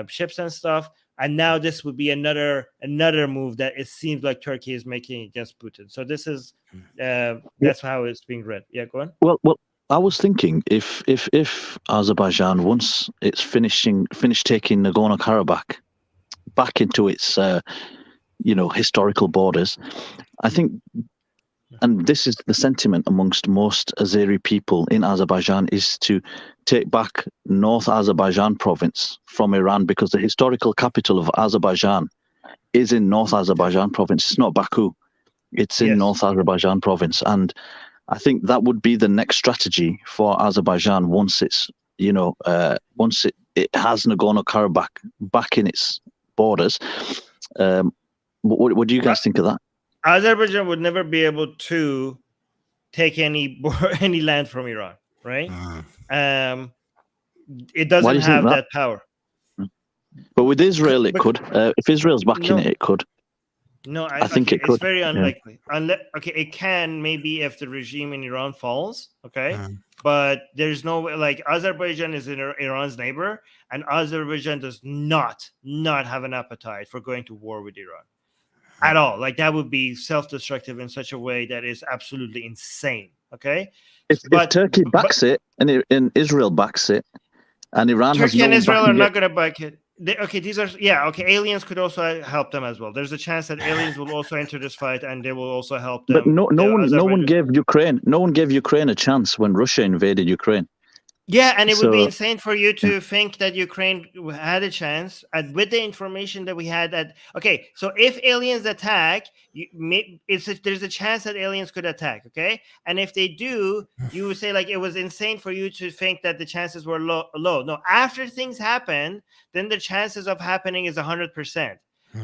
ships and stuff, and now this would be another move that it seems like Turkey is making against Putin. So this is that's how it's being read. Yeah, go on. Well, I was thinking if Azerbaijan, once it's finished taking Nagorno-Karabakh back into its historical borders, I think, and this is the sentiment amongst most Azeri people in Azerbaijan, is to take back North Azerbaijan province from Iran, because the historical capital of Azerbaijan is in North Azerbaijan province. It's not Baku. It's in North Azerbaijan province. And I think that would be the next strategy for Azerbaijan once it's, once it has Nagorno-Karabakh back in its borders. What do you guys think of that? Azerbaijan would never be able to take any land from Iran, right? It doesn't have that power. But with Israel, it could. If Israel's backing it could. No, I think it could. It's very unlikely. It can maybe if the regime in Iran falls. Okay, but there's no way. Like Azerbaijan is Iran's neighbor, and Azerbaijan does not have an appetite for going to war with Iran at all. Like that would be self-destructive in such a way that is absolutely insane. Okay, if Turkey backs it and Israel backs it, and Iran Turkey has and Israel are not going to back it. Aliens could also help them as well. There's a chance that aliens will also enter this fight, and they will also help them. But no one gave Ukraine a chance when Russia invaded Ukraine. Yeah, and it would be So insane for you to think that Ukraine had a chance, and with the information that we had. Okay, so if aliens attack, there's a chance that aliens could attack. Okay, and if they do, you would say like it was insane for you to think that the chances were low. No, after things happen, then the chances of happening is 100%.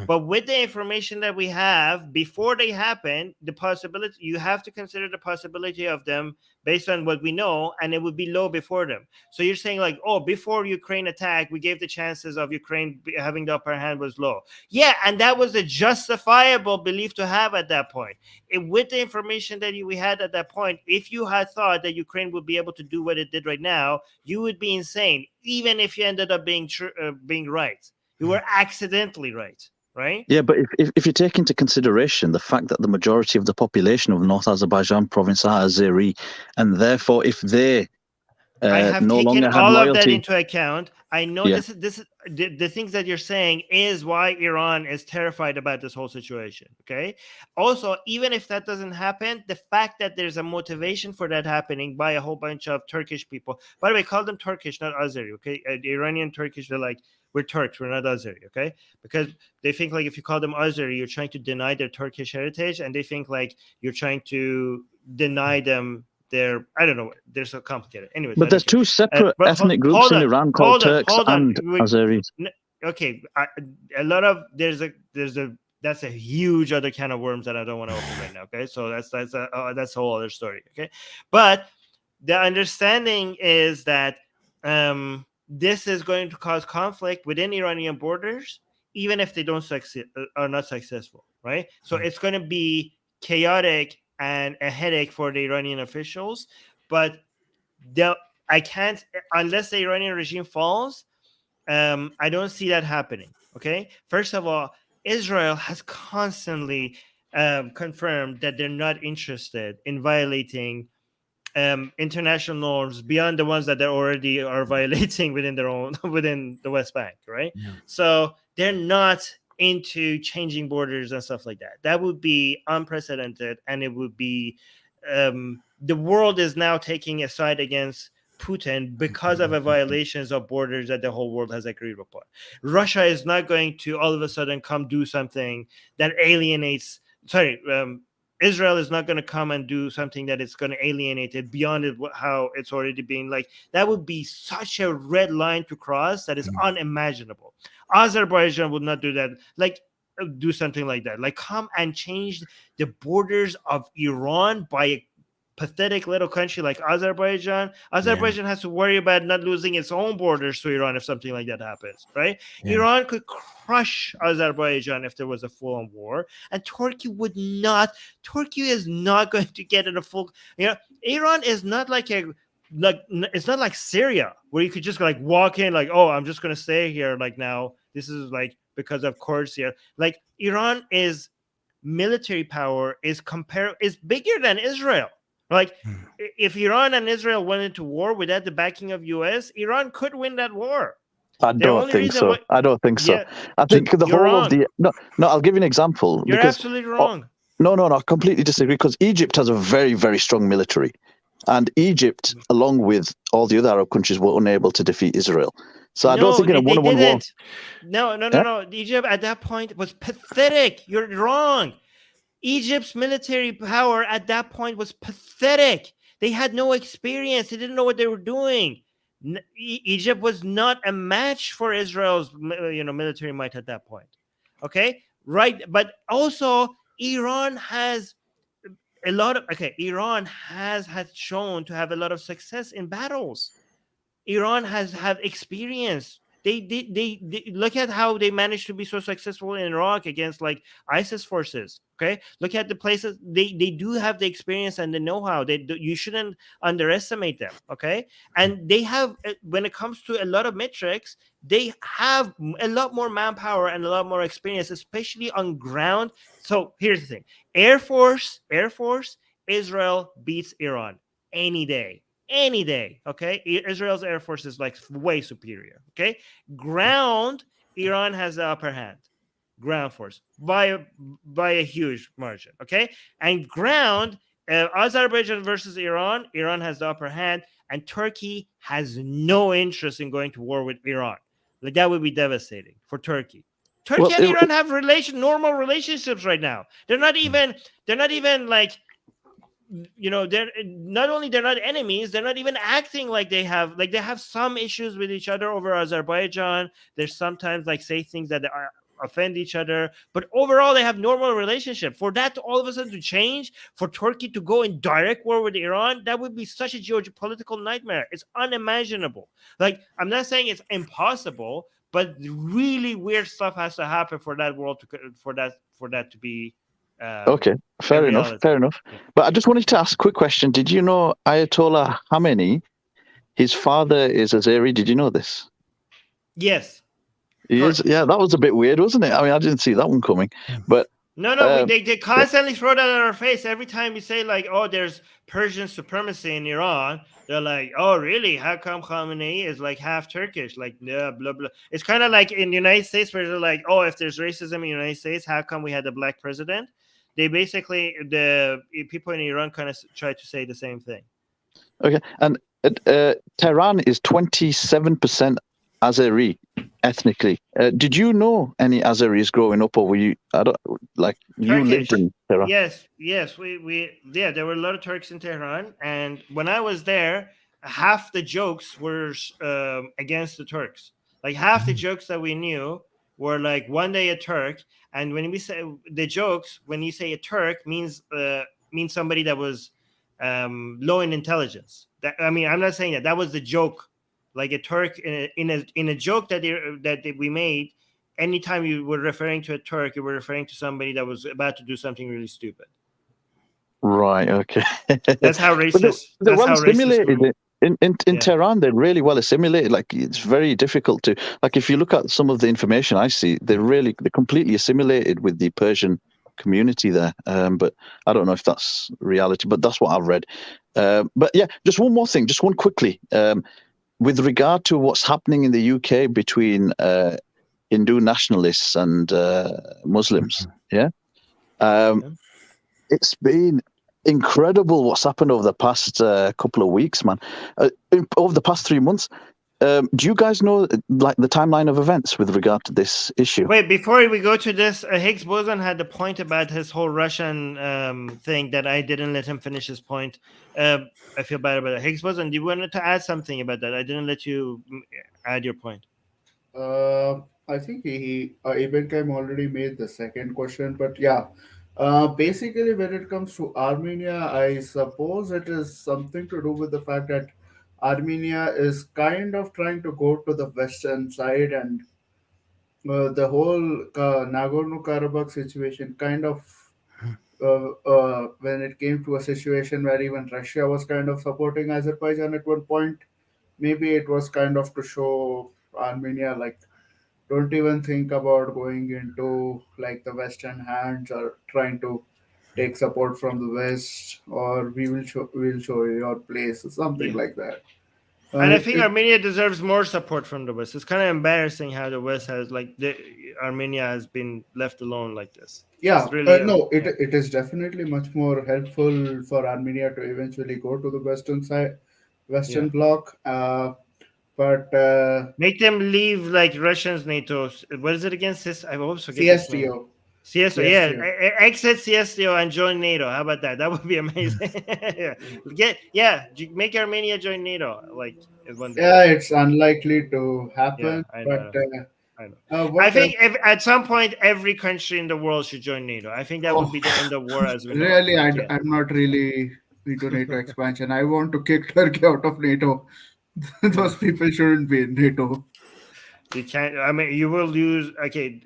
But with the information that we have before they happen, the possibility, you have to consider the possibility of them based on what we know, and it would be low before them. So you're saying like, oh, before Ukraine attack, we gave the chances of Ukraine having the upper hand was low. Yeah, and that was a justifiable belief to have at that point. With the information that we had at that point, if you had thought that Ukraine would be able to do what it did right now, you would be insane, even if you ended up being right. You were accidentally right. Right? yeah, but if you take into consideration the fact that the majority of the population of North Azerbaijan province are Azeri, and therefore if they I have no taken longer have all of that loyalty, into account. I know Yeah. this is the things that you're saying is why Iran is terrified about this whole situation. Okay. Also, even if that doesn't happen, the fact that there's a motivation for that happening by a whole bunch of Turkish people. By the way, call them Turkish, not Azeri. Okay, the Iranian Turkish, they're like, we're Turks, we're not Azeri. Okay, because they think like if you call them Azeri, you're trying to deny their Turkish heritage, and they think like you're trying to deny them. I don't know. They're so complicated. Anyways, But there's two separate but ethnic groups in Iran called Turks and Azeris. Okay, a lot of that's a huge other can of worms that I don't want to open right now. Okay, so that's a whole other story. Okay, but the understanding is that this is going to cause conflict within Iranian borders, even if they don't succeed, are not successful. Right, so it's going to be chaotic and a headache for the Iranian officials, but I can't, unless the Iranian regime falls, I don't see that happening. Okay, first of all, Israel has constantly confirmed that they're not interested in violating international norms beyond the ones that they already are violating within within the West Bank, right? Yeah. So they're not into changing borders and stuff like that. That would be unprecedented, and it would be the world is now taking a side against Putin because of the violations of borders that the whole world has agreed upon. Russia is not going to all of a sudden come do something that alienates. Israel is not going to come and do something that is going to alienate it beyond how it's already been. Like, that would be such a red line to cross that is unimaginable. Azerbaijan would not do that. Like, do something like that. Like, come and change the borders of Iran by a pathetic little country like Azerbaijan. Azerbaijan has to worry about not losing its own borders to Iran if something like that happens, right? Yeah. Iran could crush Azerbaijan if there was a full-on war, and Turkey would not. Turkey is not going to get in a full. Iran is not like it's not like Syria where you could just like walk in like, oh, I'm just going to stay here. Like, now this is like because of course here. Like, Iran is military power is bigger than Israel. Like, if Iran and Israel went into war without the backing of US, Iran could win that war. I don't think so. I don't think so. Yeah, I think the whole wrong. of the no. I'll give you an example. You're absolutely wrong. No, I completely disagree, because Egypt has a very, very strong military, and Egypt, along with all the other Arab countries, were unable to defeat Israel. So I don't think in a one-on-one war. No. Egypt at that point was pathetic. You're wrong. Egypt's military power at that point was pathetic. They had no experience. They didn't know what they were doing. Egypt was not a match for Israel's military might at that point. Okay, right. But also, Iran has Iran has shown to have a lot of success in battles. Iran has experience. They look at how they managed to be so successful in Iraq against like ISIS forces. Okay, look at the places they do have the experience and the know-how. You shouldn't underestimate them. Okay, and they have, when it comes to a lot of metrics, they have a lot more manpower and a lot more experience, especially on ground. So here's the thing: Air Force, Israel beats Iran any day. Okay, Israel's Air Force is like way superior. Okay, ground, Iran has the upper hand. Ground force by a huge margin. Okay, and ground, Azerbaijan versus Iran has the upper hand, and Turkey has no interest in going to war with Iran. Like that would be devastating for Turkey. Turkey Well, and Iran have normal relationships right now. They're not even like, they're not only they're not enemies, they're not even acting like they have some issues with each other over Azerbaijan. There's sometimes like say things that offend each other, but overall they have normal relationship. For that to all of a sudden to change, for Turkey to go in direct war with Iran, that would be such a geopolitical nightmare. It's unimaginable. Like, I'm not saying it's impossible, but really weird stuff has to happen for that world for that to be okay, fair enough. Yeah. But I just wanted to ask a quick question. Did you know Ayatollah Khamenei, his father is Azeri? Did you know this? Yes. He is? Yeah, that was a bit weird, wasn't it? I mean, I didn't see that one coming. But no, they constantly throw that in our face every time you say like, oh, there's Persian supremacy in Iran. They're like, oh, really? How come Khamenei is like half Turkish? Like, yeah, blah blah. It's kind of like in the United States where they're like, oh, if there's racism in the United States, how come we had a black president? They basically, the people in Iran kind of try to say the same thing. Okay, and Tehran is 27% Azeri ethnically. Did you know any Azeris growing up, or were you? You lived in Tehran? Yes. There were a lot of Turks in Tehran, and when I was there, half the jokes were against the Turks. Like half the jokes that we knew were like one day a Turk, and when we say the jokes, when you say a Turk means somebody that was low in intelligence. I'm not saying that was the joke. Like a Turk in a joke that we made, anytime you were referring to a Turk, you were referring to somebody that was about to do something really stupid. Right. Okay. That's how racist. They're well assimilated. In Tehran, they're really well assimilated. Like, it's very difficult to, like, if you look at some of the information I see, they're completely assimilated with the Persian community there. But I don't know if that's reality, but that's what I've read. But yeah, just one more thing, just one quickly. With regard to what's happening in the UK between Hindu nationalists and Muslims, it's been incredible what's happened over the past couple of weeks, man. Over the past 3 months. Do you guys know like the timeline of events with regard to this issue? Wait, before we go to this, Higgs boson had the point about his whole Russian thing that I didn't let him finish his point. I feel bad about it. Higgs boson, do you want to add something about that? I didn't let you add your point. I think Ibn Kaim already made the second question, but yeah. Basically, when it comes to Armenia, I suppose it is something to do with the fact that Armenia is kind of trying to go to the western side, and the whole Nagorno-Karabakh situation kind of, when it came to a situation where even Russia was kind of supporting Azerbaijan at one point, maybe it was kind of to show Armenia like, don't even think about going into like the western hands or trying to take support from the west, or we'll show you your place or something like that. And I think Armenia deserves more support from the West. It's kind of embarrassing how the West has Armenia has been left alone like this. Yeah, it is definitely much more helpful for Armenia to eventually go to the Western bloc. But make them leave like Russians NATO. What is it against this? I always forget. CSTO. CSTO, yeah. Exit CSTO and join NATO. How about that? That would be amazing. Make Armenia join NATO. Like one day. Yeah, it's unlikely to happen. Yeah, I know. I think at some point every country in the world should join NATO. I think that would be the end of war as we know. Really, I'm not really into NATO expansion. I want to kick Turkey out of NATO. Those people shouldn't be in NATO. You can't. I mean, you will lose. Okay,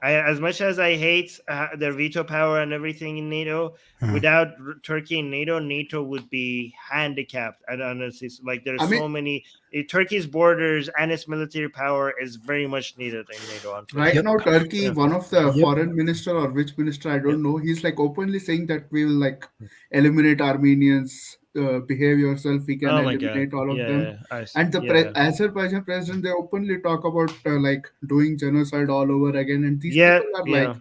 as much as I hate their veto power and everything in NATO, without Turkey in NATO, NATO would be handicapped. I don't know. Like there's so many. Turkey's borders and its military power is very much needed in NATO. Right now, Turkey, one of the foreign minister or which minister I don't know, he's like openly saying that we will like eliminate Armenians. Behave yourself, we can eliminate all of them. And the Azerbaijan president, they openly talk about like doing genocide all over again, and these people are like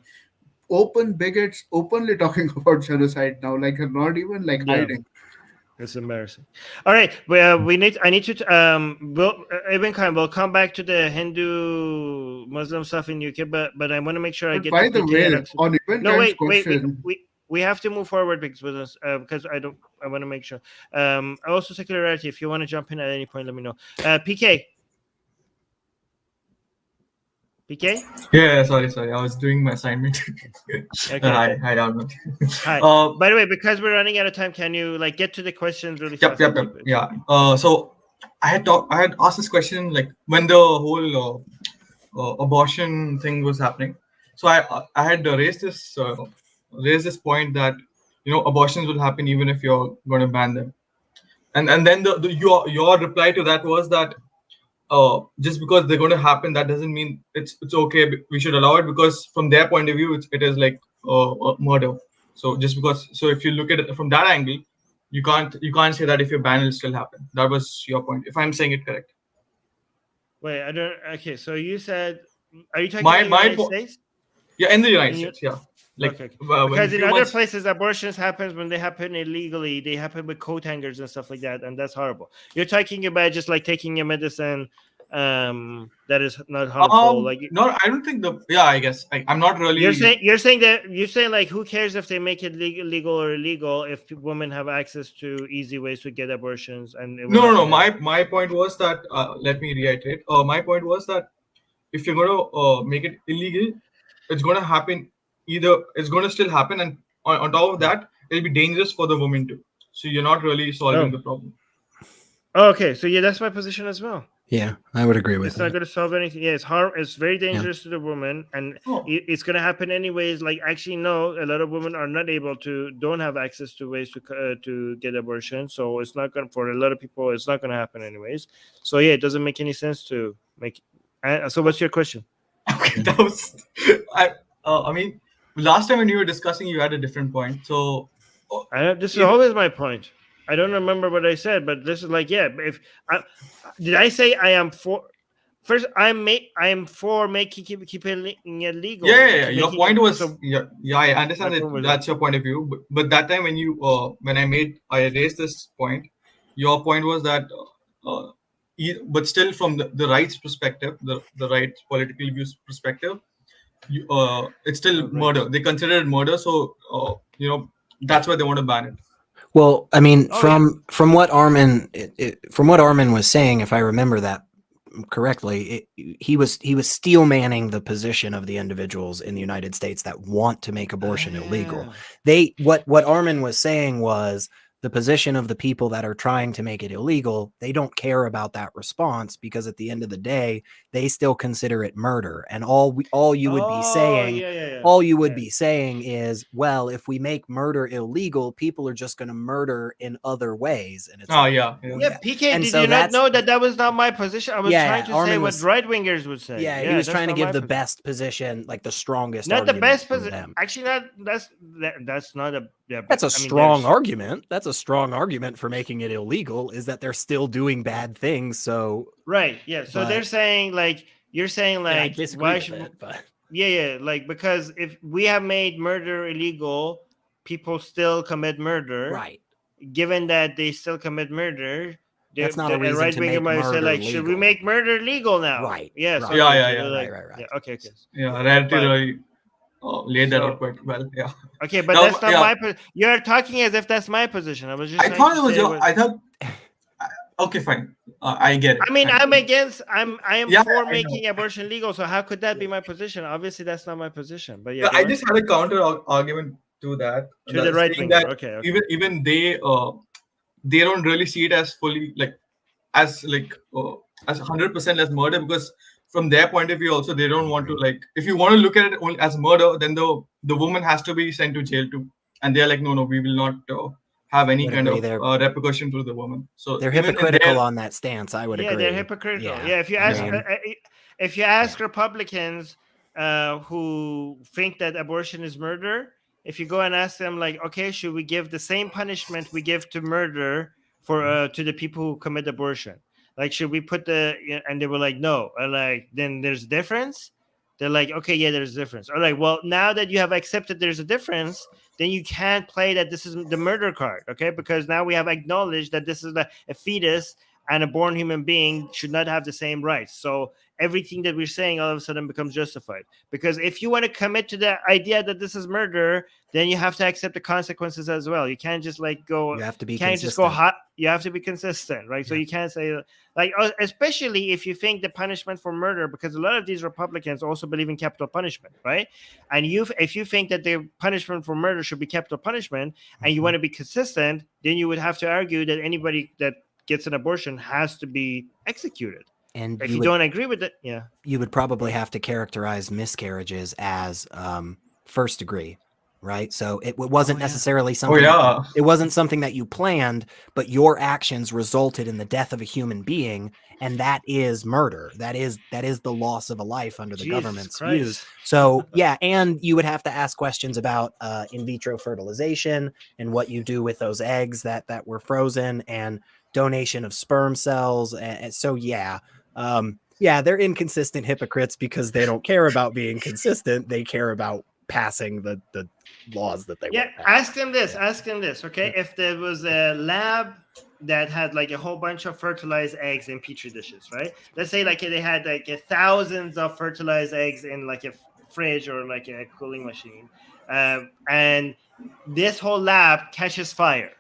open bigots, openly talking about genocide now, like not even like hiding. It's embarrassing. All right, well, I need to. Ibn Khan, we'll come back to the Hindu Muslim stuff in UK, but I want to make sure I But get. by to the PK way, and Axel. on Ibn No, Khan's wait. question, We have to move forward because I want to make sure. Also, secularity. If you want to jump in at any point, let me know. PK. PK. Yeah, sorry. I was doing my assignment. Okay. Hi, Armin. Hi. By the way, because we're running out of time, can you like get to the questions really fast? Yep. Yeah. So I had asked this question like when the whole abortion thing was happening. So I had raised this point that abortions will happen even if you're going to ban them, and then your reply to that was that just because they're going to happen, that doesn't mean it's okay. We should allow it because from their point of view, it is like murder. So if you look at it from that angle, you can't say that if you ban it, will still happen. That was your point, if I'm saying it correct. Wait, I don't. Okay, so you said, are you talking My- about the my United po- States? Yeah, in the United States, yeah. Like Okay. when Because in few other months- places, abortions happens when they happen illegally. They happen with coat hangers and stuff like that, and that's horrible. You're talking about just like taking a medicine that is not harmful. no, I don't think I guess I'm not really. You're saying like who cares if they make it legal or illegal if women have access to easy ways to get abortions and it will No. not be My point was that let me reiterate. My point was that if you're going to make it illegal, it's going to happen. Either it's going to still happen, and on top of that, it'll be dangerous for the woman too. So you're not really solving the problem. Oh, okay, so yeah, that's my position as well. Yeah, I would agree with It's not that. going to solve anything. Yeah, it's very dangerous to the woman, and it's going to happen anyways. Like, actually, no, a lot of women are not able to, don't have access to ways to get abortion. So it's not going to, for a lot of people, it's not going to happen anyways. So yeah, it doesn't make any sense to make. So what's your question? Okay, that was. I mean, last time when you were discussing, you had a different point. So this is always my point. I don't remember what I said, but this is like, yeah. Did I say I am for? First, I am for keeping it legal. Yeah. Your point was I understand that that's your point of view. But that time when you when I raised this point, your point was that but still from the right's perspective, the right political views perspective, it's still murder. They consider it murder, so that's why they want to ban it. Well, I mean, from what Armin was saying, if I remember that correctly, he was steel manning the position of the individuals in the United States that want to make abortion illegal. What Armin was saying was the position of the people that are trying to make it illegal. They don't care about that response because at the end of the day, they still consider it murder. And all you would be saying is, well, if we make murder illegal, people are just going to murder in other ways. And it's PK, and did so you not know that was not my position? I was trying to say what right wingers would say. Yeah, he was trying to give the best position, like the strongest. Not the best position. Actually, that's not a. Yeah, that's a strong argument. That's a strong argument for making it illegal. Is that they're still doing bad things? So right, yeah. So they're saying like you're saying like I disagree with it, but like because if we have made murder illegal, people still commit murder. Right. Given that they still commit murder, that's not a reason to make murder say like, legal. should we make murder legal now? Right. Yeah. Right. So Right. Yeah. Okay. Yeah. Relatively laid that out quite well. Yeah. Okay, but that's not my position. You're talking as if that's my position. I was just. I thought it was your. I thought. Okay, fine. I get it. I mean, I am for making abortion legal. So how could that be my position? Obviously, that's not my position. But yeah, I just had a counter argument to that. To the right wing. Okay. Even they don't really see it as fully as 100% as murder, because from their point of view also they don't want to if you want to look at it only as murder, then the woman has to be sent to jail too, and they're like, no, we will not have any kind of repercussion to the woman. So they're hypocritical on that stance. I would agree. Yeah, they're hypocritical. Yeah, if you ask Republicans who think that abortion is murder, if you go and ask them like, okay, should we give the same punishment we give to murder for to the people who commit abortion? Like, should we put and they were like, no. Then there's a difference. They're like, okay, yeah, there's a difference. Or like, well, now that you have accepted there's a difference, then you can't play that this is the murder card, okay? Because now we have acknowledged that this is a fetus and a born human being should not have the same rights. So everything that we're saying all of a sudden becomes justified. Because if you want to commit to the idea that this is murder, then you have to accept the consequences as well. You can't just like go. You have to be can't consistent. just go hot. You have to be consistent, right? So Yeah. you can't say like, especially if you think the punishment for murder, because a lot of these Republicans also believe in capital punishment, right? And if you think that the punishment for murder should be capital punishment, and you want to be consistent, then you would have to argue that anybody that gets an abortion has to be executed. And if you don't agree with it, yeah, you would probably have to characterize miscarriages as first degree, right? So it wasn't necessarily something. It wasn't something that you planned, but your actions resulted in the death of a human being, and that is murder. That is the loss of a life under the government's views. So yeah, and you would have to ask questions about in vitro fertilization and what you do with those eggs that were frozen, and donation of sperm cells. And so yeah, they're inconsistent hypocrites because they don't care about being consistent. They care about passing the laws that they want. Ask them this. Okay, if there was a lab that had like a whole bunch of fertilized eggs in petri dishes, right? Let's say like they had like thousands of fertilized eggs in like a fridge or like a cooling machine, and this whole lab catches fire,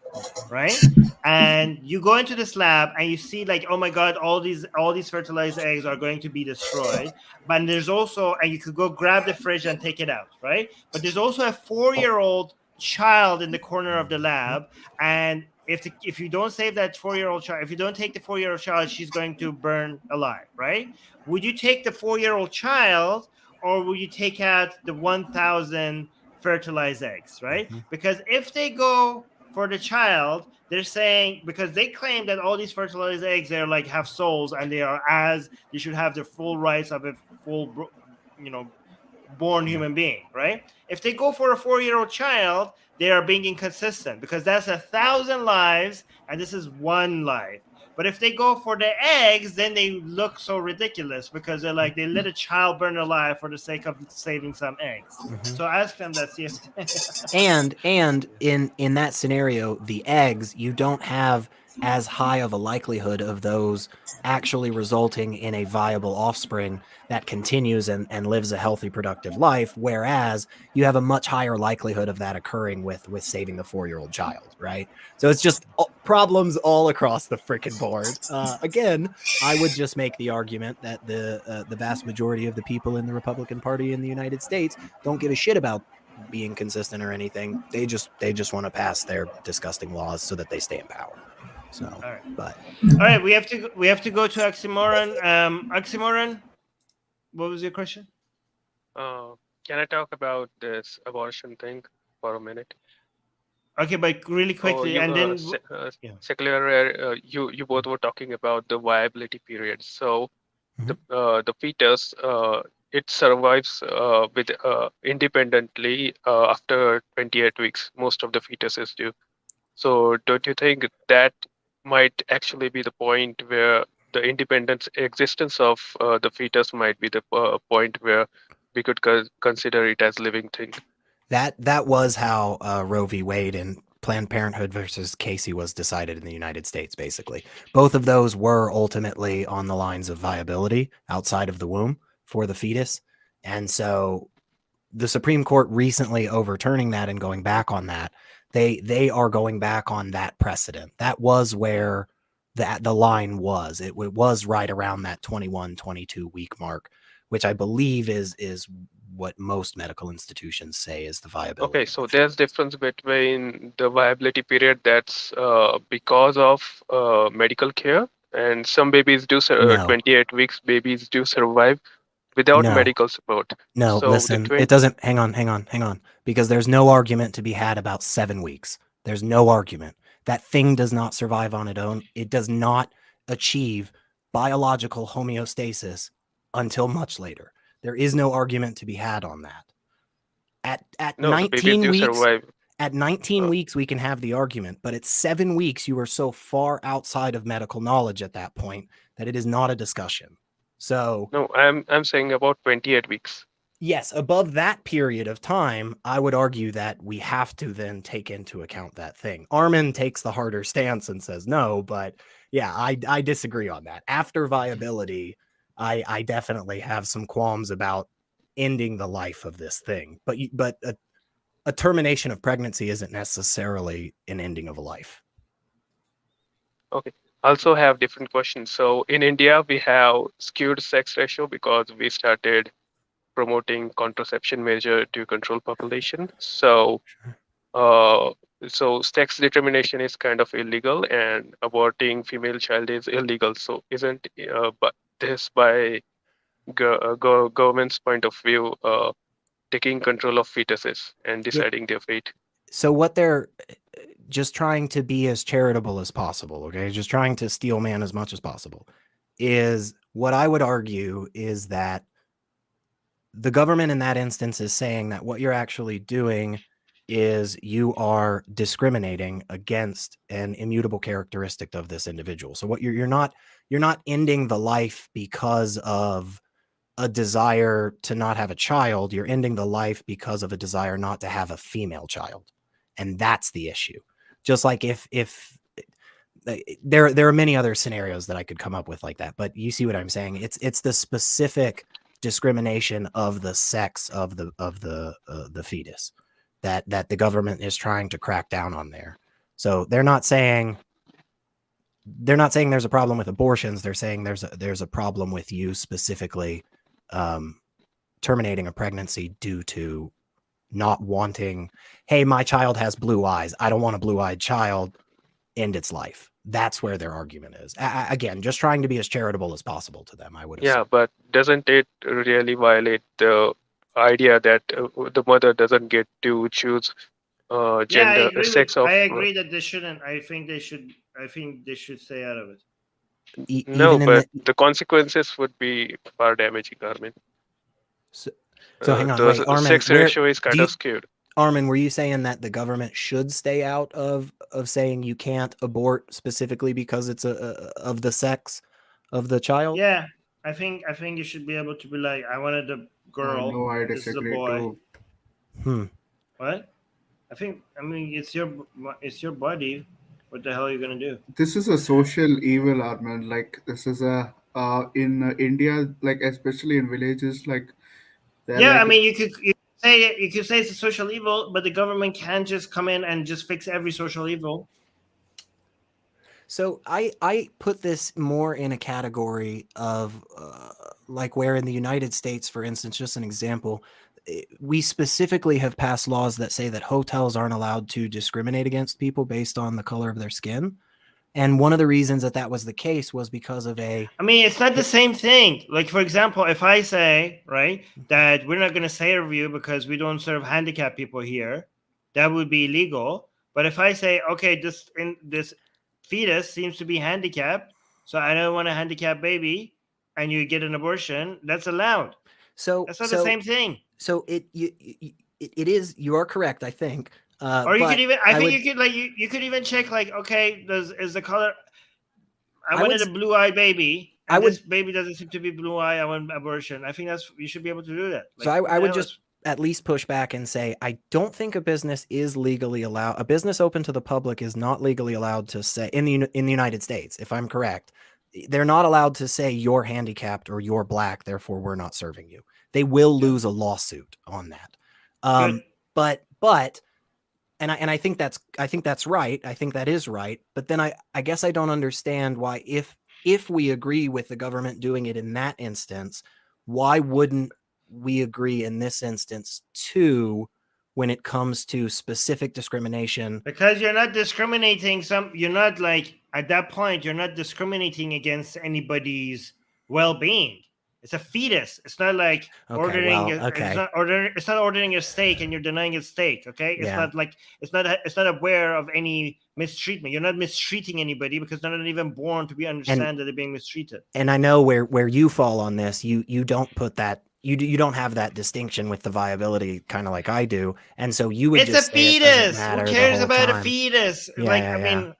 right? And you go into this lab and you see like, oh my god, all these fertilized eggs are going to be destroyed. But there's also, and you could go grab the fridge and take it out, right? But there's also a 4-year-old child in the corner of the lab, and if you don't save that 4-year-old child, if you don't take the 4-year-old child, she's going to burn alive, right? Would you take the 4-year-old child, or would you take out the 1,000 fertilized eggs, right? Because if they go for the child, they're saying, because they claim that all these fertilized eggs, they're like have souls, and they should have the full rights of a full, born human being, right? If they go for a 4-year-old child, they are being inconsistent, because that's 1,000 lives and this is one life. But if they go for the eggs, then they look so ridiculous, because they're like, they let a child burn alive for the sake of saving some eggs. So ask them that. See if and in that scenario, the eggs, you don't have as high of a likelihood of those actually resulting in a viable offspring that continues and lives a healthy, productive life, whereas you have a much higher likelihood of that occurring with saving the 4-year-old child, right? So it's just problems all across the freaking board. Again, I would just make the argument that the vast majority of the people in the Republican Party in the United States don't give a shit about being consistent or anything. They just want to pass their disgusting laws so that they stay in power. So, all right. But all right, we have to go to Oxymoron. Oxymoron, what was your question? Can I talk about this abortion thing for a minute? Okay, but really quickly, and then secular. You both were talking about the viability period. So the fetus, it survives with independently after 28 weeks. Most of the fetuses do. So don't you think that might actually be the point where the independent existence of the fetus might be the point where we could consider it as living thing? That was how Roe v. Wade and Planned Parenthood versus Casey was decided in the United States, basically. Both of those were ultimately on the lines of viability outside of the womb for the fetus. And so the Supreme Court recently overturning that and going back on that, they are going back on that precedent. That was where the line was. It was right around that 21, 22 week mark, which I believe is what most medical institutions say is the viability. Okay, so there's difference between the viability period that's because of medical care, and some babies do 28 weeks babies do survive without medical support. No, so listen, it doesn't. Hang on, because there's no argument to be had about 7 weeks. There's no argument. That thing does not survive on its own. It does not achieve biological homeostasis until much later. There is no argument to be had on that. At 19 weeks, at 19 weeks, we can have the argument, but at 7 weeks, you are so far outside of medical knowledge at that point that it is not a discussion. So no, I'm saying about 28 weeks. Yes, above that period of time, I would argue that we have to then take into account that thing. Armin takes the harder stance and says no, but yeah, I disagree on that. After viability, I definitely have some qualms about ending the life of this thing. But a termination of pregnancy isn't necessarily an ending of a life. Okay. Also have different questions. So in India, we have skewed sex ratio because we started promoting contraception measure to control population. So so sex determination is kind of illegal, and aborting female child is illegal. So isn't but this by government's point of view taking control of fetuses and deciding their fate? So what they're just trying to be as charitable as possible, okay? Just trying to steel man as much as possible is what I would argue is that the government in that instance is saying that what you're actually doing is you are discriminating against an immutable characteristic of this individual. So what you're not ending the life because of a desire to not have a child. You're ending the life because of a desire not to have a female child. And that's the issue. Just like if there are many other scenarios that I could come up with like that, but you see what I'm saying? It's the specific discrimination of the sex of the fetus that the government is trying to crack down on there. So they're not saying there's a problem with abortions. They're saying there's a problem with you specifically terminating a pregnancy due to not wanting, hey, my child has blue eyes, I don't want a blue-eyed child, end its life. That's where their argument is. Again, just trying to be as charitable as possible to them, I would assume. Yeah, but doesn't it really violate the idea that the mother doesn't get to choose gender, sex of? I agree that they shouldn't. I think they should stay out of it. No, but the consequences would be far damaging, Armin. So hang on, the wait, Armin, sex ratio is kind of skewed. Armin, were you saying that the government should stay out of saying you can't abort specifically because it's of the sex of the child? Yeah, I think you should be able to be like, I wanted a girl. No, I this is a disagree boy. too. What? I mean, it's your body. What the hell are you gonna do? This is a social evil, Armin. Like this is a in India, like especially in villages, like Yeah, like, I mean, you could say it's a social evil, but the government can't just come in and just fix every social evil. So I put this more in a category of like where in the United States, for instance, just an example, we specifically have passed laws that say that hotels aren't allowed to discriminate against people based on the color of their skin. And one of the reasons that was the case was because of I mean, it's not the same thing. Like, for example, if I say, right, that we're not going to serve you because we don't serve handicapped people here, that would be illegal. But if I say, okay, this fetus seems to be handicapped, so I don't want a handicapped baby, and you get an abortion, that's allowed. So that's not the same thing. So it is. You are correct, I think. Or you could even, you could even check like, okay, is the color? I wanted a blue-eyed baby. And this baby doesn't seem to be blue-eyed. I want abortion. I think you should be able to do that. Like, so I would just at least push back and say, I don't think a business is legally allowed. A business open to the public is not legally allowed to say in the United States, if I'm correct, they're not allowed to say you're handicapped or you're black, therefore we're not serving you. They will lose a lawsuit on that. But and I think that's right. I think that is right. But then I guess I don't understand why if we agree with the government doing it in that instance, why wouldn't we agree in this instance too when it comes to specific discrimination? Because you're not discriminating you're not like at that point you're not discriminating against anybody's well-being. It's a fetus. It's not like it's not ordering a steak and you're denying a steak. Okay, it's not like it's not aware of any mistreatment. You're not mistreating anybody because they're not even born to understand that they're being mistreated. And I know where you fall on this. You don't put that. You don't have that distinction with the viability, kind of like I do, and so you would. It's just a fetus. Who cares about time. a fetus? I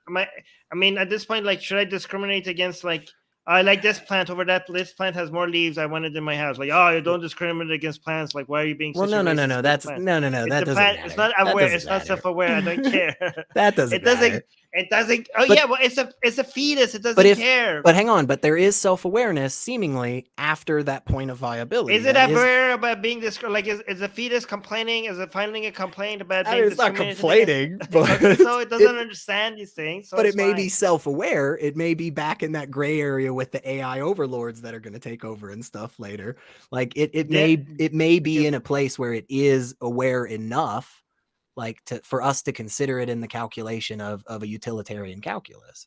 mean, at this point, like, should I discriminate against like I like this plant over that. This plant has more leaves. I want it in my house. Like, oh, you don't discriminate against plants. Like, why are you being Well, such a no. racist That's against plants? no. It's That the doesn't plant. matter. It's not That aware. doesn't It's not matter. self-aware. I don't care. That doesn't It doesn't. matter. It doesn't. Oh But- yeah, well, it's a fetus. It doesn't care. But hang on. But there is self-awareness, seemingly after that point of viability. Is it That aware about being like is a fetus complaining? Is it finding a complaint about I being mean, it's not discriminated against? complaining, but So it doesn't understand these things. So but it's it may fine. be self-aware. It may be back in that gray area with the AI overlords that are going to take over and stuff later. Like it may be in a place where it is aware enough, like for us to consider it in the calculation of a utilitarian calculus.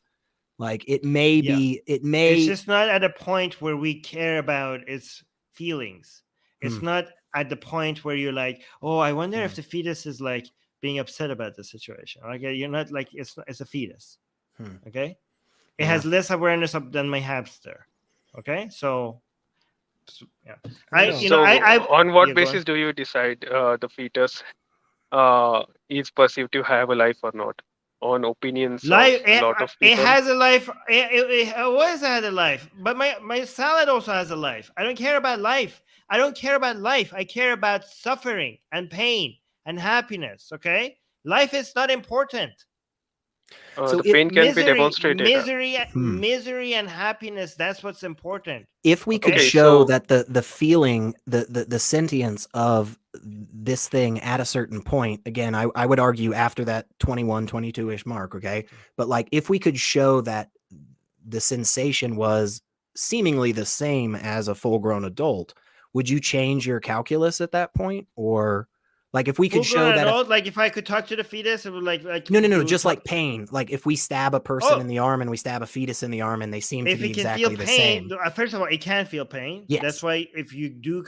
Like it may be. It's just not at a point where we care about its feelings. It's not at the point where you're like, oh, I wonder if the fetus is like being upset about the situation. Okay, you're not like it's a fetus. Okay, it has less awareness than my hamster. Okay, so yeah, on what basis do you decide the fetus is perceived to have a life or not? On opinions life, of a lot of people. It has a life. It always had a life. But my salad also has a life. I don't care about life. I don't care about life. I care about suffering and pain and happiness. Okay, life is not important. So the pain can be demonstrated. Misery and happiness, that's what's important. If we could show that the feeling, the sentience of this thing at a certain point, again, I would argue after that 21, 22-ish mark, okay? But like if we could show that the sensation was seemingly the same as a full-grown adult, would you change your calculus at that point? Or like if we could show that like if I could talk to the fetus, it would like no, just like pain. Like if we stab a person in the arm and we stab a fetus in the arm and they seem to be exactly the same. First of all, it can feel pain. Yes. That's why if you do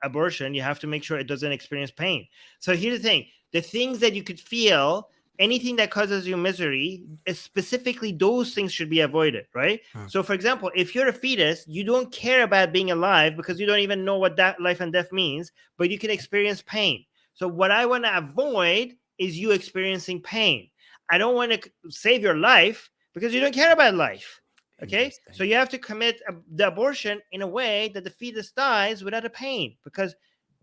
abortion, you have to make sure it doesn't experience pain. So here's the thing: the things that you could feel, anything that causes you misery, specifically those things should be avoided, right? So for example, if you're a fetus, you don't care about being alive because you don't even know what that life and death means, but you can experience pain. So what I want to avoid is you experiencing pain. I don't want to save your life because you don't care about life. Okay, so you have to commit the abortion in a way that the fetus dies without a pain, because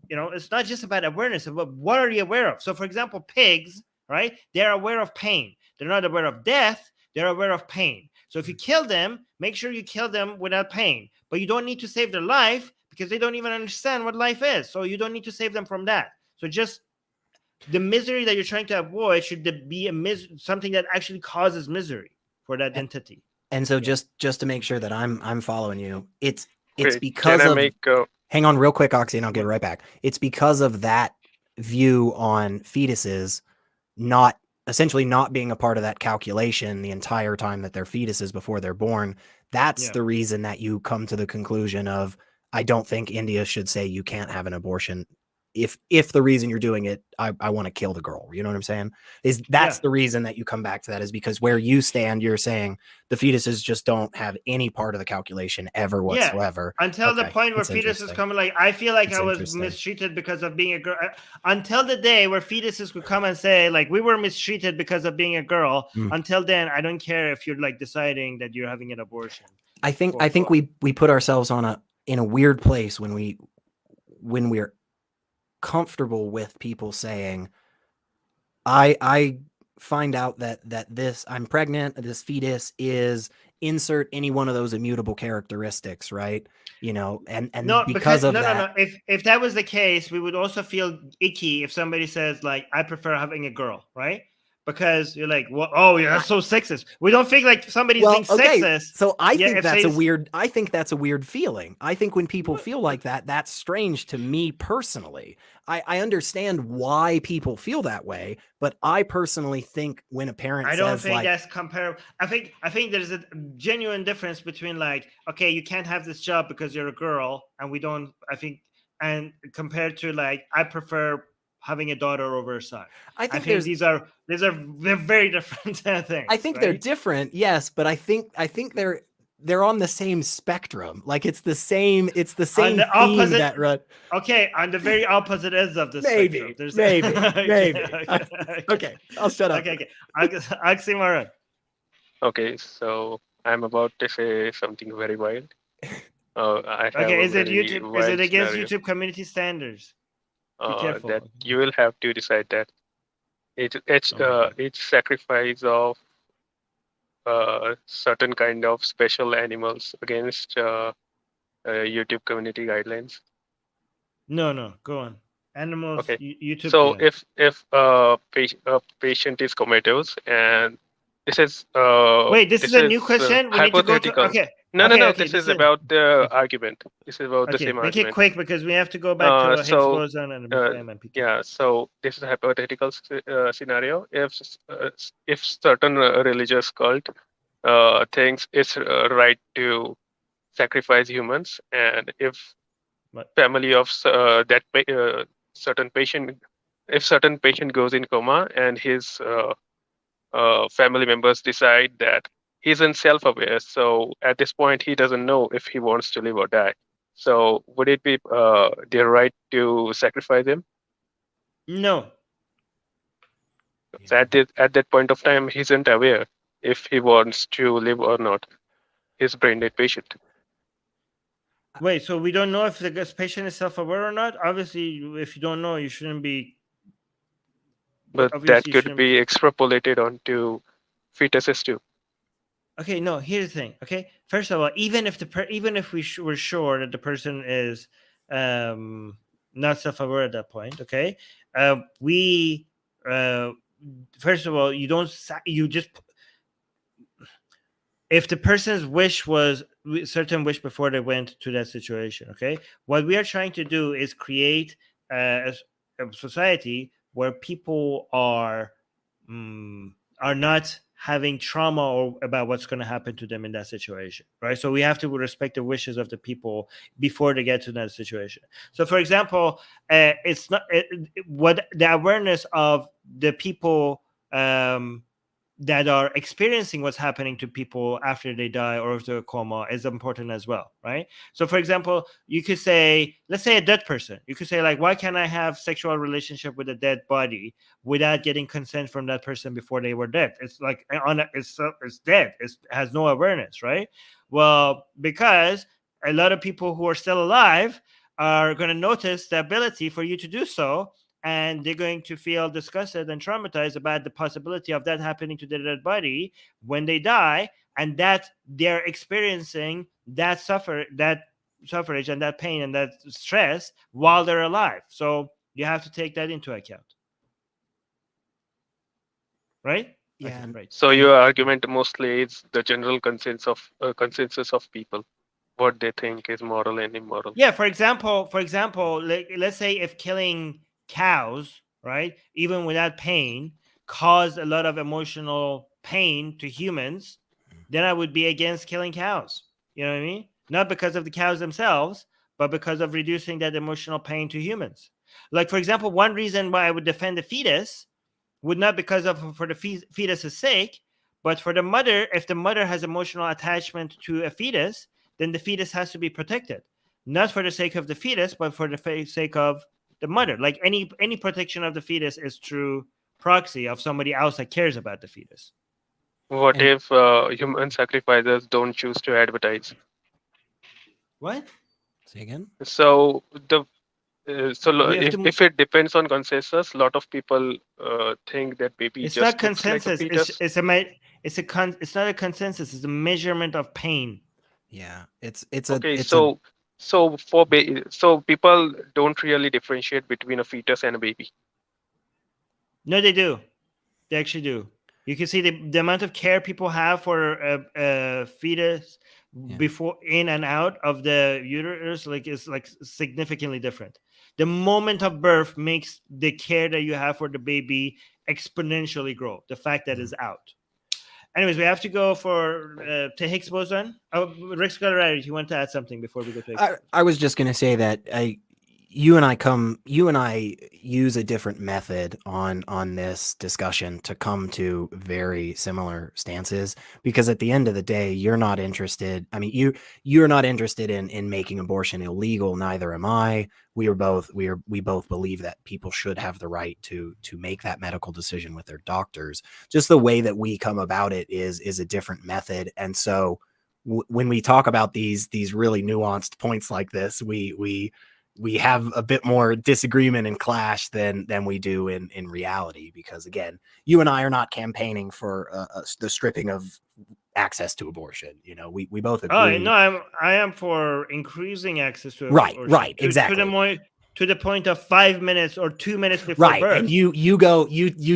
it's not just about awareness, but what are you aware of? So for example, pigs, right? They're aware of pain. They're not aware of death. They're aware of pain. So if you kill them, make sure you kill them without pain. But you don't need to save their life because they don't even understand what life is. So you don't need to save them from that. So just the misery that you're trying to avoid should be something that actually causes misery for that entity. And so just to make sure that I'm following you, it's Wait, because can I of make hang on real quick, Oxy, and I'll get right back. It's because of that view on fetuses essentially not being a part of that calculation the entire time that they're fetuses before they're born. That's the reason that you come to the conclusion of, I don't think India should say you can't have an abortion. If the reason you're doing it, I want to kill the girl. You know what I'm saying? That's the reason that you come back to that, is because where you stand, you're saying the fetuses just don't have any part of the calculation ever whatsoever. Until the point where fetuses come, like, I feel like I was mistreated because of being a girl. Until the day where fetuses could come and say, like, we were mistreated because of being a girl. Until then, I don't care if you're like deciding that you're having an abortion. I think we put ourselves in a weird place when we're comfortable with people saying, I find out that this, I'm pregnant, this fetus is, insert any one of those immutable characteristics, right? And because of that. If that was the case, we would also feel icky if somebody says, like, I prefer having a girl, right? Because you're like, well, oh yeah, that's so sexist. We don't think like somebody's being sexist. So I think that's a weird feeling. I think when people feel like that, that's strange to me personally. I understand why people feel that way, but I personally think when a parent I don't think that's comparable. I think there's a genuine difference between, like, okay, you can't have this job because you're a girl, and compared to, like, I prefer having a daughter over a son. I think they're very different things. I think they're different, yes, but I think they're on the same spectrum. Like it's the same theme that run. Okay, on the very opposite ends of the spectrum. Maybe. Okay, I'll shut up. Okay. Oxymoron. Okay, so I'm about to say something very wild. I have Okay, a is it very YouTube? Is it wild against scenario YouTube community standards? Be careful. that you will have to decide that. It's Oh my God. it's sacrifice of certain kind of special animals against YouTube community guidelines. No, go on. Animals, Okay. YouTube. So Yeah. if a patient is comatose, and this is Wait, this is a new question. We need to go to. hypothetical. Okay. No, Okay. This This is is about the okay. argument. This is about the Okay. same Make it argument. quick because we have to go back to Higgs So boson and uh, flame and PK. yeah, so this is a hypothetical scenario. If certain religious cult thinks it's right to sacrifice humans, and if What? family of certain patient, if certain patient goes in coma and his family members decide that he's in self-aware, so at this point he doesn't know if he wants to live or die. So would it be their right to sacrifice him? No. So at that point of time, he isn't aware if he wants to live or not. He's brain dead patient. Wait. So we don't know if the patient is self-aware or not. Obviously, if you don't know, you shouldn't be. But Obviously, that you could shouldn't be extrapolated onto fetuses too. Okay, no. Here's the thing. Okay, first of all, even if we're sure that the person is not self-aware at that point, okay, we first of all, you just if the person's wish was certain wish before they went to that situation, okay, what we are trying to do is create a society where people are not having trauma or about what's going to happen to them in that situation, right? So we have to respect the wishes of the people before they get to that situation. So for example, it's not what the awareness of the people that are experiencing what's happening to people after they die or if they're coma is important as well, right? So for example, you could say, let's say a dead person, you could say like, why can't I have sexual relationship with a dead body without getting consent from that person before they were dead? It's like it's dead, it has no awareness, right? Well, because a lot of people who are still alive are going to notice the ability for you to do so, and they're going to feel disgusted and traumatized about the possibility of that happening to their dead body when they die, and that they're experiencing that suffrage and that pain and that stress while they're alive. So you have to take that into account, right? Yeah. Okay, right. So your argument mostly is the general consensus of people, what they think is moral and immoral. Yeah, for example, let's say if killing cows, right, even without pain, caused a lot of emotional pain to humans, then I would be against killing cows. You know what I mean? Not because of the cows themselves, but because of reducing that emotional pain to humans. Like, for example, one reason why I would defend the fetus would not because of for the fetus's sake, but for the mother. If the mother has emotional attachment to a fetus, then the fetus has to be protected, not for the sake of the fetus, but for the sake of the mother. Like any protection of the fetus is true proxy of somebody else that cares about the fetus. What if human sacrificers don't choose to advertise? What? Say again? So if it depends on consensus, a lot of people think that baby it's just not looks like a consensus. fetus. It's not a consensus. It's a measurement of pain. Yeah, it's Okay, it's so so people don't really differentiate between a fetus and a baby. No, they do. They actually do. You can see the amount of care people have for a fetus before in and out of the uterus is like significantly different. The moment of birth makes the care that you have for the baby exponentially grow. The fact that it's out. Anyways, we have to go to Higgs boson. Oh, Rick Scholarity, you want to add something before we go to Higgs boson? I was just going to say that you and I use a different method on this discussion to come to very similar stances, because at the end of the day, you're not interested. I mean, you're not interested in making abortion illegal. Neither am I. We both believe that people should have the right to make that medical decision with their doctors. Just the way that we come about it is a different method. And so when we talk about these really nuanced points like this, we have a bit more disagreement and clash than we do in reality, because again, you and I are not campaigning for the stripping of access to abortion. You know, we both agree. Oh no, I am for increasing access to right, abortion, exactly. To the point of 5 minutes or 2 minutes before right, birth. and you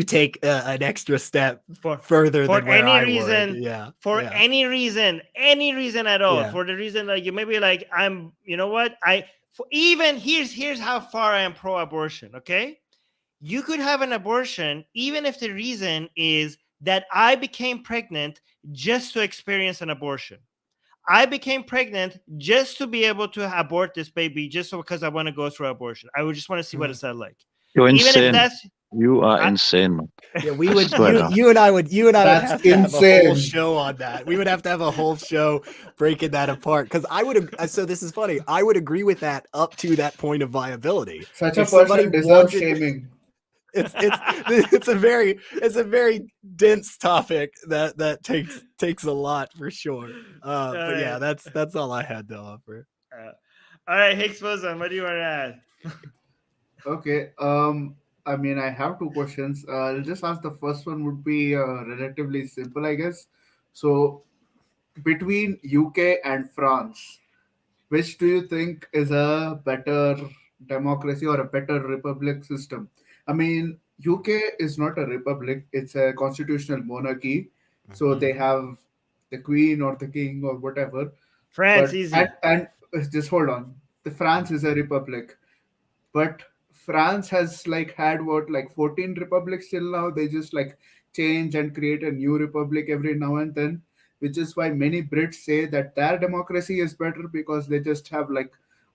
take an extra step further for than where any I reason. would. Yeah, for yeah. any reason at all. Yeah. For the reason like you may be like, I'm, you know what, even here's how far I am pro-abortion. Okay, you could have an abortion even if the reason is that I became pregnant just to experience an abortion. I became pregnant just to be able to abort this baby, just because I want to go through abortion. I would just want to see what it's like. You're Even insane. if that's You are insane, man. Yeah, we would. swear down. You and I would That's have to have a whole insane. show on that. We would have to have a whole show breaking that apart. Because I would. So this is funny. I would agree with that up to that point of viability. Such a If somebody person deserves wanted- shaming. It's a very dense topic that takes a lot for sure. But yeah, that's all I had to offer. All right, Higgs Boson, what do you want to add? Okay. I mean, I have two questions. I'll just ask the first one would be relatively simple, I guess. So, between UK and France, which do you think is a better democracy or a better republic system? I mean, UK is not a republic, it's a constitutional monarchy. So they have the queen or the king or whatever. France, But easy. and just hold on. The France is a republic, but France has like had what, like 14 republics till now. They just like change and create a new republic every now and then, which is why many Brits say that their democracy is better because they just have like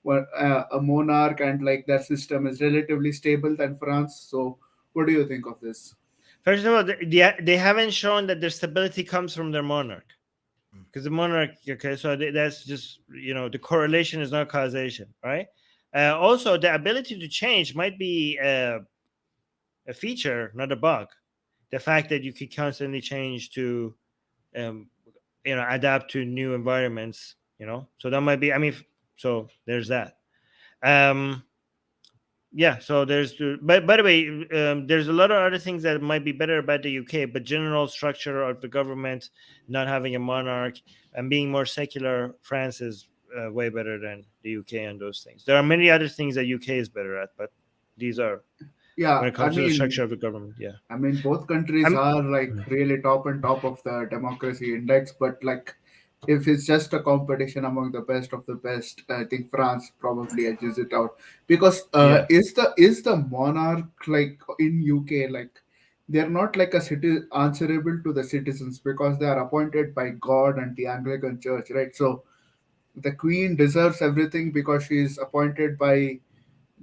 a monarch, and like their system is relatively stable than France. So, what do you think of this? First of all, they haven't shown that their stability comes from their monarch, because the monarch. Okay, so that's just, the correlation is not causation, right? Also, the ability to change might be a feature, not a bug. The fact that you could constantly change to, adapt to new environments, so that might be. I mean, so there's that. Yeah. So but by the way, there's a lot of other things that might be better about the UK, but general structure of the government, not having a monarch and being more secular, France is way better than the UK and those things. There are many other things that UK is better at, but these are when it comes to the structure of the government. Yeah. I mean, both countries are like really top of the democracy index, but like if it's just a competition among the best of the best, I think France probably edges it out. Because is the monarch like in UK, like they're not like a city answerable to the citizens because they are appointed by God and the Anglican Church, right? So the Queen deserves everything because she's appointed by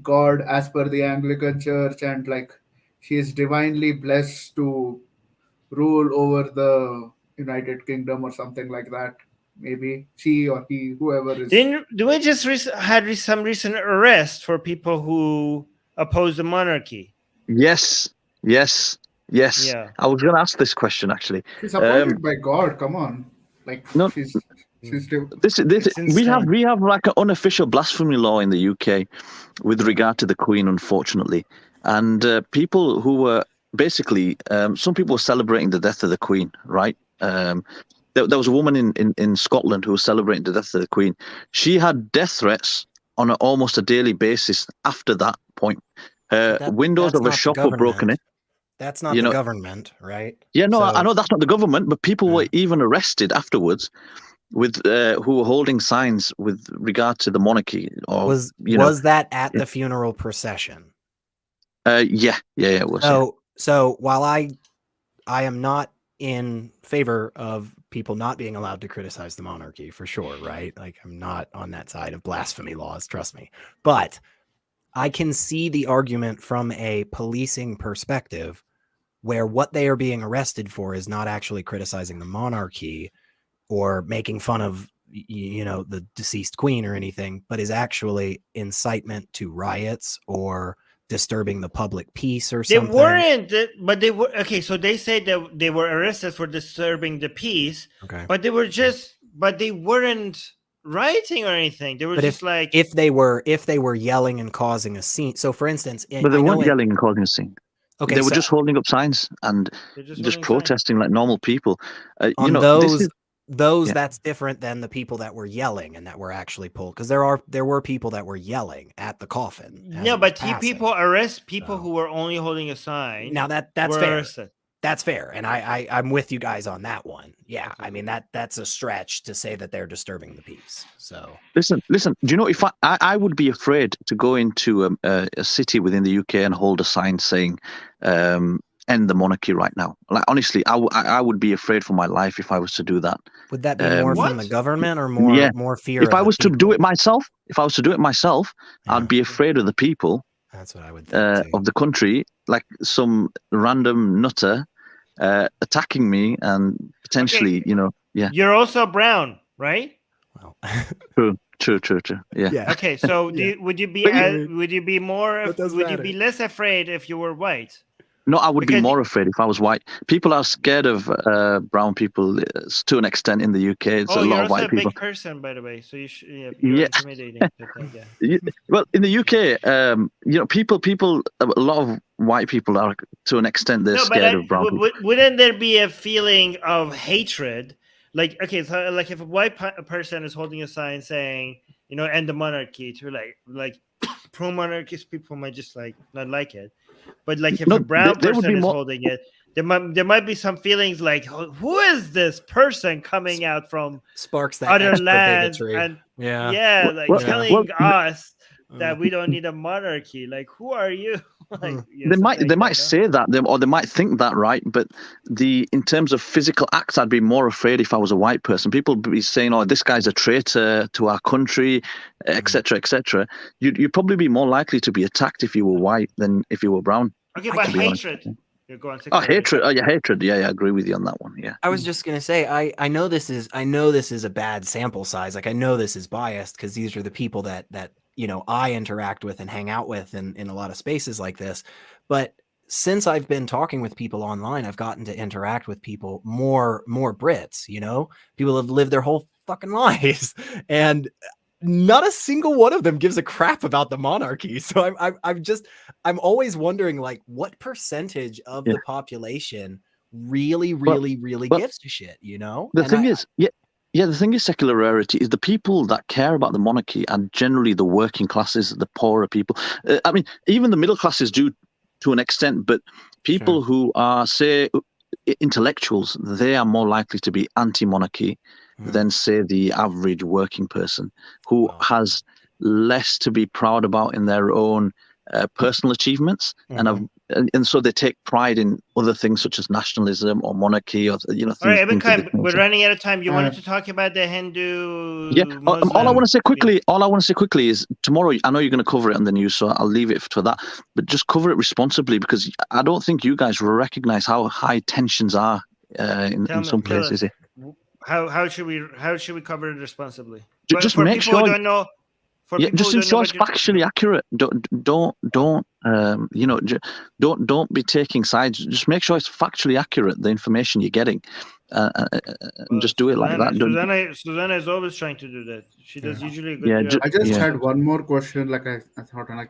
God as per the Anglican Church, and like she is divinely blessed to rule over the United Kingdom or something like that. Maybe she or he, whoever is. Do we just had some recent arrest for people who oppose the monarchy? Yes. Yeah. I was going to ask this question actually. She's appointed by God. Come on, like No. she's still. We have like an unofficial blasphemy law in the UK with regard to the Queen, unfortunately, and people who were basically some people were celebrating the death of the Queen, right? There was a woman in Scotland who was celebrating the death of the Queen. She had death threats on almost a daily basis after that point. Windows of a shop were broken in. That's not the government, right? Yeah, no, I know that's not the government, but people were even arrested afterwards with who were holding signs with regard to the monarchy. Or was that at the funeral procession? Yeah, it was. So while I am not in favor of people not being allowed to criticize the monarchy, for sure, right? Like I'm not on that side of blasphemy laws, trust me. But I can see the argument from a policing perspective, where what they are being arrested for is not actually criticizing the monarchy or making fun of, you know, the deceased queen or anything, but is actually incitement to riots or disturbing the public peace or They something. weren't, but they were okay. So they say that they were arrested for disturbing the peace, Okay. but they weren't rioting or anything. They were But just like, if they were yelling and causing a scene. So for instance, But they weren't yelling and causing a scene. Okay, they were so just holding up signs and they're just holding signs. protesting like normal people. You on know, this those yeah. that's different than the people that were yelling and that were actually pulled, because there were people that were yelling at the coffin. as No, it was but passing. people arrest people So- who were only holding a sign. Now that's were fair. arrested. That's fair, and I'm with you guys on that one. Yeah, I mean that's a stretch to say that they're disturbing the peace. So Listen. Do you know, if I would be afraid to go into a city within the UK and hold a sign saying end the monarchy right now. Like honestly, I would be afraid for my life if I was to do that. would that be more from the What? government or more Yeah. more fear? If of I the was to do people? it myself, Yeah. I'd be afraid of the people That's what I would think too. of the country, like some random nutter attacking me and potentially, Okay. you know, yeah. You're also brown, right? Well, True. Yeah. yeah. Okay, so Yeah. would you be But would you be more What does would you matter? be less afraid if you were white? No, I would be Because- more afraid if I was white. People are scared of brown people to an extent in the UK. It's Oh, a you're lot of also white a people. big person, by the way. So you're Yeah. intimidating. I think, yeah. Well, in the UK, you know, a lot of white people are to an extent they're No, but scared of brown people. wouldn't there be a feeling of hatred? Like, okay, so like if a white person is holding a sign saying, you know, end the monarchy, to like pro-monarchist people might just like not like it. But like if No, a brown they would person be is more- holding it, there might be some feelings like, who is this person coming out from Sparks that other extra lands bigotry. and Yeah. like Well, telling us Uh, that we don't need a monarchy? Like, who are you? Like, They might say that, or they might think that, right? But in terms of physical acts, I'd be more afraid if I was a white person. People would be saying, "Oh, this guy's a traitor to our country," etc., etc. You'd probably be more likely to be attacked if you were white than if you were brown. Okay, I but can be honest. hatred. You're going to Oh, hatred! Oh, yeah, hatred. Yeah, I agree with you on that one. Yeah. I was just gonna say, I know this is a bad sample size. Like I know this is biased because these are the people that you know I interact with and hang out with in a lot of spaces like this. But since I've been talking with people online, I've gotten to interact with people more Brits. You know, people have lived their whole fucking lives, and not a single one of them gives a crap about the monarchy. So I'm always wondering, like, what percentage of Yeah. the population really well, gives a shit, you know? The And thing I- is, the thing is, secularity is the people that care about the monarchy are generally the working classes, the poorer people. I mean, even the middle classes do to an extent, but people who are, say, intellectuals, they are more likely to be anti-monarchy than, say, the average working person who Wow. has less to be proud about in their own personal achievements, and so they take pride in other things such as nationalism or monarchy, or you know. All right, things of Evan, this we're nature. running out of time. You Uh, wanted to talk about the Hindu? Yeah. All I Muslim want to say quickly is tomorrow. I know you're going to cover it on the news, so I'll leave it for that. But just cover it responsibly, because I don't think you guys recognize how high tensions are in some tell places. us, how should we cover it responsibly? Just for make people sure. who don't know. For Yeah, people just who don't know ensure it's what factually accurate. Don't be taking sides. Just make sure it's factually accurate, the information you're getting, and just do it like that. Susanna is always trying to do that. She does usually a good Yeah, job. I just Yeah. had one more question. Like I thought I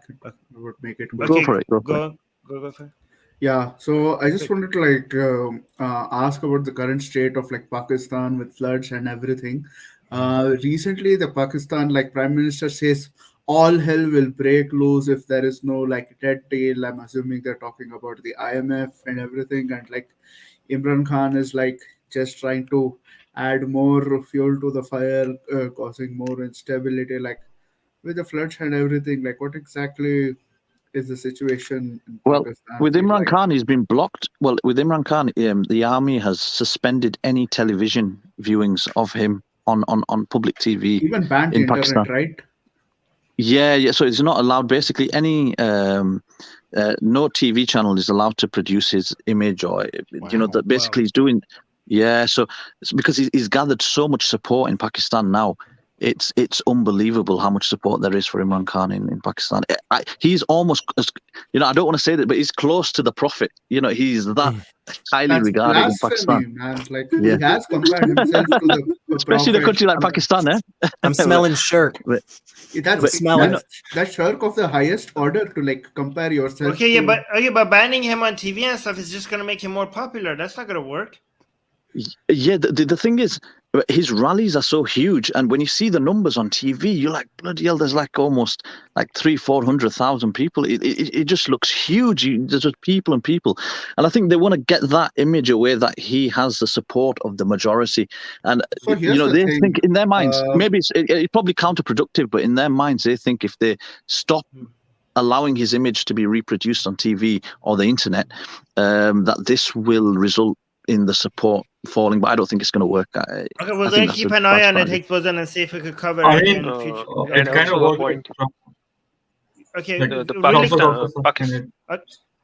would make it quick. Go for it. Go for it. Go for it. Yeah, so I just wanted to ask about the current state of like Pakistan with floods and everything. Recently, the Pakistan Prime Minister says all hell will break loose if there is no like dead deal. I'm assuming they're talking about the IMF and everything, and like Imran Khan is like just trying to add more fuel to the fire, causing more instability. Like with the floods and everything, like what exactly is the situation in Well, Pakistan? with feel Imran like? Khan, he's been blocked. Well, with Imran Khan, the army has suspended any television viewings of him on public TV Even banned in internet, Pakistan. right? Yeah. So it's not allowed. Basically, any no TV channel is allowed to produce his image, or that basically he's doing. Yeah, so it's because he's gathered so much support in Pakistan now. It's unbelievable how much support there is for Imran Khan in Pakistan. He's almost, I don't want to say that, but he's close to the Prophet. He's that highly That's regarded in blasphemy, Pakistan. man. Like he has compared himself to the Especially in a prophet. country like Pakistan, eh? I'm smelling shirk. That's shirk of the highest order to like compare yourself. Okay, to... but banning him on TV and stuff is just gonna make him more popular. That's not gonna work. Yeah, the thing is, his rallies are so huge, and when you see the numbers on TV, you're like, bloody hell, there's like almost like 300,000-400,000 people. It just looks huge. There's just people and people, and I think they want to get that image away that he has the support of the majority, and So they think in their minds, maybe it's probably counterproductive, but in their minds they think if they stop allowing his image to be reproduced on TV or the internet, that this will result in the support falling, but I don't think it's going to work. Okay, we're going to keep an eye on it, Hikbosan, and see if we could cover it in the future. It kind of works. Okay, Pakistan.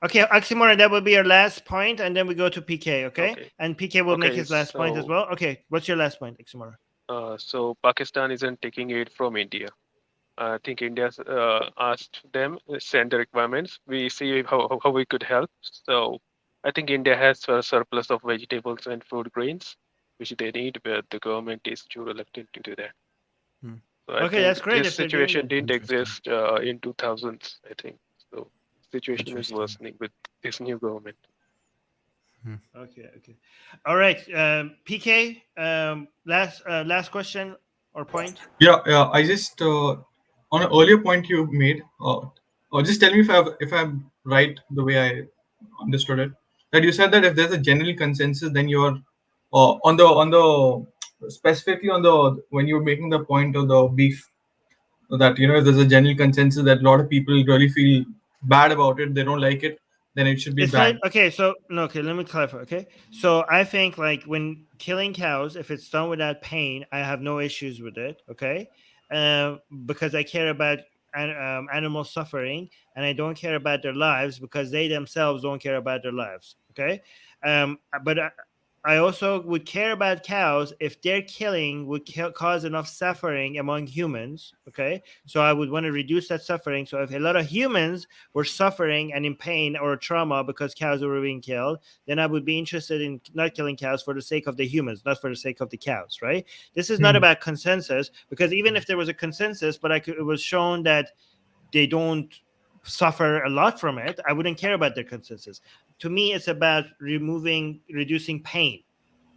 Okay, Oxymoron, that will be your last point, and then we go to PK, okay? And PK will make his last point as well. Okay, what's your last point, Oxymoron? So Pakistan isn't taking aid from India. I think India asked them, send the requirements. We see how we could help. So I think India has a surplus of vegetables and food grains, which they need, but the government is too reluctant to do that. So okay, that's great. This situation didn't exist in 2000s, I think. So the situation is worsening with this new government. Okay. All right, PK, last question or point? Yeah. I just on an earlier point you made, or just tell me if I'm right the way I understood it. That you said that if there's a general consensus, then you're on the specifically on the when you're making the point of the beef, that if there's a general consensus that a lot of people really feel bad about it, they don't like it, then it should be banned. Let me clarify. Okay, so I think like when killing cows, if it's done without pain, I have no issues with it. Okay, because I care about animal suffering, and I don't care about their lives because they themselves don't care about their lives. Okay, but I also would care about cows if their killing would cause enough suffering among humans. Okay, so I would want to reduce that suffering. So if a lot of humans were suffering and in pain or trauma because cows were being killed, then I would be interested in not killing cows for the sake of the humans, not for the sake of the cows. Right? This is not about consensus, because even if there was a consensus, but it was shown that they don't suffer a lot from it, I wouldn't care about their consensus. To me, it's about reducing pain,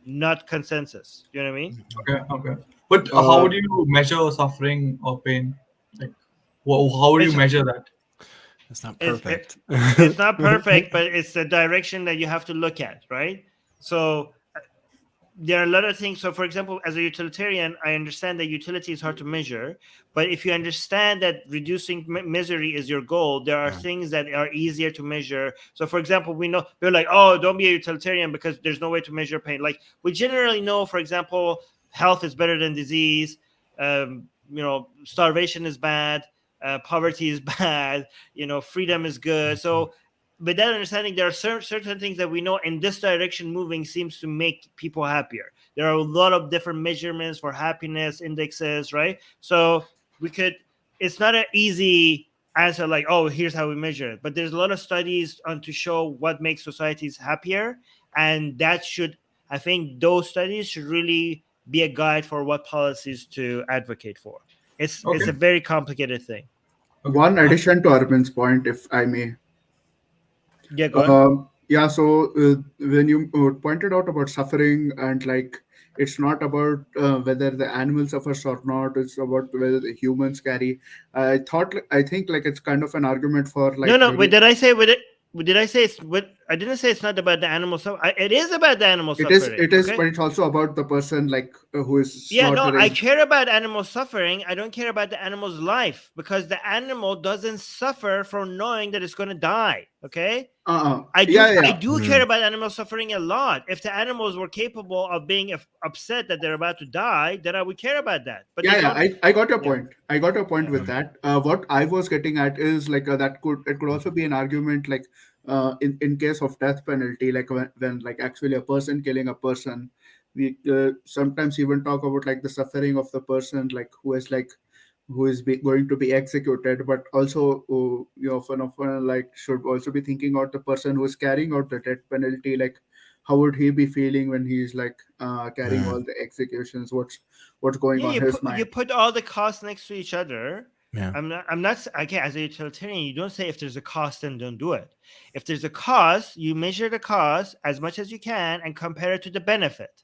not consensus. You know what I mean? Okay. But how would you measure suffering or pain? Like, how would you measure that? It's not perfect. It's not perfect, but it's the direction that you have to look at, right? So there are a lot of things. So, for example, as a utilitarian, I understand that utility is hard to measure. But if you understand that reducing misery is your goal, there are things that are easier to measure. So, for example, we know we're like, oh, don't be a utilitarian because there's no way to measure pain. Like we generally know, for example, health is better than disease. Starvation is bad. Poverty is bad. Freedom is good. So with that understanding, there are certain things that we know in this direction moving seems to make people happier. There are a lot of different measurements for happiness indexes, right? So it's not an easy answer like, oh, here's how we measure it. But there's a lot of studies to show what makes societies happier. And I think those studies should really be a guide for what policies to advocate for. It's a very complicated thing. One addition to Armin's point, if I may. Yeah, go on. So when you pointed out about suffering, and like it's not about whether the animal suffers or not, it's about whether the humans carry. I think like it's kind of an argument for like. No. Wait, did I say with it? Did I say it's with? I didn't say it's not about the animal suffering. It is about the animal It is, suffering. okay? But it's also about the person like who is Yeah, no, I slaughtering. care about animal suffering. I don't care about the animal's life, because the animal doesn't suffer from knowing that it's going to die. Okay. I do care about animal suffering a lot. If the animals were capable of being upset that they're about to die, then I would care about that. But I got your point. I got your point with that. What I was getting at is like that could also be an argument like in case of death penalty, like when like actually a person killing a person, we sometimes even talk about like the suffering of the person like who is going to be executed, but also you often like should also be thinking about the person who is carrying out the death penalty, like how would he be feeling when he's like carrying all the executions, what's going on his mind. You put all the costs next to each other. Yeah. I'm not okay. As a utilitarian, you don't say if there's a cost, then don't do it. If there's a cost, you measure the cost as much as you can and compare it to the benefit,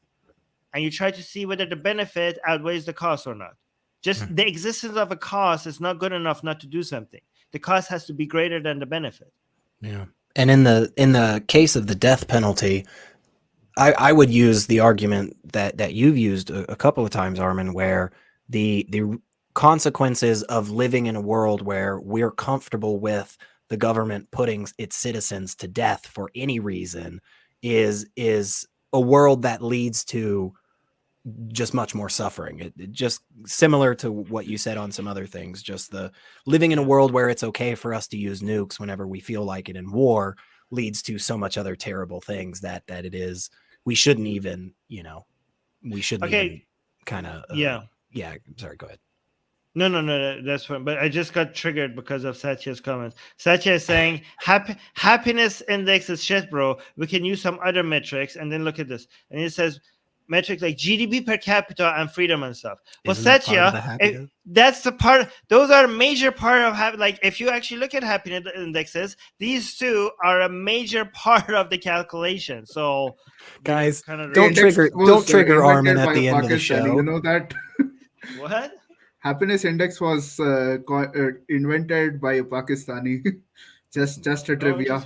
and you try to see whether the benefit outweighs the cost or not. Just the existence of a cost is not good enough not to do something. The cost has to be greater than the benefit. Yeah. And in the case of the death penalty, I would use the argument that you've used a couple of times, Armin, where the consequences of living in a world where we're comfortable with the government putting its citizens to death for any reason is a world that leads to just much more suffering. It just similar to what you said on some other things, just the living in a world where it's okay for us to use nukes whenever we feel like it in war leads to so much other terrible things that it is, we shouldn't even, even kind of, sorry, go ahead. No, that's fine. But I just got triggered because of Satya's comments. Satya is saying happiness index is shit, bro. We can use some other metrics, and then look at this. And it says metrics like GDP per capita and freedom and stuff. Well, Satya, that's the part. Those are a major part of like if you actually look at happiness indexes, these two are a major part of the calculation. So, guys, don't trigger Armin at the end of the show. You know that. What? Happiness index was invented by a Pakistani. just a trivia.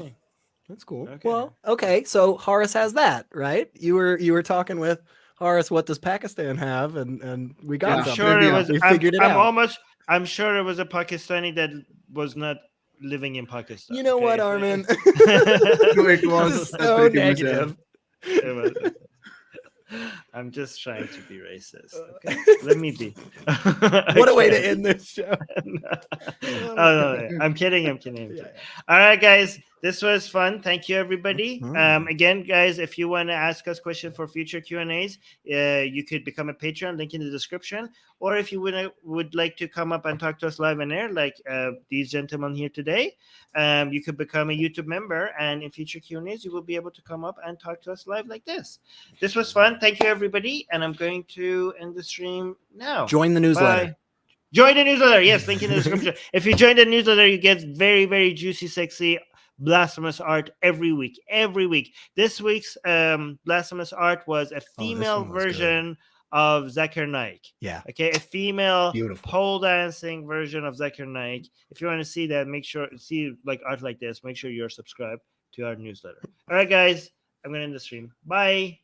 That's cool. Okay. Well, okay, so Horace has that, right? You were talking with Horace. What does Pakistan have? And we got something. We figured it out. I'm sure it was a Pakistani that was not living in Pakistan. You know what, Armin? It was so negative. I'm just trying to be racist. Okay? Let me be. What a way to end this show. No. I'm kidding. Yeah. All right, guys. This was fun. Thank you, everybody. Again, guys, if you want to ask us questions for future Q&As, you could become a Patreon, link in the description. Or if you would like to come up and talk to us live on air, like these gentlemen here today, you could become a YouTube member. And in future Q&As, you will be able to come up and talk to us live like this. This was fun. Thank you, everybody. And I'm going to end the stream now. Join the newsletter. Bye. Join the newsletter. Yes, link in the description. If you join the newsletter, you get very, very juicy, sexy, blasphemous art every week. This week's blasphemous art was a female version of Zakir Naik. Yeah. Okay, a female pole dancing version of Zakir Naik. If you want to see that, see like art like this, make sure you're subscribed to our newsletter. All right, guys, I'm gonna end the stream. Bye.